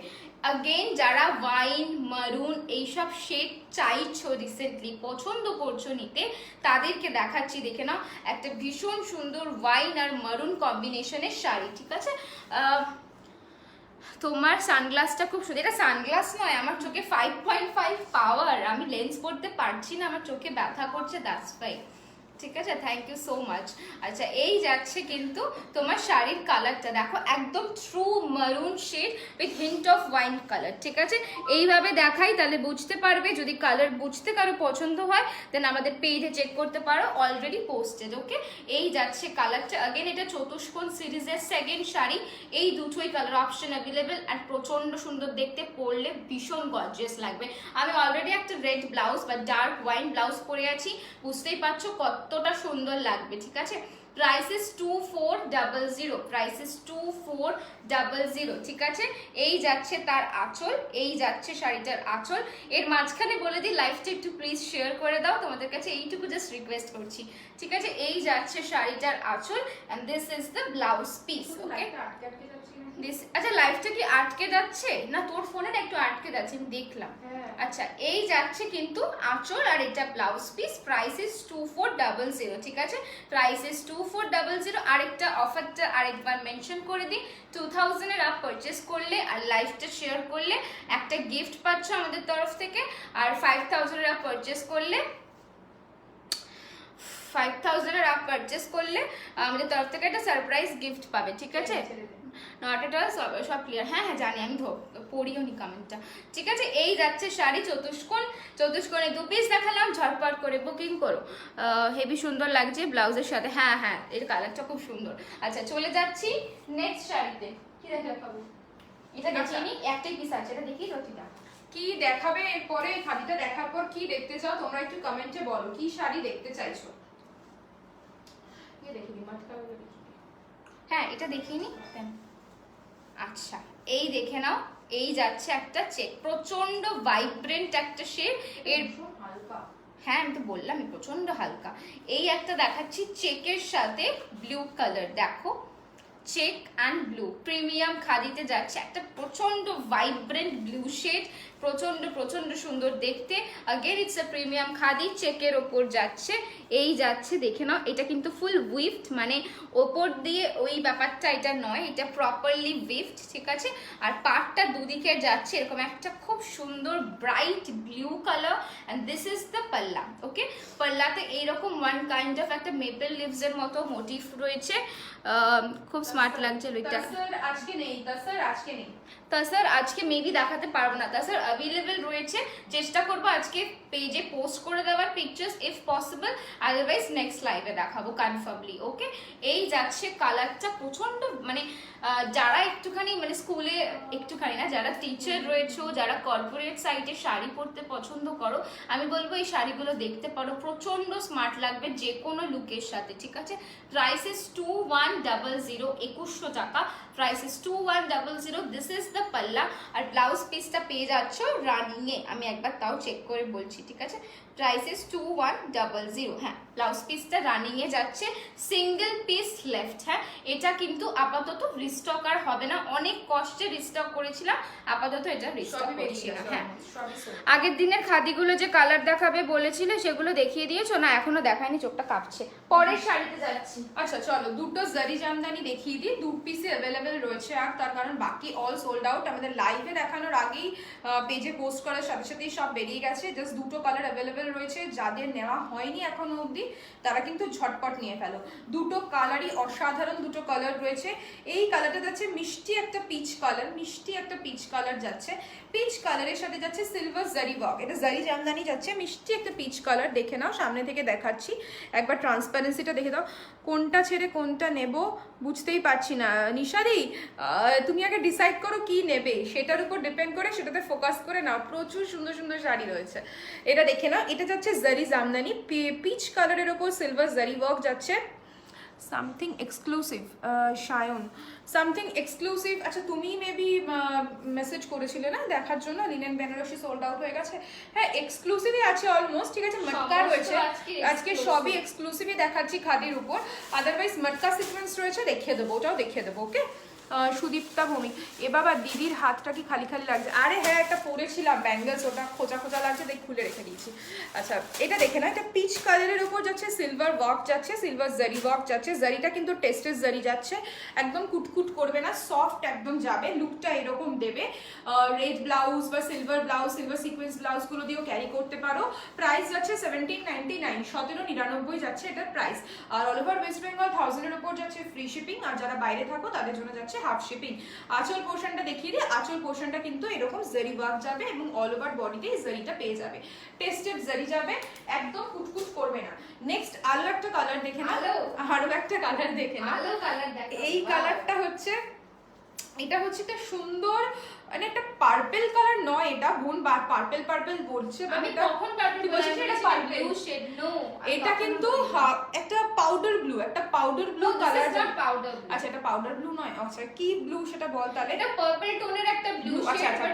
S1: अगेन যারা ওয়াইন মারুন এইসব শেড চাইছো, রিসেন্টলি পছন্দ করছো নিতে, তাদেরকে দেখাচ্ছি, দেখে নাও, একটা ভীষণ সুন্দর ওয়াইন আর মারুন কম্বিনেশনের শাড়ি, ঠিক আছে। তোমার সানগ্লাসটা খুব সুন্দর, এটা সানগ্লাস নয়, আমার চোখে 5.5 পাওয়ার, আমি লেন্স পরতে পারছি না, আমার চোখে ব্যথা করছে, দ্যাটস ওয়াই, ঠিক আছে। Thank you so much. আচ্ছা, এই যাচ্ছে কিন্তু তোমার শাড়ির কালারটা দেখো, একদম true maroon shade with hint of wine colour, ঠিক আছে। এইভাবে দেখাই, তাহলে বুঝতে পারবে। যদি কালার বুঝতে কারো পছন্দ হয় দেন আমাদের পেজে চেক করতে পারো, অলরেডি পোস্টেড, ওকে। এই যাচ্ছে কালারটা, अगेन এটা চতুষ্কোণ সিরিজের সেকেন্ড শাড়ি। এই দুটোই কালার অপশন অ্যাভেলেবেল, আর প্রচন্ড সুন্দর দেখতে, পরলে ভীষণ গর্জিয়াস লাগবে। আমি অলরেডি একটা রেড ব্লাউজ বা ডার্ক ওয়াইন ব্লাউজ পরে আছি, বুঝতেই পারছো কতটা সুন্দর লাগবে, ঠিক আছে। প্রাইস ইস 2400, প্রাইস ইস 2400, ঠিক আছে। এই যাচ্ছে তার আঁচল, এই যাচ্ছে শাড়িটার আঁচল। এর মাঝখানে বলে দিই, লাইভটা একটু প্লিজ শেয়ার করে দাও, তোমাদের কাছে এইটুকু জাস্ট রিকোয়েস্ট করছি, ঠিক আছে। এই যাচ্ছে শাড়িটার আঁচল, and this is the blouse piece, okay. আচ্ছা, লাইভটা কি আটকে যাচ্ছে না? তোর ফোনে একটু আটকে যাচ্ছে, আমি দেখলাম। আচ্ছা, এই যাচ্ছে কিন্তু আঁচল, আর এটা ব্লাউজ পিস। প্রাইস ইস 2400, ঠিক আছে, প্রাইস ইস 2400। আরেকটা অফারটা আরেকবার মেনশন করে দিই, 2000 এর আপ পারচেস করলে আর লাইভটা শেয়ার করলে একটা গিফট পাচ্ছ আমাদের তরফ থেকে, আর 5000 এর আপ পারচেস করলে 5000 এর আপ পারচেস করলে আমাদের তরফ থেকে একটা সারপ্রাইজ গিফট পাবে, ঠিক আছে। নটাটা সব ক্লিয়ার? হ্যাঁ হ্যাঁ জানি, আমি পড়িও নি কমেন্টটা, ঠিক আছে। এই যাচ্ছে শাড়ি চতুষ্কোণে 2 পিস দেখালাম, ঝটপট করে বুকিং করো, হেভি সুন্দর লাগছে ব্লাউজের সাথে। হ্যাঁ হ্যাঁ, এর কালারটা খুব সুন্দর। আচ্ছা, চলে যাচ্ছি নেক্সট শাড়িতে। কি দেখাবো? এটা দেখিয়ে নি, একটাই পিস আছে, এটা দেখিয়ে রতিটা
S2: কি দেখাবে এরপরে? খাদিটা দেখার পর কি দেখতে চাও তোমরা একটু কমেন্টে বলো, কি শাড়ি দেখতে চাইছো।
S1: হ্যাঁ, এটা দেখিয়ে নি। আচ্ছা, এই দেখে নাও, এই যাচ্ছে একটা চেক, প্রচন্ড ভাইব্রেন্ট একটা শেড, এর হালকা, হ্যাঁ আমি তো বললাম প্রচন্ড হালকা। এই একটা দেখাচ্ছি চেকের সাথে ব্লু কালার, দেখো চেক অ্যান্ড ব্লু প্রিমিয়াম খাদিতে যাচ্ছে একটা প্রচন্ড ভাইব্রেন্ট ব্লু শেড, প্রচন্ড প্রচন্ড সুন্দর দেখতে। Again it's a premium khadi, চেকের ওপর যাচ্ছে, এই যাচ্ছে দেখে নাও। এটা কিন্তু ফুল উইফট, মানে ওপর দিয়ে ওই ব্যাপারটা এটা নয়, এটা প্রপারলি উইফট, ঠিক আছে। আর পাটটা দুদিকে যাচ্ছে এরকম একটা খুব সুন্দর bright blue colour, and this is the পাল্লা। ওকে, পাল্লাতে এইরকম ওয়ান কাইন্ড অফ একটা মেপল লিভস এর মতো মোটিভ রয়েছে, খুব স্মার্ট লাগছে লুকটা।
S2: স্যার আজকে নেই, স্যার আজকে নেই,
S1: তা স্যার আজকে মেবি দেখাতে পারবো না, তা স্যার অ্যাভেলেবেল রয়েছে, চেষ্টা করবো আজকে পেজে পোস্ট করে দেওয়ার pictures if possible, otherwise next লাইভে দেখাবো কনফার্মলি। ওকে, এই যাচ্ছে কালারটা প্রচন্ড, মানে যারা একটুখানি মানে স্কুলে একটুখানি না, যারা টিচার রয়েছে, যারা কর্পোরেট সাইডে শাড়ি পরতে পছন্দ করো, আমি বলবো এই শাড়িগুলো দেখতে পারো, প্রচন্ড স্মার্ট লাগবে যে কোনো লুকের সাথে, ঠিক আছে। প্রাইস ইস 2100, 2100 টাকা, price is 2100। This is the পাল্লা, আর ব্লাউজ পিসটা পেয়ে যাচ্ছ রানিং এ, আমি একবার তাও চেক করে বলছি, ঠিক আছে। প্রাইস ইস 2100, হ্যাঁ ব্লাউজ পিসটা রানিং এ যাচ্ছে, সিঙ্গেল পিস লেফট। হ্যাঁ, এটা কিন্তু আপাতত রিস্টক আর হবে না, অনেক কষ্টে রিস্টক করেছিলাম, আপাতত এটা রিস্টক করছি না। হ্যাঁ, আগের দিনের খাদিগুলো যে কালার দেখাবে বলেছিলে সেগুলো দেখিয়ে দিয়েছো না? এখনো দেখায়নি, চোখটা কাঁপছে। পরের শাড়িতে যাচ্ছি।
S2: আচ্ছা চলো, দুটো জারি জামদানি দেখিয়ে দিই, দু পিসে অ্যাভেলেবেল রয়েছে, আর তার কারণ বাকি অল সোল্ড আউট, আমাদের লাইভে দেখানোর আগেই পেজে পোস্ট করার সাথে সাথেই সব বেরিয়ে গেছে। জাস্ট দুটো কালার অ্যাভেলেবেল রয়েছে, যাদের নেওয়া হয়নি এখনো অবধি তারা কিন্তু ঝটপট নিয়ে ফেলো। দুটো কালারই অসাধারণ, দুটো কালার রয়েছে। এই কালারটা যাচ্ছে মিষ্টি একটা পিচ কালার, মিষ্টি একটা পিচ কালার যাচ্ছে, পিচ কালারের সাথে যাচ্ছে সিলভার জারি ওয়ার্ক, এটা জারি জামদানি যাচ্ছে, মিষ্টি একটা পিচ কালার। দেখে নাও, সামনে থেকে দেখাচ্ছি, একবার ট্রান্সপারেন্সিটা দেখে দাও, কোনটা ছেড়ে কোনটা নেব বুঝতেই পারছি না। নিশাদি, তুমি আগে ডিসাইড করো কি নেবে, সেটার উপর ডিপেন্ড করে সেটাতে ফোকাস করে নাও। প্রচুর সুন্দর সুন্দর শাড়ি রয়েছে, এটা দেখে নাও। এটা যাচ্ছে জারি জামদানি, পিচ কালারের ওপর সিলভার জারি ওয়ার্ক যাচ্ছে, something exclusive, Sayan something exclusive. আচ্ছা, তুমি মেবি মেসেজ করেছিলে না দেখার জন্য, লিনেন বেনারসি সোল্ড আউট হয়ে গেছে। হ্যাঁ, এক্সক্লুসিভই আছে অলমোস্ট, ঠিক আছে। মটকা রয়েছে আজকে, সবই এক্সক্লুসিভই দেখাচ্ছি খাদির উপর, আদারওয়াইজ মটকা সিকোয়েন্স রয়েছে, দেখিয়ে দেবো, ওটাও দেখিয়ে দেবো। ওকে, সুদীপ্তা ভৌমিক, এ বাবা দিদির হাতটা কি খালি খালি লাগছে? আরে হ্যাঁ, একটা পরেছিলাম ব্যাঙ্গেলস, ওটা খোঁচা খোঁচা লাগছে, দেখ খুলে রেখে দিয়েছি। আচ্ছা, এটা দেখে না, এটা পিচ কালারের উপর যাচ্ছে, সিলভার ওয়ার্ক যাচ্ছে, সিলভার জারি ওয়ার্ক যাচ্ছে, জারিটা কিন্তু টেস্টেড জারি যাচ্ছে, একদম কুটকুট করবে না, সফট একদম যাবে, লুকটা এরকম দেবে। রেড ব্লাউজ বা সিলভার ব্লাউজ, সিলভার সিকোয়েন্স ব্লাউজগুলো দিয়েও ক্যারি করতে পারো। প্রাইস যাচ্ছে 1799, 1799 যাচ্ছে এটার প্রাইস। আর অল ওভার ওয়েস্ট বেঙ্গল 1000-এর উপর যাচ্ছে ফ্রি শিপিং, আর যারা বাইরে থাকো তাদের জন্য যাচ্ছে হাফ শিপিং। আঁচল পোর্শনটা দেখিয়ে দিই, আঁচল পোর্শনটা কিন্তু এরকম জারি ওয়ার্ক যাবে এবং অল ওভার বডিতে এই জারিটা পেয়ে যাবে, টেস্টেড জারি যাবে, একদম কুটকুট করবে না। নেক্সট আরো একটা কালার দেখে নাও, আরো একটা কালার দেখে নাও, এই কালারটা হচ্ছে, এটা হচ্ছে একটা সুন্দর, মানে একটা পার্পল কালার নয়, এটা বোন পার্পল পার্পল বলছে,
S1: আমি তখন পার্পল বলছি, এটা পার্পল শেড, নো
S2: এটা কিন্তু একটা পাউডার ব্লু, একটা পাউডার ব্লু কালার। আচ্ছা, এটা পাউডার ব্লু নয়, আচ্ছা কি ব্লু সেটা বল তাহলে।
S1: এটা পার্পল টোনের একটা ব্লু শেড,
S2: আচ্ছা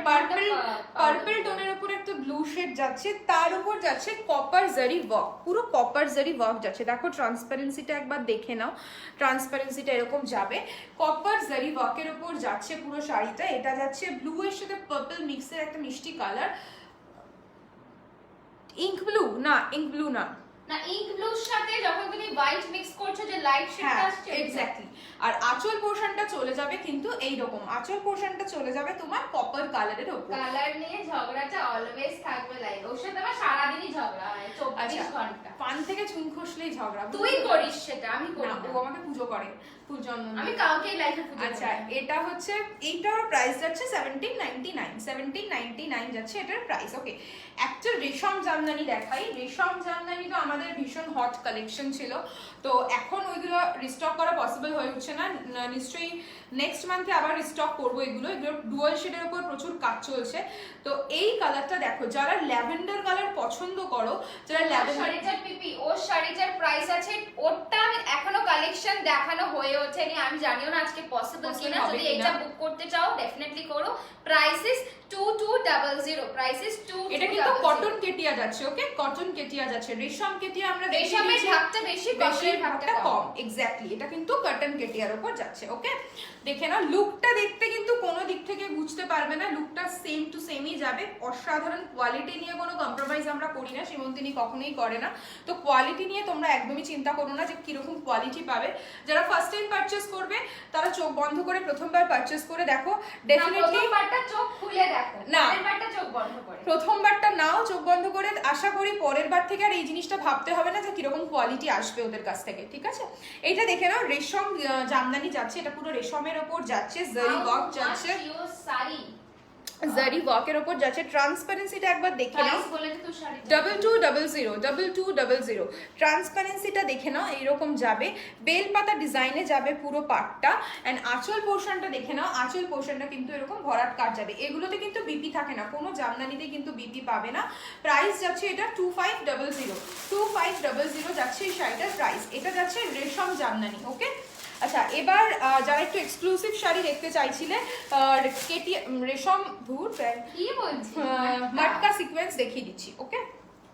S2: পার্পল টোনের উপর একটা ব্লু শেড যাচ্ছে, তার উপর যাচ্ছে কপার জারি ওয়ার্ক, পুরো কপার জারি ওয়ার্ক যাচ্ছে। দেখো ট্রান্সপারেন্সিটা একবার দেখে নাও, ট্রান্সপারেন্সিটা এরকম যাবে, কপার জারি ওয়ার্কের উপর যাচ্ছে পুরো শাড়িটা। এটা যাচ্ছে ব্লু এর সাথে পার্পল মিক্সের একটা মিষ্টি কালার, ইঙ্ক ব্লু না, ইঙ্ক ব্লু না,
S1: না ইঙ্ক ব্লুর সাথে যখন তুমি হোয়াইট মিক্স করছো যে লাইট শেডটা আসছে,
S2: এক্স্যাক্টলি। আর আঁচল পোর্শনটা চলে যাবে কিন্তু এই রকম, আঁচল পোর্শনটা চলে যাবে তোমার কপার কালারের উপর।
S1: কালার নিয়ে ঝগড়াটা অলওয়েজ থাকবে লাইভ, ওর সাথে আমার সারাদিনই ঝগড়া হয় 24 ঘন্টা।
S2: পান থেকে চুন খসলেই ঝগড়া,
S1: তুই করিস সেটা, আমি করি না।
S2: ও আমাকে পুজো করে,
S1: আমি কাউকে লাইফে পুজো করি।
S2: আচ্ছা, এটা হচ্ছে, এইটার প্রাইস যাচ্ছে 1799 যাচ্ছে এটার প্রাইস। ওকে, একটা রেশম জামদানি দেখাই। রেশম জামদানি তো আমাদের ভীষণ হট কালেকশন ছিল, তো এখন ওইগুলো রিস্টক করা পসিবল হয়ে উঠছে না, নিশ্চয়ই নেক্সট মান্থে আবার রিস্টক করবো এগুলো। এগুলো ডুয়াল শেডের উপর প্রচুর কাজ চলছে। তো এই কালারটা দেখো, যারা ল্যাভেন্ডার কালার পছন্দ করো, যারা সাড়ে
S1: শাড়িটার পিপি ওর শাড়িটার প্রাইস আছে, ওরটা আমি এখনো কালেকশন দেখানো হয়ে ওঠেনি, আমি জানিও না আজকে পসিবল কিনা। যদি এটা বুক করতে চাও ডেফিনেটলি করো। Price is 2200, price is 2200।
S2: এটা কিন্তু কটন কেটিয়া যাচ্ছে, ওকে কটন কেটিয়া যাচ্ছে, রেশম কেটিয়া আমরা
S1: রেশমের ভাগটা বেশি, কটনের ভাগটা কম।
S2: এক্স্যাক্টলি, এটা কিন্তু কটন কেটিয়ার উপর যাচ্ছে। ওকে, দেখে নাও লুকটা দেখতে কিন্তু কোনো দিক থেকে বুঝতে পারবে না, লুকটা সেম টু সেমই যাবে। অসাধারণ কোয়ালিটি নিয়ে কোনো কম্প্রোমাইজ আমরা করি না, সীমন্তিনী কখনোই করে না। তো কোয়ালিটি নিয়ে তোমরা একদমই চিন্তা করো না যে কিরকম কোয়ালিটি পাবে। যারা ফার্স্ট টাইম পারচেস করবে তারা চোখ বন্ধ করে প্রথমবার পারচেস করে দেখো, ডেফিনেটলি
S1: প্রথমবারটা চোখ খুলে দেখো,
S2: না
S1: পরেরবারটা চোখ বন্ধ করে।
S2: প্রথমবারটা নাও চোখ বন্ধ করে, আশা করি পরের বার থেকে আর এই জিনিসটা ভাবতে হবে না যে কিরকম কোয়ালিটি আসবে ওদের কাছ থেকে। ঠিক আছে, এইটা দেখে নাও, রেশম জামদানি যাচ্ছে, এটা পুরো রেশমের ওপর যাচ্ছে, জারি ওয়ার্ক যাচ্ছে, জারি ওয়ার্কের ওপর যাচ্ছে। ট্রান্সপারেন্সিটা একবার দেখে নাও, 2200 ট্রান্সপারেন্সিটা দেখে নাও, এইরকম যাবে, বেলপাতা ডিজাইনে যাবে পুরো পাটটা। এন্ড আঁচল পোর্শনটা দেখে নাও, আঁচল পোর্শনটা কিন্তু এরকম ভরাট কাট যাবে। এগুলোতে কিন্তু বিপি থাকে না, কোনো জামদানিতে কিন্তু বিপি পাবে না। প্রাইস যাচ্ছে এটা 2500 যাচ্ছে এই শাড়িটার প্রাইস। এটা যাচ্ছে রেশম জামদানি। ওকে, আচ্ছা এবার যারা একটু এক্সক্লুসিভ শাড়ি দেখতে চাইছিলে, কেটি রেশম ধুর
S1: কি বলছিস,
S2: মাটকা সিকোয়েন্স দেখিয়ে দিচ্ছি। ওকে,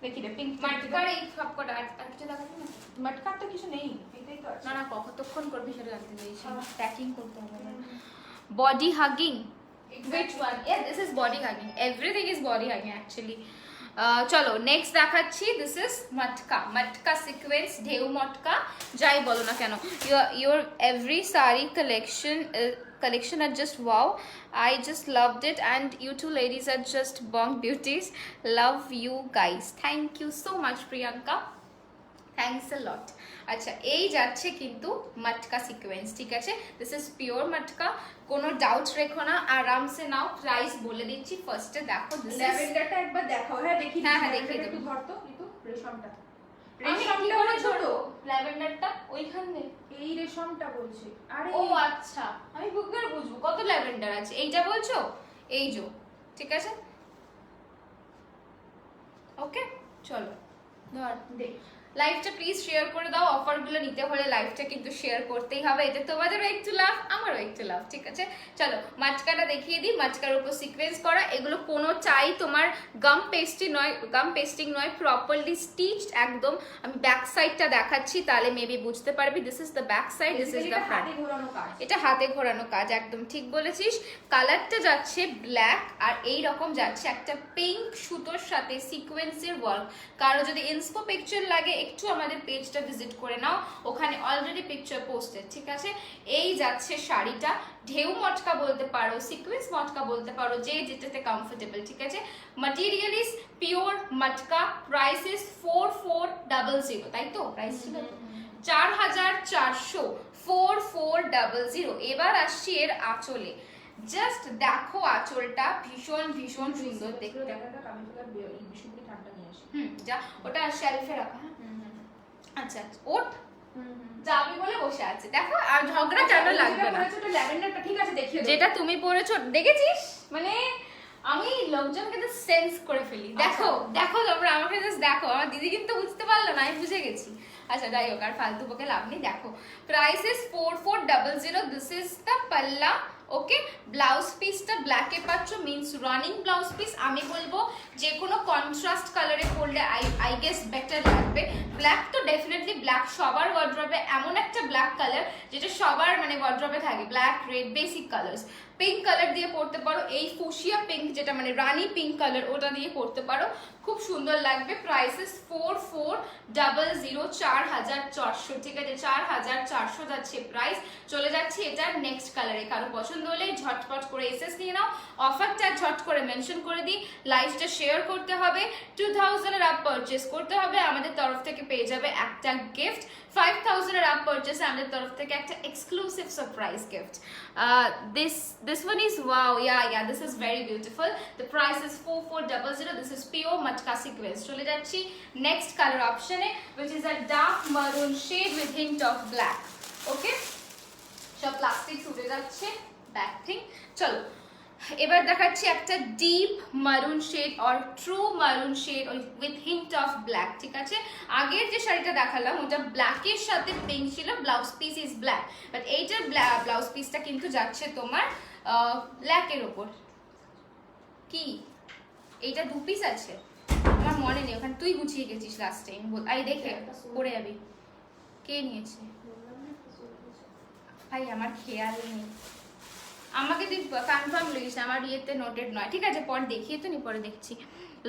S2: দেখি রে, পিঙ্ক
S1: মাটকার এই সবকটা আরেকটা দেখাবো না?
S2: মাটকার তো কিছু নেই, এটাই তো আছে।
S1: না না, কতক্ষণ করবি সেটা জানতে চাইছি। প্যাকিং করতে হবে না। Body hugging, which one? Yeah, this is body hugging. Everything is body hugging actually. চলো নেক্সট দেখাচ্ছি। This is matka, matka sequence, ঢেউ মটকা যাই বলো না কেন। your every saree collection are just wow. I just loved it and you two ladies are just bonk beauties. Love you guys. Thank you so much Priyanka. Thanks a lot. আচ্ছা, এই যাচ্ছে কিন্তু মটকা সিকোয়েন্স। ঠিক আছে, দিস ইজ পিওর মটকা, কোনো ডাউট রেখো না, আরামসে নাও। প্রাইস বলে দিচ্ছি, ফার্স্টে দেখো, দিস ইজ
S2: ল্যাভেন্ডারটা একবার দেখাও। হ্যাঁ দেখি,
S1: হ্যাঁ দেখি
S2: একটু ধর তো, একটু রেশমটা,
S1: রেশমটা
S2: মানে
S1: ছোট, ল্যাভেন্ডারটা ওইখানে,
S2: এই রেশমটা বলছি। আরে
S1: ও আচ্ছা, আমি বুঝতে বুঝবো কত ল্যাভেন্ডার আছে। এইটা বলছো, এই যে, ঠিক আছে। ওকে, চলো ধর
S2: দেখ,
S1: লাইভটা প্লিজ শেয়ার করে দাও। অফারগুলো নিতে হলে লাইভটা কিন্তু শেয়ার করতেই হবে, এতে তোমাদেরও একটু লাভ, আমারও একটু লাভ। ঠিক আছে, চলো মাচকাটা দেখিয়ে দিই। মাচকার উপর সিকোয়েন্স করা, এগুলো কোনো চাই তোমার গাম পেস্টিং নয়, প্রপারলি স্টিচড একদম। আমি ব্যাক সাইডটা দেখাচ্ছি, তাহলে মেবি বুঝতে পারবি। This is the back side, this is the front. এটা হাতে ঘোরানো কাজ, একদম ঠিক বলেছিস। কালারটা যাচ্ছে ব্ল্যাক, আর এই রকম যাচ্ছে একটা পিঙ্ক সুতোর সাথে সিকোয়েন্সের ওয়ার্ক। কারো যদি ইনস্পো পিকচার লাগে একটু আমাদের পেজটা ভিজিট করে নাও, ওখানে অলরেডি পিকচার পোস্টেড। ঠিক আছে, এই যাচ্ছে শাড়িটা। ঢেউ মটকা বলতে পারো, সিকোয়েন্স মটকা বলতে পারো, যে যেটাতে কমফোর্টেবল। ঠিক আছে, material is pure matka, price is 4400, তাই তো? প্রাইস ছিল 4400, 4400। এবার আসছি এর আঁচলে। জাস্ট দেখো আঁচলটা, ভীষণ ভীষণ সুন্দর দেখতে। যা, ওটা শেলফে রাখা। আচ্ছা, ওট যাবি বলে বসে আছে, দেখো। আর ঝগড়া কেন লাগবে না?
S2: ল্যাভেন্ডারটা ঠিক আছে, দেখিয়ে
S1: যেটা তুমি পরেছো দেখেছিস, মানে আমি লোকজনকে তো সেন্স করে ফেলি। দেখো দেখো তোমরা আমাকে জাস্ট দেখো, আমার দিদি কিন্তু বুঝতে পারলো না, আমি বুঝে গেছি। আচ্ছা যাই হোক, আর ফালতু বকে লাভ নেই। দেখো price is 4400, this is the পাল্লা। ওকে, ব্লাউজ পিসটা ব্ল্যাকে পাচ্ছ, মিন্স রানিং ব্লাউজ পিস। আমি বলবো যে কোনো কন্ট্রাস্ট কালারে পরলে আই গেস বেটার লাগবে। ব্ল্যাক তো ডেফিনেটলি, ব্ল্যাক সবার ওয়ার্ড্রবে, এমন একটা ব্ল্যাক কালার যেটা সবার মানে ওয়ার্ড্রবে থাকে। Black, red, basic colours. Pink colour দিয়ে পরতে পারো, এই ফুশিয়া পিঙ্ক যেটা মানে রানি পিঙ্ক কালার, ওটা দিয়ে পরতে পারো, খুব সুন্দর লাগবে। Price is 4400, 4400। ঠিক আছে, 4400 যাচ্ছে প্রাইস। চলে যাচ্ছে এটার নেক্সট কালারে। কারো পছন্দ হলে ঝটপট করে এসএস নিয়ে নাও। অফারটা ঝট করে মেনশন করে দিই, লাইভটা শেয়ার করতে হবে, 2000 এর আপ পারচেস করতে হবে, আমাদের তরফ থেকে পেয়ে যাবে একটা গিফট। 5000 এর আপ পারচেসে আমাদের তরফ থেকে একটা exclusive surprise gift. This one is wow, yeah, this is very beautiful. The price is 4400. This is pure matka sequence. চলে যাচ্ছি next color option A, which is a dark maroon shade with hint of black. Okay, সব প্লাস্টিক উঠে যাচ্ছে, ব্যাক থিং। চলো এবার দেখাচ্ছি একটা deep maroon shade or true maroon shade with hint of black, ঠিক আছে? আগের যে শাড়িটা দেখালাম ওটা ব্ল্যাকের সাথে পিঙ্ক ছিল, blouse piece is black, but এইটার ব্লাউজ পিসটা কিন্তু যাচ্ছে তোমার ব্ল্যাকের ওপর। কি এইটা 2 পিস আছে? আমার মনে নেই, ওখানে তুই গুছিয়ে গেছিস লাস্ট টাইম, আই দেখে পড়ে যাবি। কে নিয়েছে ভাই? আমার খেয়াল নেই, আমাকে তুই কনফার্ম লিখিস, আমার ইয়েতে নোটেড নয়, ঠিক আছে? পরে দেখিয়ে তো নি, পরে দেখছি।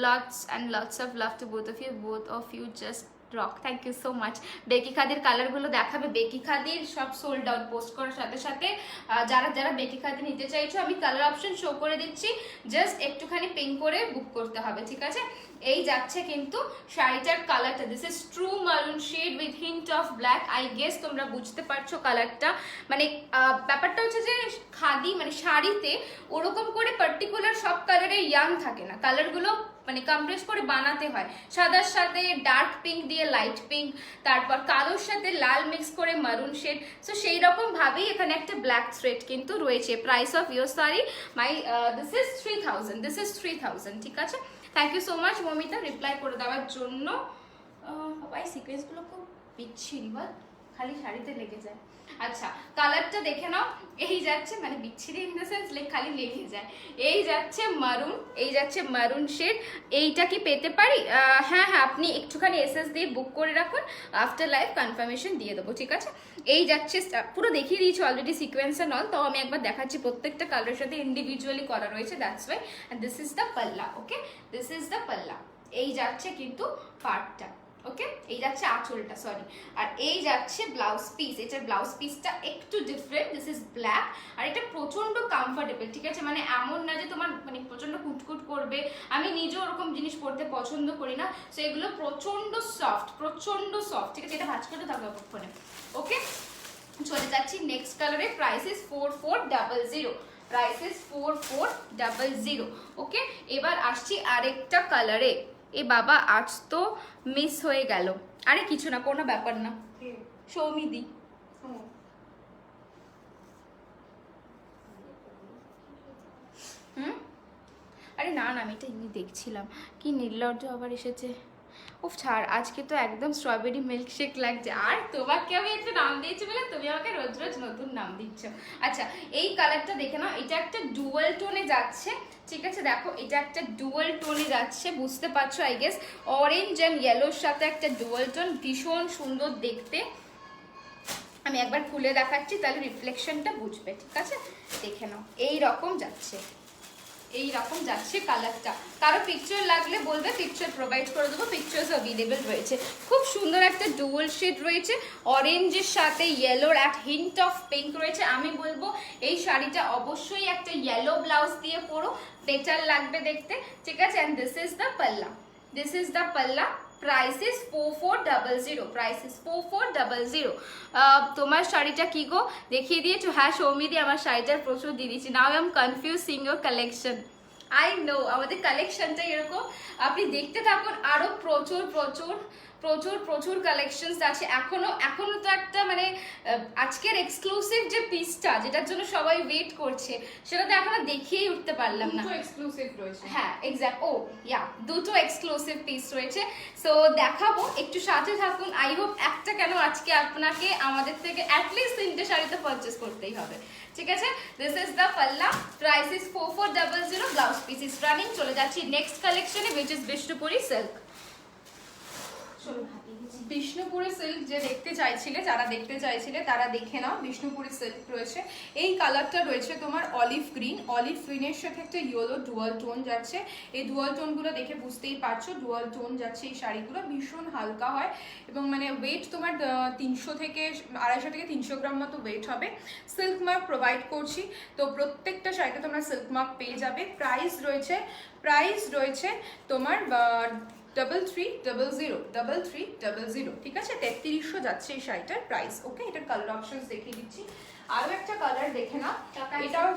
S1: Lots and lots of love to both of you just rock, thank you so much. বেকি খাদির কালারগুলো দেখাবে, বেকি খাদির সব সোল্ড আউট পোস্ট করার সাথে সাথে। যারা যারা বেকি খাদি নিতে চাইছো আমি কালার অপশন শো করে দিচ্ছি, জাস্ট একটুখানি পিঙ্ক করে বুক করতে হবে, ঠিক আছে? এই যাচ্ছে কিন্তু শাড়িটার কালারটা, this is true maroon shade with hint of black. I guess তোমরা বুঝতে পারছো কালারটা, মানে ব্যাপারটা হচ্ছে যে খাদি মানে শাড়িতে ওরকম করে পার্টিকুলার সব কালারের ইয়াং থাকে না, কালারগুলো মানে কম্প্রেস করে বানাতে হয়। সাদার সাথে ডার্ক পিঙ্ক দিয়ে লাইট পিঙ্ক, তারপর কালোর সাথে লাল মিক্স করে মারুন শেড, সো সেই রকম ভাবেই এখানে একটা ব্ল্যাক থ্রেড কিন্তু রয়েছে। Price of your sari my this is 3000, ঠিক আছে? Thank you so much Momita reply করে দেওয়ার জন্য। ভাই সিকোয়েন্সগুলো খুব বিচ্ছিরি, বল খালি শাড়িতে লেগে যায়। আচ্ছা কালারটা দেখে নাও, এই যাচ্ছে মানে বিচ্ছিরি ইন দ্য সেন্স খালি লেগে যায়। এই যাচ্ছে মারুন, এই যাচ্ছে মারুন শেড। এইটা কি পেতে পারি? হ্যাঁ হ্যাঁ, আপনি একটুখানি এসএস দিয়ে বুক করে রাখুন, আফটার লাইভ কনফার্মেশন দিয়ে দেবো, ঠিক আছে? এই যাচ্ছে, পুরো দেখিয়ে দিয়েছি অলরেডি সিকোয়েন্স অ্যান্ড অল, তো আমি একবার দেখাচ্ছি। প্রত্যেকটা কালারের সাথে ইন্ডিভিজুয়ালি করা রয়েছে, that's why. And this is the পাল্লা, ওকে? দিস ইজ দ্য পাল্লা। এই যাচ্ছে কিন্তু পার্টটা, ওকে? এই যাচ্ছে আঁচলটা, সরি। আর এই যাচ্ছে ব্লাউজ পিস, এটার ব্লাউজ পিসটা একটু ডিফারেন্ট, দিস ইজ ব্ল্যাক। আর এটা প্রচন্ড কমফোর্টেবল, ঠিক আছে? মানে এমন না যে তোমার মানে প্রচন্ড কুটকুট করবে, আমি নিজেও ওরকম জিনিস পরতে পছন্দ করি না, সো এগুলো প্রচন্ড সফট, ঠিক আছে? এটা ভাঁজ করতে থাকবে অপক্ষণে, ওকে? চলে যাচ্ছি নেক্সট কালারে। প্রাইস ইজ 4400, প্রাইস ইজ 4400, ওকে? এবার আসছি আরেকটা কালারে। এ বাবা আজ তো মিস হয়ে গেল, আরে কিছু না, কোনো ব্যাপার না। সৌমিদি আরে না না, আমি এটা এমনি দেখছিলাম, কি নির্লজ্জ আবার এসেছে। উফ ছাড়, আজকে তো একদম স্ট্রবেরি মিল্কশেক লাগছে। আর তোমাকে আমি একটা নাম দিয়েছি বলে তুমি আমাকে রোজ রোজ নতুন নাম দিচ্ছ। আচ্ছা এই কালারটা দেখে নাও, এটা একটা ডুয়াল টোনে যাচ্ছে, ঠিক আছে? দেখো এটা একটা ডুয়াল টোনে যাচ্ছে, বুঝতে পারছো আই গেস? অরেঞ্জ অ্যান্ড ইয়েলোর সাথে একটা ডুয়াল টোন, ভীষণ সুন্দর দেখতে। আমি একবার খুলে দেখাচ্ছি, তাহলে রিফ্লেকশনটা বুঝবে, ঠিক আছে? দেখে নাও এই রকম যাচ্ছে, এই রকম যাচ্ছে কালারটা। কারো পিকচার লাগলে বলবে, পিকচার প্রোভাইড করে দেবো, পিকচার্স অ্যাভেলেবেল রয়েছে। খুব সুন্দর একটা ডুয়াল শেড রয়েছে, অরেঞ্জের সাথে ইয়েলোর এক হিন্ট অফ পিঙ্ক রয়েছে। আমি বলবো এই শাড়িটা অবশ্যই একটা ইয়েলো ব্লাউজ দিয়ে পরো, বেটার লাগবে দেখতে, ঠিক আছে? অ্যান্ড দিস ইজ দ্য পাল্লা, দিস ইজ দ্য পাল্লা। Price is 4400, price is 4400। তোমার শাড়িটা কি গো দেখিয়ে দিয়েছো? হ্যাঁ সৌমিদি, আমার শাড়িটার প্রচুর দিয়ে দিয়েছি। Now I am confuse Singh your collection. I know আমাদের কালেকশনটা এরকম, আপনি দেখতে থাকুন, আরো প্রচুর প্রচুর প্রচুর প্রচুর কালেকশনস আছে। এখনো তো একটা মানে আজকের এক্সক্লুসিভ যে পিসটা, যেটার জন্য সবাই ওয়েট করছে, সেটা তো এখনো দেখিয়েই উঠতে পারলাম না।
S2: দুটো এক্সক্লুসিভ রয়েছে,
S1: হ্যাঁ এক্স্যাক্ট, ও ইয়া দুটো এক্সক্লুসিভ পিস রয়েছে, সো দেখাবো, একটু সাথে থাকুন। আই হোপ একটা কেন আজকে আপনাকে আমাদের থেকে অ্যাটলিস্ট 3টে শাড়ি তো পারচেস করতেই হবে, ঠিক আছে? দিস ইজ দ্য পাল্লা, price is 4400, blouse piece is running. চলে যাচ্ছি নেক্সট কালেকশনে, which is Bishnupuri silk.
S2: Bishnupuri silk যে দেখতে চাইছিলে, যারা দেখতে চাইছিলে তারা দেখে নাও, বিষ্ণুপুরি সিল্ক রয়েছে। এই কালারটা রয়েছে তোমার অলিভ গ্রিনের সাথে একটা ইয়েলো ডুয়াল টোন যাচ্ছে। এই ডুয়াল টোনগুলো দেখে বুঝতেই পারছো ডুয়াল টোন যাচ্ছে। এই শাড়িগুলো ভীষণ হালকা হয় এবং মানে ওয়েট তোমার 250 থেকে 300 গ্রাম মতো ওয়েট হবে। সিল্ক মার্ক প্রোভাইড করছি, তো প্রত্যেকটা শাড়িতে তোমরা সিল্ক মার্ক পেয়ে যাবে। প্রাইস রয়েছে তোমার 3300, ঠিক আছে? 3300 যাচ্ছে এই শাড়িটার প্রাইস, ওকে? এটার কালার অপশনস দেখিয়ে দিচ্ছি। আরো একটা কালার দেখে নাও, এটাও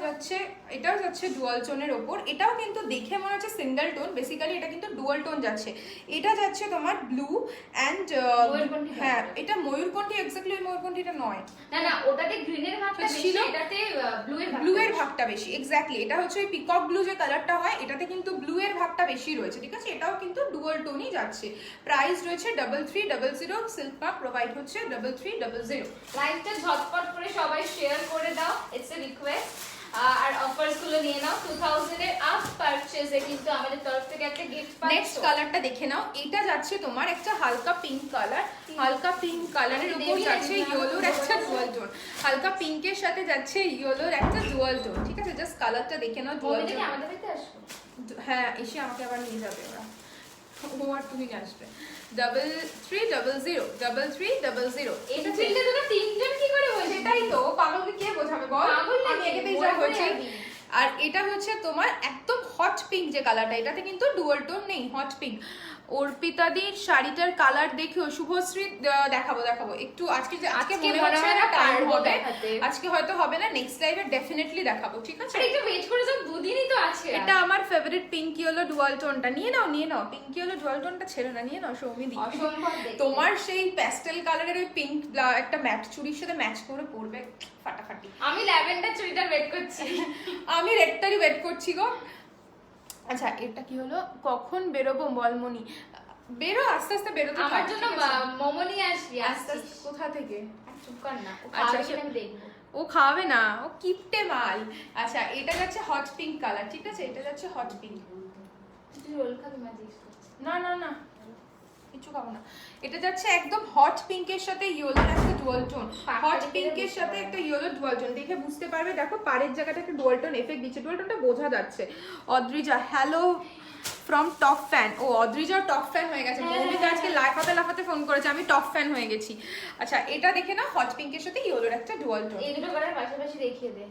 S2: যাচ্ছে ডুয়াল টোনের ওপর। এটাও কিন্তু দেখে মনে হচ্ছে সিঙ্গেল টোন, বেসিক্যালি এটা কিন্তু ডুয়াল টোন যাচ্ছে। এটা যাচ্ছে তোমার ব্লু অ্যান্ড হ্যাঁ, এটা ময়ূরকণ্ঠী, এক্স্যাক্টলি ওই ময়ূরকণ্ঠীটা নয়,
S1: না ওটাতে গ্রিনের ভাগটা বেশি, এটাতে
S2: ব্লু এর ভাগটা বেশি। এক্স্যাক্টলি এটা হচ্ছে ওই পিকক ব্লু যে কালারটা হয়, এটাতে কিন্তু ব্লু এর ভাগটা বেশি রয়েছে, ঠিক আছে। এটাও কিন্তু ডুয়াল টোনই যাচ্ছে। প্রাইস রয়েছে 3300, সিল্ক মার্ক প্রোভাইড হচ্ছে 3300।
S1: লাইভটা ঝটপট করে সবাই শেয়ার করে দাও, ইটস এ রিকোয়েস্ট। আর অফারস গুলো নিয়ে নাও, 2000 এর আপ পারচেজে কিন্তু আমাদের তরফ থেকে একটা গিফট পাচ্ছো।
S2: নেক্সট কালারটা দেখে নাও, এটা যাচ্ছে তোমার একটা হালকা পিঙ্ক কালার, হালকা পিঙ্ক কালারের উপর যাচ্ছে ইয়েলোর একটা ডুয়াল টোন, হালকা পিঙ্কের সাথে যাচ্ছে ইয়েলোর একটা ডুয়াল টোন, ঠিক আছে। জাস্ট কালারটা দেখে নাও, ডুয়াল টোন।
S1: আমাদের বাড়িতে আসবে?
S2: হ্যাঁ, এসে আমাকে আবার নিয়ে যাবে ওরা, ও আর তুমি আসবে। 3300।
S1: এটা ফিল্ডে তো তিনজন কি করে হয়েছে?
S2: সেটাই তো, পাগলকে কে বোঝাবে বল,
S1: পাগল
S2: আমি
S1: নাকি?
S2: এটাতেই
S1: মরে
S2: যা হয়েছে।
S1: যাবি।
S2: আর এটা হচ্ছে তোমার একদম হট পিঙ্ক যে কালারটা, এটাতে কিন্তু ডুয়াল টোন নেই, হট পিঙ্ক। অর্পিতাদির শাড়িটার কালার দেখেও শুভশ্রী দেখাবো একটু, আজকে মনে হচ্ছে না টাইম হবে, আজকে হয়তো হবে না, নেক্সট লাইভে ডেফিনেটলি দেখাবো, ঠিক আছে।
S1: আরে একটু ওয়েট করে যাও, দুদিনই তো আছে।
S2: এটা আমার ফেভারিট পিঙ্ক ইয়েলো ডুয়াল টোনটা, নিয়ে নাও পিঙ্ক ইয়েলো ডুয়াল টোনটা ছেড়ে না, নিয়ে নাও সৌমিদি।
S1: অসম্ভব দেখতে।
S2: তোমার সেই প্যাস্টেল কালারের ওই পিঙ্ক একটা ম্যাট চুড়ির সাথে ম্যাচ করে পরবে ফাটাফাটি।
S1: আমি ল্যাভেন্ডার চুড়িদার ওয়েট করছি।
S2: আমি রেডটারই ওয়েট করছি গো। আচ্ছা, এটা কি হলো, কখন বেরোবো বলমনি? বেরো, আস্তে আস্তে বেরোতে থাক,
S1: আমার জন্য
S2: ঠিক আছে?
S1: মোমো নিয়ে আসবি
S2: আস্তে
S1: আস্তে।
S2: আস্তে কোথা থেকে?
S1: চুপ কর না, ও
S2: আচ্ছা,
S1: খাবে কিনা আমি দেখবো।
S2: ও খাওয়াবে না, ও কিপটে মাল। আচ্ছা, এটা যাচ্ছে হট পিঙ্ক কালার, ঠিক আছে, এটা যাচ্ছে হট পিঙ্ক।
S1: তুই রোল খাবি মা? জিজ্ঞেস করছি।
S2: না কিছু খাবো না। এটা যাচ্ছে একদম হট পিঙ্কের সাথে ইয়েলোর একটা ডুয়াল টোন, হট পিঙ্কের সাথে একটা ইয়েলো ডুয়াল টোন, দেখে বুঝতে পারবে। দেখো পাড়ের জায়গাটা একটা ডুয়াল টোন এফেক্ট দিচ্ছে, ডুয়াল টোনটা বোঝা যাচ্ছে। Adrija, hello from top fan. ও অদ্রিজাও টপ ফ্যান হয়ে গেছে, মৌমিতা আজকে লাফাতে ফোন করেছে, আমি টপ ফ্যান হয়ে গেছি। আচ্ছা, এটা দেখে না, হট পিঙ্কের সাথে ইয়েলোর একটা ডুয়াল টোন।
S1: এই দুটো কালার পাশাপাশি দেখিয়ে দে।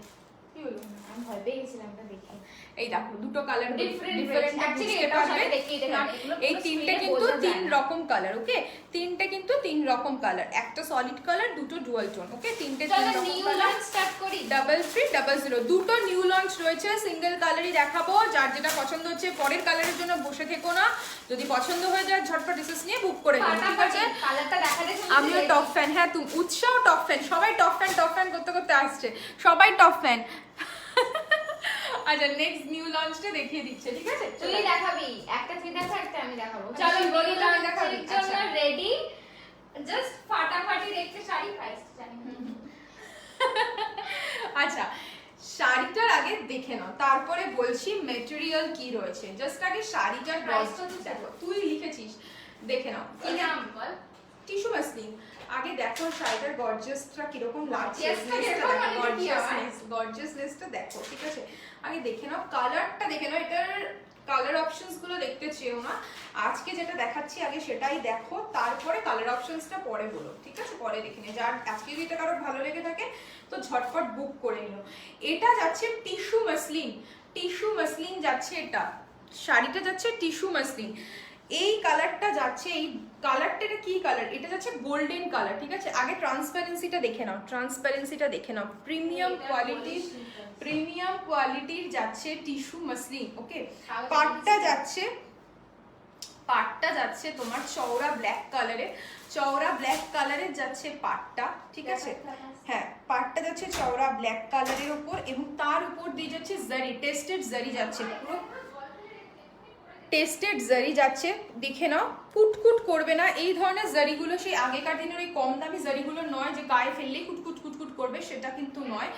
S2: কি হলো?
S1: আমি ভয় পেয়ে গেছিলাম এটা দেখে।
S2: এই দেখো দুটো কালার
S1: Different
S2: ডিফারেন্ট,
S1: actually
S2: বুঝতে
S1: এটার
S2: পারবে।
S1: সাথে দেখিয়ে দেবে। এগুলো
S2: এই
S1: পুরো
S2: তিনটে
S1: screen এ
S2: কিন্তু
S1: বোঝা যায়
S2: তিন
S1: না।
S2: রকম কালার, ওকে, তিনটে কিন্তু তিন রকম কালার, একটা সলিড কালার, দুটো ডুয়াল টোন, ওকে, তিনটে তিন
S1: চলো
S2: রকম
S1: নিউ
S2: কালার।
S1: লঞ্চ স্টার্ট করি।
S2: 3300, দুটো নিউ লঞ্চ রয়েছে, সিঙ্গেল কালারই দেখাবো। যার যেটা পছন্দ হচ্ছে পরের কালারের জন্য বসে থেকো না, যদি পছন্দ হয়ে যায় ঝটপট ডিসেস নিয়ে বুক করে নিন, ঠিক আছে।
S1: কালারটা দেখাতে
S2: আমিও টপ ফ্যান, হ্যাঁ তুমি উৎসাহ টপ ফ্যান, সবাই টপ ফ্যান করতে আসছে, সবাই টপ ফ্যান। আচ্ছা, নেক্সট নিউ লঞ্চটা দেখিয়ে দিচ্ছে, ঠিক আছে।
S1: তুই দেখাবি, একটা তুই দেখা, একটা আমি দেখাবো।
S2: আচ্ছা,
S1: চলো
S2: বলো
S1: নিউ
S2: তো আমি দেখাবো।
S1: লঞ্চের জন্য
S2: আচ্ছা।
S1: রেডি, জাস্ট ফাটাফাটি দেখতে শাড়ি প্রাইস জানি না।
S2: আচ্ছা, শাড়িটার আগে দেখে নাও, তারপরে বলছি মেটেরিয়াল কি রয়েছে। জাস্ট আগে শাড়িটার প্রাইসটা তো দেখো, তুই লিখেছিস, দেখে নাও।
S1: কি নাম বল?
S2: Tissue muslin. আগে দেখো শাড়িটার গর্জিয়াসটা কিরকম লাগছে,
S1: Gorgeousটা দেখো, মানে কি হয়?
S2: গর্জিয়াসনেসটা দেখো, ঠিক আছে। আগে দেখে নাও, কালারটা দেখে নাও, এটার কালার অপশনস গুলো দেখতে চেও না, আজকে যেটা দেখাচ্ছি আগে সেটাই দেখো, তারপরে কালার অপশনসটা পরে বলো, ঠিক আছে, পরে দেখে নিও। যার আজকে যদি এটা কারোর ভালো লেগে থাকে তো ঝটপট বুক করে নিও। এটা যাচ্ছে টিস্যু মাসলিন যাচ্ছে, এটা শাড়িটা যাচ্ছে টিস্যু মাসলিন। এই কালারটা যাচ্ছে, এই কালারটা, এটা কি কালার, এটা যাচ্ছে গোল্ডেন কালার, ঠিক আছে। আগে ট্রান্সপারেন্সিটা দেখে নাও, প্রিমিয়াম কোয়ালিটির যাচ্ছে টিস্যু মাসলিন, ওকে। পাটটা যাচ্ছে তোমার চওড়া ব্ল্যাক কালারের যাচ্ছে পাটটা, ঠিক আছে। হ্যাঁ, পাটটা যাচ্ছে চওড়া ব্ল্যাক কালারের উপর, এবং তার উপর দিয়ে যাচ্ছে জারি, টেস্টেড জারি যাচ্ছে, পুরো টেস্টেড জারি যাচ্ছে, দেখে নাও, কুটকুট করবে না। এই ধরনের জারিগুলো সেই আগেকার দিনের ওই কম দামি জারিগুলো নয় যে গায়ে ফেললেই কুটকুট করবে, সেটা কিন্তু নয়।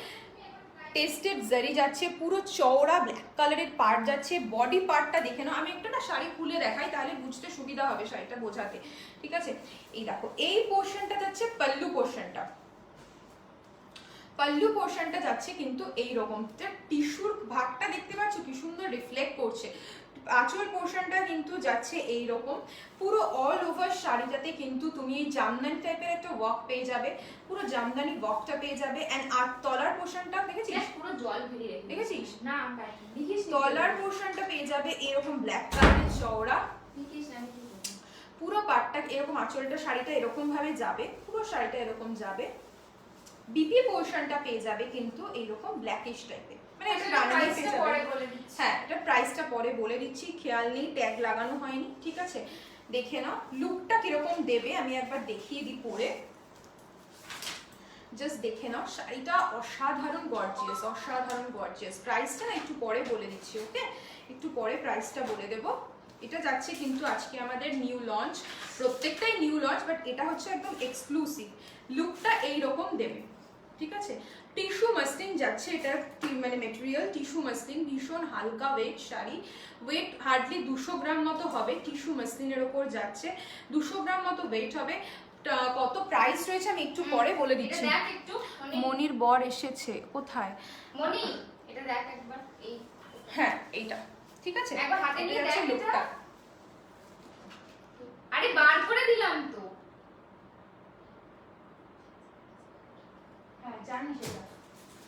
S2: টেস্টেড জারি যাচ্ছে, পুরো চওড়া ব্ল্যাক কালারের পার্ট যাচ্ছে। বডি পার্টটা দেখে নাও, আমি একটা না শাড়ি খুলে দেখাই, তাহলে বুঝতে সুবিধা হবে শাড়িটা বোঝাতে, ঠিক আছে। এই দেখো, এই পোর্শনটা যাচ্ছে পাল্লু পোর্শনটা যাচ্ছে কিন্তু এইরকম, টিস্যুর ভাগটা দেখতে পাচ্ছ কি সুন্দর রিফ্লেক্ট করছে। আঁচল পোর্শনটা কিন্তু যাচ্ছে এইরকম, পুরো অল ওভার শাড়িটাতে কিন্তু তুমি এই জামদানি টাইপের একটা ওয়ার্ক পেয়ে যাবে, পুরো জামদানি ওয়ার্কটা পেয়ে যাবে। এন্ড আর তলার পোর্শনটা দেখেছিস,
S1: পুরো জল ভেরিয়ে
S2: দেখেছিস
S1: না, দেখিস
S2: তলার পোর্শনটা পেয়ে যাবে এরকম ব্ল্যাক কালারের চওড়া,
S1: দেখিস না।
S2: পুরো পাটটা এরকম, আঁচলটা শাড়িটা এরকম ভাবে যাবে, পুরো শাড়িটা এরকম যাবে, বিপি পোর্শনটা পেয়ে যাবে কিন্তু এইরকম ব্ল্যাকিশ টাইপের, মানে এটা রানিং পেয়ে যাবে।
S1: পরে বলে দিচ্ছি।
S2: হ্যাঁ, এটা প্রাইসটা পরে বলে দিচ্ছি, খেয়াল নেই, ট্যাগ লাগানো হয়নি, ঠিক আছে। দেখে নাও লুকটা কিরকম দেবে, আমি একবার দেখিয়ে দিই পরে, জাস্ট দেখে নাও। শাড়িটা অসাধারণ গর্জিয়াস, অসাধারণ গর্জিয়াস। প্রাইসটা না একটু পরে বলে দিচ্ছি, ওকে, একটু পরে প্রাইসটা বলে দেবো। এটা যাচ্ছে কিন্তু আজকে আমাদের নিউ লঞ্চ, প্রত্যেকটাই নিউ লঞ্চ, বাট এটা হচ্ছে একদম এক্সক্লুসিভ। লুকটা এইরকম দেবে, ঠিক আছে। টিস্যু মাসলিন যাচ্ছে, এটা মানে মেটেরিয়াল টিস্যু মাসলিন, ভীষণ হালকা ওয়েট শাড়ি, ওয়েট হার্ডলি 200 গ্রাম মতো হবে। টিস্যু মাসলিনের ওপর যাচ্ছে, 200 গ্রাম মতো ওয়েট হবে। কত প্রাইস রয়েছে আমি একটু পরে বলে দিচ্ছি।
S1: এটা দেখ একটু
S2: মনির বর এসেছে কোথায়?
S1: মনি এটা দেখ একবার, এই
S2: হ্যাঁ এইটা, ঠিক আছে,
S1: একবার হাতে নিয়ে
S2: এটা হচ্ছে
S1: দেখ
S2: লুকটা।
S1: এটা। আরে বার করে দিলাম তো।
S2: হ্যাঁ জানি সেটা,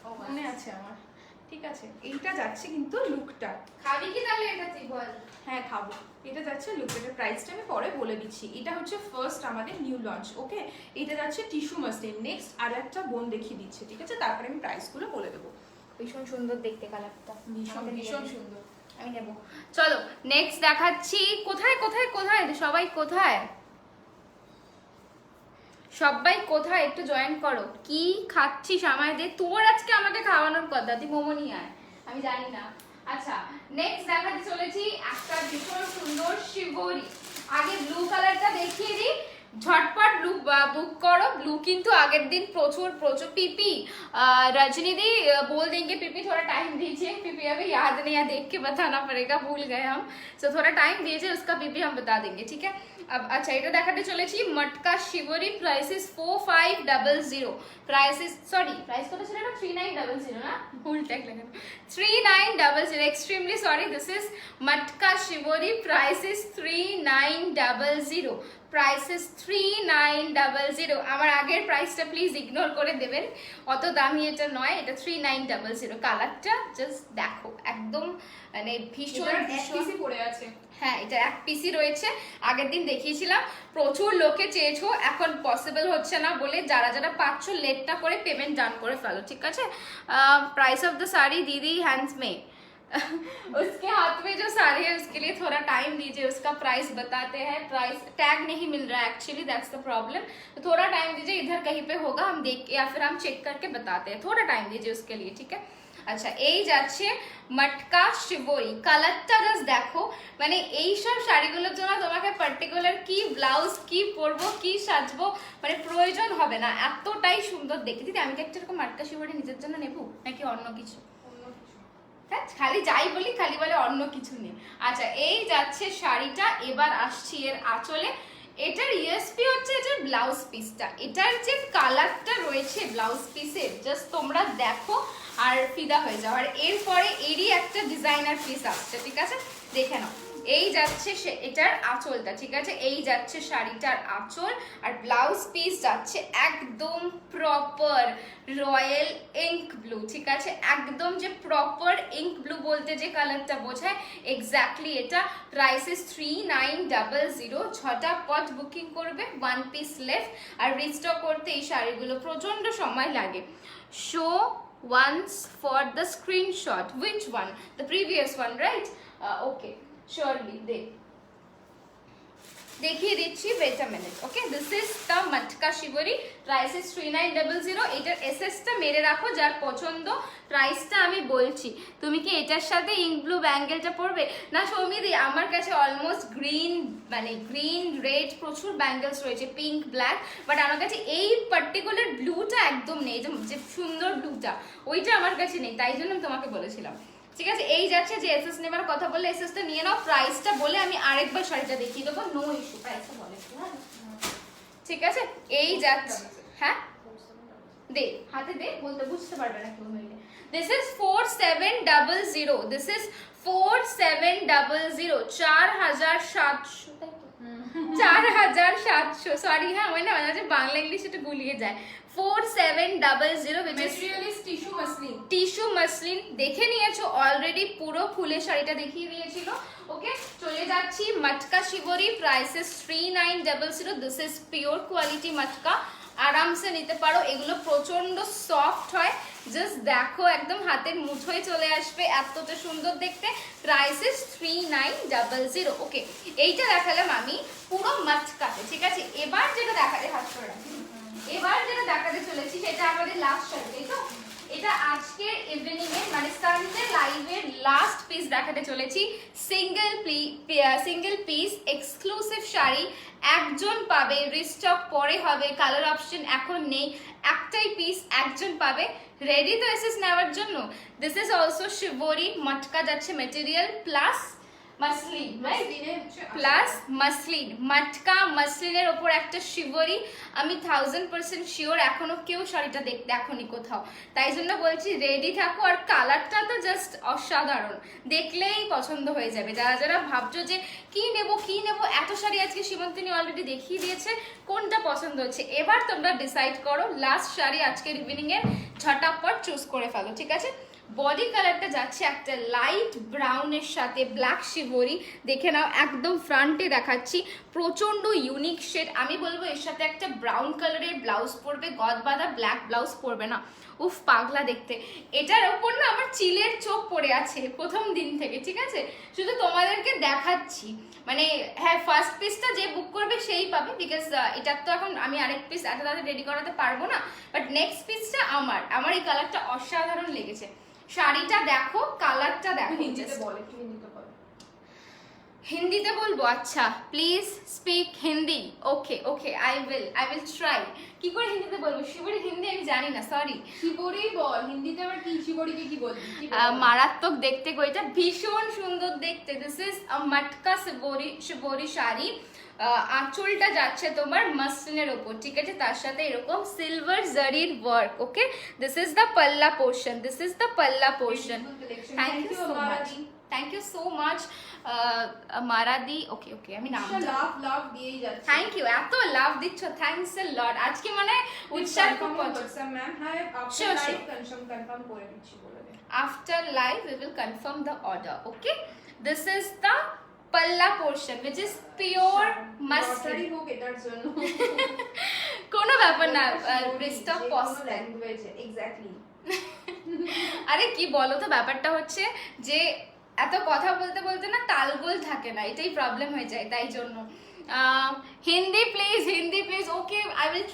S1: ও
S2: মনে আছে আমার, ঠিক আছে। এইটা যাচ্ছে কিন্তু লুকটা।
S1: খাবি কি তাহলে এটা তুই বল?
S2: হ্যাঁ খাবো। এটা যাচ্ছে লুকটার প্রাইসটা আমি পরে বলে দিচ্ছি। এটা হচ্ছে ফার্স্ট আমাদের নিউ লঞ্চ, ওকে। এটা যাচ্ছে টিস্যু মাসলিন। নেক্সট আর একটা বোন দেখিয়ে দিচ্ছে, ঠিক আছে, তারপরে আমি প্রাইসগুলো বলে দেবো।
S1: ভীষণ সুন্দর দেখতে কালারটা,
S2: ভীষণ ভীষণ সুন্দর।
S1: আমি নেব। চলো নেক্সট দেখাচ্ছি। কোথায় কোথায় কোথায় সবাই, কোথায় সবাই কোথায়, একটু জয়েন করো। কি খাচ্ছিস আমায় দে, তোর আজকে আমাকে খাওয়ানোর কথা, তুই মোমো নিয়ে আয়, আমি জানি না। আচ্ছা নেক্সট দেখাতে চলেছি একটা ভীষণ সুন্দর শিবরি। আগে ব্লু কালারটা দেখিয়ে দিই, ঝটপট ব্লু बुक करो। ब्लू किंतु आगे दिन प्रचुर प्रचुर पीपी रजनी दी बोल देंगे, पीपी थोड़ा टाइम दीजिए, पीपी अभी याद नहीं है, देख के बताना पड़ेगा, भूल गए हम, तो थोड़ा टाइम दीजिए, उसका पीपी हम बता देंगे, ठीक है। अब अच्छा এটা দেখাতে চলেছি matka shibori, price is 4500, price is sorry price কত ছিল না 3900 না, ভুল ট্যাগ লাগানো 3900, extremely sorry. This is matka shibori, price is 3900, price is 3900। আমার আগের প্রাইসটা প্লিজ ইগনোর করে দেবেন, অত দামি এটা নয়, এটা 3900। কালারটা জাস্ট দেখো, একদম মানে ভীষণ
S2: পিসি পড়ে আছে।
S1: হ্যাঁ এটা এক পিসি রয়েছে, আগের দিন দেখিয়েছিলাম, প্রচুর লোকে চেয়েছো, এখন পসিবল হচ্ছে না বলে যারা যারা পাচ্ছ লেটটা করে পেমেন্ট ডান করে ফেলো, ঠিক আছে। प्राइस ऑफ द साड़ी दीदी हैंड्स में उसके हाथ में जो साड़ी है उसके लिए थोड़ा टाइम दीजिए, उसका प्राइस बताते हैं, प्राइस टैग नहीं मिल रहा है एक्चुअली, दैट्स द प्रॉब्लम, तो थोड़ा टाइम दीजिए, इधर कहीं पे होगा हम देख या फिर हम चेक करके बताते हैं, थोड़ा टाइम दीजिए उसके लिए, ठीक है। আচ্ছা এই যাচ্ছে মটকা শিবরি, কালারটা জাস্ট দেখো, মানে এই সব শাড়িগুলোর জন্য তোমাকে পার্টিকুলার কি ব্লাউজ কি পরবো কি সাজবো মানে প্রয়োজন হবে না, এতটাই সুন্দর দেখতে। দিদি আমি কি একটা এরকম মটকা শিবরি নিজের জন্য নেবো নাকি অন্য কিছু? হ্যাঁ খালি যাই বলি খালি বলে অন্য কিছু নেই। আচ্ছা এই যাচ্ছে শাড়িটা, এবার আসছি এর আঁচলে। এটার ইউএসপি হচ্ছে এটার ব্লাউজ পিসটা, এটার যে কালারটা রয়েছে ব্লাউজ পিসের জাস্ট তোমরা দেখো আর ফিদা হয়ে যাও। আর এরপরে এরই একটা ডিজাইনার পিস আসছে, ঠিক আছে, দেখে নাও। এই যাচ্ছে এটার আঁচলটা, ঠিক আছে, এই যাচ্ছে শাড়িটার আঁচল, আর ব্লাউজ পিস যাচ্ছে একদম প্রপার রয়্যাল ইঙ্ক ব্লু, ঠিক আছে, একদম যে প্রপার ইঙ্ক ব্লু বলতে যে কালারটা বোঝায় এক্স্যাক্টলি এটা। প্রাইস ইজ 3900, ঝটাপট বুকিং করবে, 1 পিস লেফট, আর রিস্টক করতে এই শাড়িগুলো প্রচন্ড সময় লাগে। Show once for the screenshot, which one, the previous one, right? Okay, surely দেখিয়ে দিচ্ছি, wait a minute, okay, this is the matka shibori, price is 3900। এটার এসএসটা মেরে রাখো যার পছন্দ, প্রাইসটা আমি বলছি। তুমি কি এটার সাথে ইঙ্ক ব্লু ব্যাঙ্গেলটা পরবে না সৌমিদি? আমার কাছে অলমোস্ট গ্রিন মানে গ্রিন রেড প্রচুর ব্যাঙ্গেলস রয়েছে, পিঙ্ক ব্ল্যাক, বাট আমার কাছে এই পার্টিকুলার ব্লুটা একদম নেই, যে সুন্দর ব্লুটা ওইটা আমার কাছে নেই, তাই জন্য আমি তোমাকে বলেছিলাম, ঠিক আছে। এই যাচ্ছে যে এসএস নেবার কথা বললে এসএসটা নিয়ে নাও, প্রাইসটা বলে আমি আরেকবার শাড়িটা দেখিয়ে দেবো, নো ইস্যু, প্রাইসটা বলে, ঠিক আছে। এই যাচ্ছে, হ্যাঁ দে হাতে দে, বলতে বুঝতে পারবে না কেউ নইলে। দিস ইজ 4700, দিস ইজ 4700, 4700, তাই তো 4700, সরি হ্যাঁ মানে মাঝে বাংলা ইংলিশ এটা গুলিয়ে যায়। 4700 which is
S2: material is tissue muslin,
S1: tissue muslin, দেখে নিয়েছো অলরেডি, পুরো ফুলের শাড়িটা দেখিয়ে দিয়েছিল, ওকে। চলে যাচ্ছি matka shibori, price is 3900, this is pure quality matka, আরামসে নিতে পারো। এগুলো প্রচন্ড সফট হয়, জাস্ট দেখো একদম হাতের মুঠোয় চলে আসবে, এতটা সুন্দর দেখতে। Price is 3900। ওকে, এইটা দেখালাম আমি পুরো মাটকাতে, ঠিক আছে। এবার যেটা দেখাতে এবার যেটা দেখাতে চলেছি সেটা আমাদের লাস্ট শাড়ি, তাই তো? এটা আজকের ইভিনিং এর মানে সানডে লাইভের লাস্ট পিস দেখাতে চলেছি। সিঙ্গেল পিস এক্সক্লুসিভ শাড়ি, একজন পাবে, রিস্টক পরে হবে, কালার অপশন এখন নেই, একটাই পিস, একজন পাবে। রেডি তো এসেস নেওয়ার জন্য? This is also shibori, matka যাচ্ছে material plus muslin, right? Plus muslin, matka মাসলিনের ওপর একটা শিবরি। আমি 1000% শিওর এখনো কেউ শাড়িটা দেখনি কোথাও, তাই জন্য বলছি রেডি থাকো। আর কালারটা তো জাস্ট অসাধারণ, দেখলেই পছন্দ হয়ে যাবে। যারা যারা ভাবছো যে কি নেব, এত শাড়ি আজকে সীমন্তিনী অলরেডি দেখিয়ে দিয়েছে, কোনটা পছন্দ হচ্ছে এবার তোমরা ডিসাইড করো। লাস্ট শাড়ি আজকের ইভিনিং এর ঝটাপট চুজ করে ফেলো, ঠিক আছে। বডি কালারটা যাচ্ছে একটা লাইট ব্রাউনের সাথে ব্ল্যাক শিভরি, দেখে নাও একদম ফ্রন্টে দেখাচ্ছি, প্রচন্ড ইউনিক শেড। আমি বলবো এর সাথে একটা ব্রাউন কালারের ব্লাউজ পরবে, গদবাঁধা ব্ল্যাক ব্লাউজ পরবে না, উফ পাগলা দেখতে। এটার ওপর না আমার চিলের চোখ পড়ে আছে প্রথম দিন থেকে, ঠিক আছে। শুধু তোমাদেরকে দেখাচ্ছি, মানে হ্যাঁ ফার্স্ট পিসটা যে বুক করবে সেই পাবে, বিকজ এটার তো এখন আমি আরেক পিস এত তাড়াতাড়ি রেডি করাতে পারবো না, বাট নেক্সট পিসটা আমার এই কালারটা অসাধারণ লেগেছে। শাড়িটা দেখো, কালারটা দেখো। হিন্দিতে বলবো? আচ্ছা, please speak Hindi. Okay, I will try. কি করে হিন্দিতে বলবো? শিবরি হিন্দি আমি জানি না, সরি।
S2: শিবরি বল, হিন্দিতে আবার কি শিবরিকে কি বলবি?
S1: মারাত্মক দেখতে গো, এটা ভীষণ সুন্দর দেখতে। দিস ইজ আ মটকা শিবরি শাড়ি। আঁচলটা যাচ্ছে তোমার মাসলিনের ওপর, ঠিক আছে, তার সাথে এরকম সিলভার জারির work. Okay, this is the পাল্লা portion, thank you so much মারাদি। ওকে আমি নাম
S2: লাভ দিয়েই যাচ্ছি।
S1: থ্যাংক ইউ, এত লাভ দিচ্ছ, থ্যাঙ্কস এ লট। আজকে মানে উৎসাহ খুব পছন্দ।
S2: ম্যাম হ্যাঁ, আফটার লাইভ কনফার্ম করে দিচ্ছি, বলে দে।
S1: After live we will confirm the order. Okay, this is the palla portion which is pure muslin. কোনো ব্যাপার না, রিস্টক পসিবল।
S2: এক্স্যাক্টলি।
S1: আরে কি বলো তো, ব্যাপারটা হচ্ছে যে এত কথা বলতে বলতে না তালগোল থাকে না, এটাই প্রবলেম হয়ে যায়, তাই জন্য। Hindi please. Okay, I will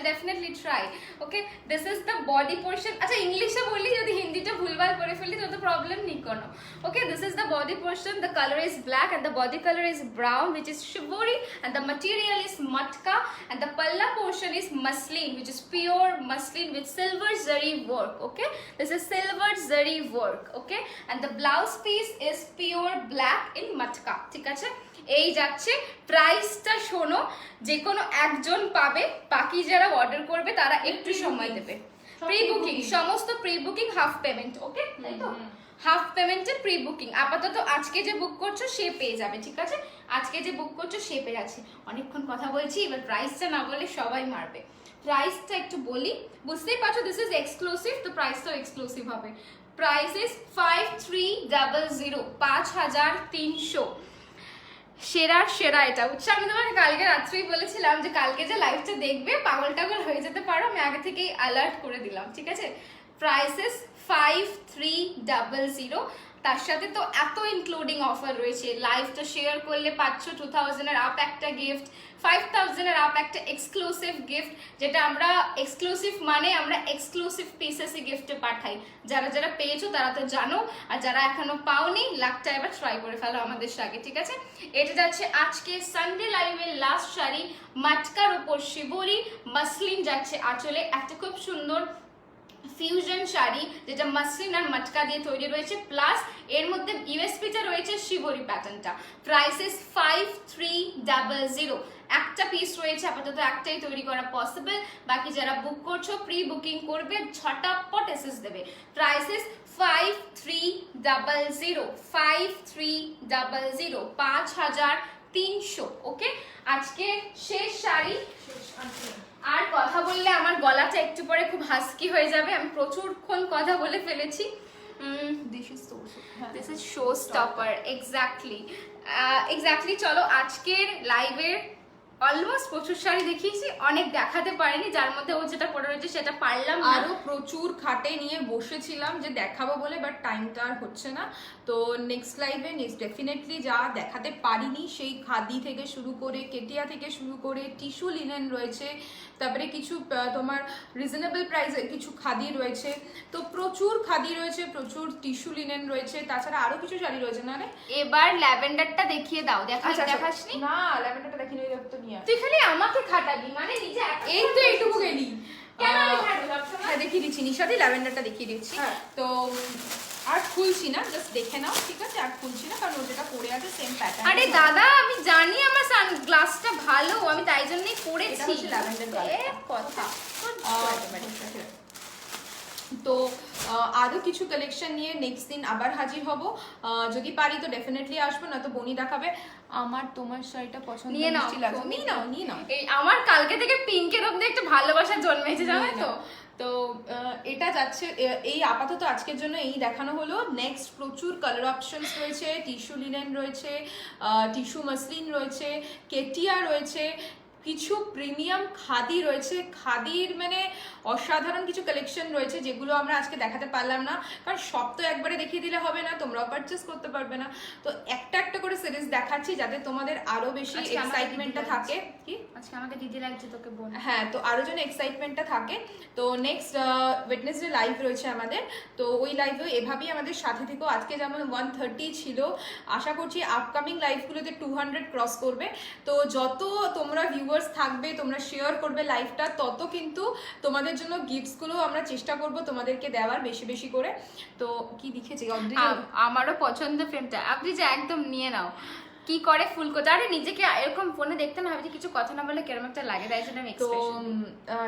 S1: definitely try. Okay, this is the body portion. আচ্ছা, ইংলিশে বললি যদি হিন্দিটা ভুলভাল করে ফেললি তো প্রবলেম নেই কোনো। Okay, this is the body portion, the colour is black and the body color is brown which is shibori and the material is matka and the palla portion is muslin which is pure muslin with silver zari work. Okay, this is silver zari work. Okay, and the blouse piece is pure black in matka. ঠিক আছে, এই যাচ্ছে। প্রাইসটা শোনো, যে কোনো একজন পাবে, বাকি যারা অর্ডার করবে তারা একটু সময় দেবে। প্রি বুকিং, সমস্ত প্রি বুকিং, হাফ পেমেন্ট। ওকে, তাই তো, হাফ পেমেন্টে প্রি বুকিং। আপাতত আজকে যে বুক করছো সে পেয়ে যাবে, ঠিক আছে, আজকে যে বুক করছো সে পেয়ে যাচ্ছে। অনেকক্ষণ কথা বলছি, এবার প্রাইসটা না বলে সবাই মারবে। প্রাইসটা একটু বলি, বুঝতেই পারছো দিস ইজ এক্সক্লুসিভ, তো প্রাইসটাও এক্সক্লুসিভ হবে। Price is 5300, 5300। সেরা এটা উৎসাহ। আমি তোমাকে কালকে রাত্রেই বলেছিলাম যে কালকে যে লাইভটা দেখবে পাগল টাগল হয়ে যেতে পারো, আমি আগে থেকেই অ্যালার্ট করে দিলাম, ঠিক আছে। Price is 5300। তার সাথে তো এত ইনক্লুডিং অফার রয়েছে, লাইভটা শেয়ার করলে পাচ্ছ 2000 এর আপ একটা গিফট, 5000 এর আপ একটা এক্সক্লুসিভ গিফট, যেটা আমরা এক্সক্লুসিভ মানে আমরা এক্সক্লুসিভ পিসেসই গিফটে পাঠাই। যারা যারা পেয়েছো তারা তো জানো, আর যারা এখনো পাওনি লাখটা এবার ট্রাই করে ফেলো আমাদের সাথে, ঠিক আছে। এটা যাচ্ছে আজকে সানডে লাইভের লাস্ট শাড়ি, মাটকার উপর শিবরি, মাসলিন যাচ্ছে আঁচলে, একটা খুব সুন্দর ফিউশন শাড়ি যেটা মাসলিন আর মটকা দিয়ে তৈরি রয়েছে, প্লাস এর মধ্যে ইউএসপিটা রয়েছে শিবরি প্যাটার্নটা। Price is 5300। একটা পিস রয়েছে, আপাতত একটাই তৈরি করা পসিবল, বাকি যারা বুক করছো প্রি বুকিং করবে ঝটাপট এসএস দেবে। Price is 5300, 5300, 5300। ওকে, আজকে শেষ শাড়ি। আর কথা বললে আমার গলাটা একটু পরে খুব হাস্কি হয়ে যাবে, আমি প্রচুরক্ষণ কথা বলে ফেলেছি। This is show stopper. Exactly. চলো আজকের লাইভের অলমোস্ট প্রচুর শাড়ি দেখিয়েছি, অনেক দেখাতে পারিনি, যার মধ্যে ও যেটা পরে রয়েছে সেটা পারলাম না।
S2: আরো প্রচুর খাটে নিয়ে বসেছিলাম যে দেখাবো বলে, বাট টাইমটা আর হচ্ছে না। তো নেক্সট লাইভে ডেফিনেটলি যা দেখাতে পারিনি, সেই খাদি থেকে শুরু করে, কেটিয়া থেকে শুরু করে, টিস্যু লিনেন রয়েছে, তারপরে কিছু তোমার রিজনেবল প্রাইসে কিছু খাদি রয়েছে, তো প্রচুর খাদি রয়েছে, প্রচুর টিস্যু লিনেন রয়েছে, তাছাড়া আরো কিছু শাড়ি রয়েছে না রে।
S1: এবার ল্যাভেন্ডারটা দেখিয়ে দাও, দেখাসনি?
S2: না, ল্যাভেন্ডারটা দেখিনি, ওই তো নিয়ে
S1: তুই খালি আমাকে খাটাবি, মানে নিজে
S2: এই তো এইটুকু গেলি।
S1: কেন আমি খাটবো সবসময়?
S2: হ্যাঁ, দেখিয়ে দিচ্ছি নিশাদি, ল্যাভেন্ডারটা দেখিয়ে দিচ্ছি।
S1: হ্যাঁ।
S2: তো আর খুলছি না, জাস্ট দেখে নাও, ঠিক আছে? আর খুলছি না, কারণ ও যেটা পরে আছে সেম প্যাটার্ন।
S1: আরে দাদা, আমি জানি আমার সানগ্লাসটা ভালো, আমি তাই জন্যই পরেছি।
S2: এটা হচ্ছে ল্যাভেন্ডার
S1: কথা।
S2: তো আরো কিছু কালেকশন নিয়ে নেক্সট দিন আবার হাজির হব, যদি পারি তো ডেফিনেটলি আসবো, না তো বনি দেখাবে। আমার তোমার শাড়িটা পছন্দ
S1: নিয়ে নাও,
S2: মিষ্টি লাগছে, নিয়ে নাও, নিয়ে নাও।
S1: এই আমার কালকে থেকে পিঙ্কের অব্দি একটা ভালোবাসা জন্মেছে, জানো তো?
S2: তো এটা যাচ্ছে, এই আপাতত আজকের জন্য এই দেখানো হলো। নেক্সট প্রচুর কালার অপশনস রয়েছে, টিস্যু লিনেন রয়েছে, টিস্যু মাসলিন রয়েছে, কেটিয়া রয়েছে, কিছু প্রিমিয়াম খাদি রয়েছে। খাদির মানে অসাধারণ কিছু কালেকশন রয়েছে, যেগুলো আমরা আজকে দেখাতে পারলাম না, কারণ সব তো একবারে দেখিয়ে দিলে হবে না, তোমরাও পারচেস করতে পারবে না। তো একটা একটা করে সিরিজ দেখাচ্ছি, যাতে তোমাদের আরো বেশি এক্সাইটমেন্টটা থাকে। কি
S1: আজকে আমাকে দিদি লাগছে, তোকে বোন।
S2: হ্যাঁ, তো আরো যেন এক্সাইটমেন্টটা থাকে। তো নেক্সট ওয়েডনেসডে লাইভ রয়েছে আমাদের, তো ওই লাইভেও এভাবেই আমাদের সাথে থেকো। আজকে যেমন 130 ছিল, আশা করছি আপকামিং লাইভগুলোতে 200 ক্রস করবে। তো যত তোমরা ভিউয়ার্স থাকবে, তোমরা শেয়ার করবে লাইভটা, তত কিন্তু তোমাদের জন্য গিফটসগুলো আমরা চেষ্টা করব তোমাদেরকে দেওয়ার বেশি বেশি করে। তো কি লিখেছি,
S1: আমারও পছন্দ ফ্রেমটা, আপনি যে একদম নিয়ে নাও। কি করে ফুলকো, আরে নিজেকে এরকম ফোনে দেখতে না হবে যে কিছু কথা না বলে কেরম একটা লাগে, তাই জন্য আমি
S2: তো
S1: এক্সপ্রেশন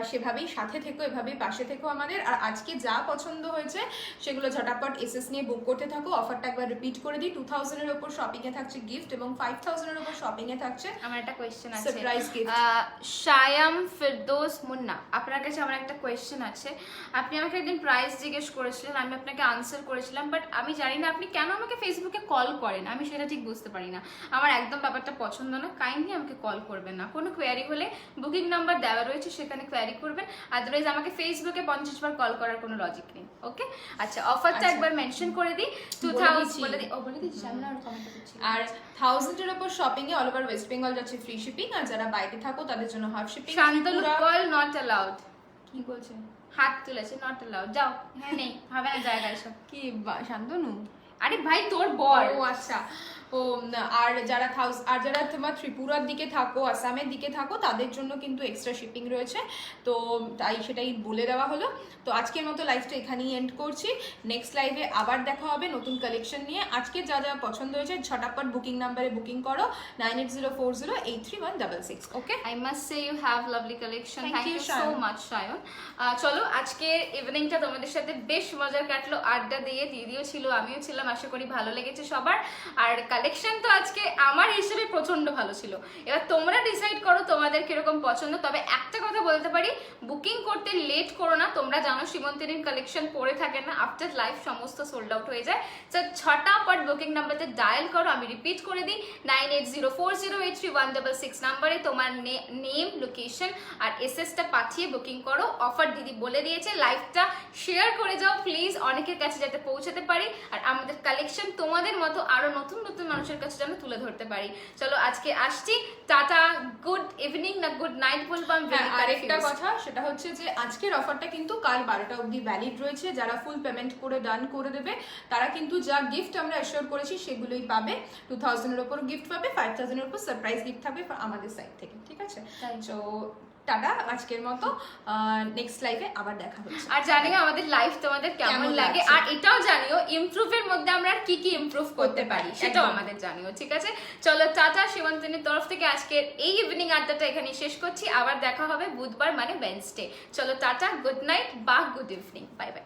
S2: সেভাবেই সাথে থেকো, এভাবেই পাশে থেকো আমাদের। আর আজকে যা পছন্দ হয়েছে সেগুলো ঝটাপট এসএস নিয়ে বুক করতে থাকো। অফারটা একবার রিপিট করে দিই, 2000 এর উপর শপিং এ থাকছে গিফট, এবং 5000 এর উপর শপিং এ থাকছে
S1: আমার একটা কোয়েশ্চেন আছে,
S2: সারপ্রাইজ গিফট।
S1: শায়াম ফিরদৌস মুন্না, আপনার কাছে আমার একটা কোয়েশ্চেন আছে। আপনি আমাকে একদিন প্রাইস জিজ্ঞেস করেছিলেন, আমি আপনাকে আনসার করেছিলাম, বাট আমি জানি না আপনি কেন আমাকে ফেসবুকে কল করেন, আমি সেটা ঠিক বুঝতে পারি না। আমার একদম ব্যাপারটা পছন্দ না, কাইন্ডলি আমাকে কল করবেন না। কোনো কোয়ারি হলে বুকিং নাম্বার দেওয়া রয়েছে, সেখানে কোয়ারি করবেন, আদারওয়াইজ আমাকে ফেসবুকে 50 বার কল করার কোনো লজিক নেই। ওকে, আচ্ছা অফারটা একবার মেনশন করে দিই, 2000 বলে দিই। ও বলে দিচ্ছি, আমি আর কমেন্ট করছি।
S2: আর 1000 এর উপর শপিং এ অল ওভার ওয়েস্ট বেঙ্গল যাচ্ছে ফ্রি শিপিং, আর যারা বাইরে থাকো তাদের জন্য half shipping.
S1: Shantanu call not allowed.
S2: কি বলছে?
S1: হাত তুলেছে, নট অ্যালাউড, যাও। হ্যাঁ, নেই, হবে না জায়গা এসব।
S2: কি শান্তনু?
S1: আরে ভাই, তোর বর।
S2: ও আচ্ছা। ও আর যারা তোমার ত্রিপুরার দিকে থাকো, আসামের দিকে থাকো, তাদের জন্য কিন্তু এক্সট্রা শিপিং রয়েছে। তো তাই সেটাই বলে দেওয়া হলো। তো আজকের মতো লাইভটা এখানেই এন্ড করছি। নেক্সট লাইভে আবার দেখা হবে নতুন কালেকশন নিয়ে। আজকে যা যা পছন্দ হয়েছে ঝটাপট বুকিং নাম্বারে বুকিং করো, 9804083166। ওকে,
S1: I must say you have lovely collection. Thank you so much, Shayan. চলো, আজকের ইভিনিংটা তোমাদের সাথে বেশ মজার কাটলো, আড্ডা দিয়ে দিদিও ছিল, আমিও ছিলাম, আশা করি ভালো লেগেছে সবার। আর কালেকশন তো আজকে আমার হিসেবে প্রচন্ড ভালো ছিল। এবার তোমরা ডিসাইড করো তোমাদের কিরকম পছন্দ। তবে একটা কথা বলতে পারি, বুকিং করতে লেট করো না। তোমরা জানো সীমন্তিনীর কালেকশন পড়ে থাকে না, আফটার লাইভ সমস্ত সোল্ড আউট হয়ে যায়। তো ছটাপট বুকিং নাম্বারতে ডায়াল করো, আমি রিপিট করে দিই, 9804083166 নাম্বারে তোমার নেম, লোকেশন আর এসএসটা পাঠিয়ে বুকিং করো। অফার দিদি বলে দিয়েছে, লাইভটা শেয়ার করে যাও প্লিজ, অনেকের কাছে যাতে পৌঁছাতে পারি, আর আমাদের কালেকশন তোমাদের মতো আরো নতুন নতুন মানুষের কাছে যেন তুলে ধরতে পারি। চলো, আজকে আসছি, টাটা, গুড ইভিনিং না গুড নাইট বলবো আমি।
S2: আরেকটা কথা, সেটা হচ্ছে যে আজকের অফারটা কিন্তু কাল 12টা অবধি ভ্যালিড রয়েছে। যারা ফুল পেমেন্ট করে ডান করে দেবে, তারা কিন্তু যা গিফট আমরা অ্যাসিওর করেছি সেগুলোই পাবে। 2000 এর উপর গিফট পাবে, 5000 এর উপর সারপ্রাইজ গিফট থাকবে আমাদের সাইড থেকে, ঠিক আছে? তো টাটা আজকের মতো, নেক্সট লাইভে আবার দেখা হচ্ছে।
S1: আর জানিও আমাদের লাইভ তোমাদের কেমন লাগে, আর এটাও জানিও ইমপ্রুভের মধ্যে আমরা কি কি ইমপ্রুভ করতে পারি, সেটাও আমাদের জানিও, ঠিক আছে? চলো, টাটা। সীমন্তিনীর তরফ থেকে আজকের এই ইভিনিং আড্ডাটা এখানে শেষ করছি। আবার দেখা হবে বুধবার মানে ওয়েডনেসডে। চলো, টাটা, গুড নাইট বা গুড ইভিনিং, বাই বাই।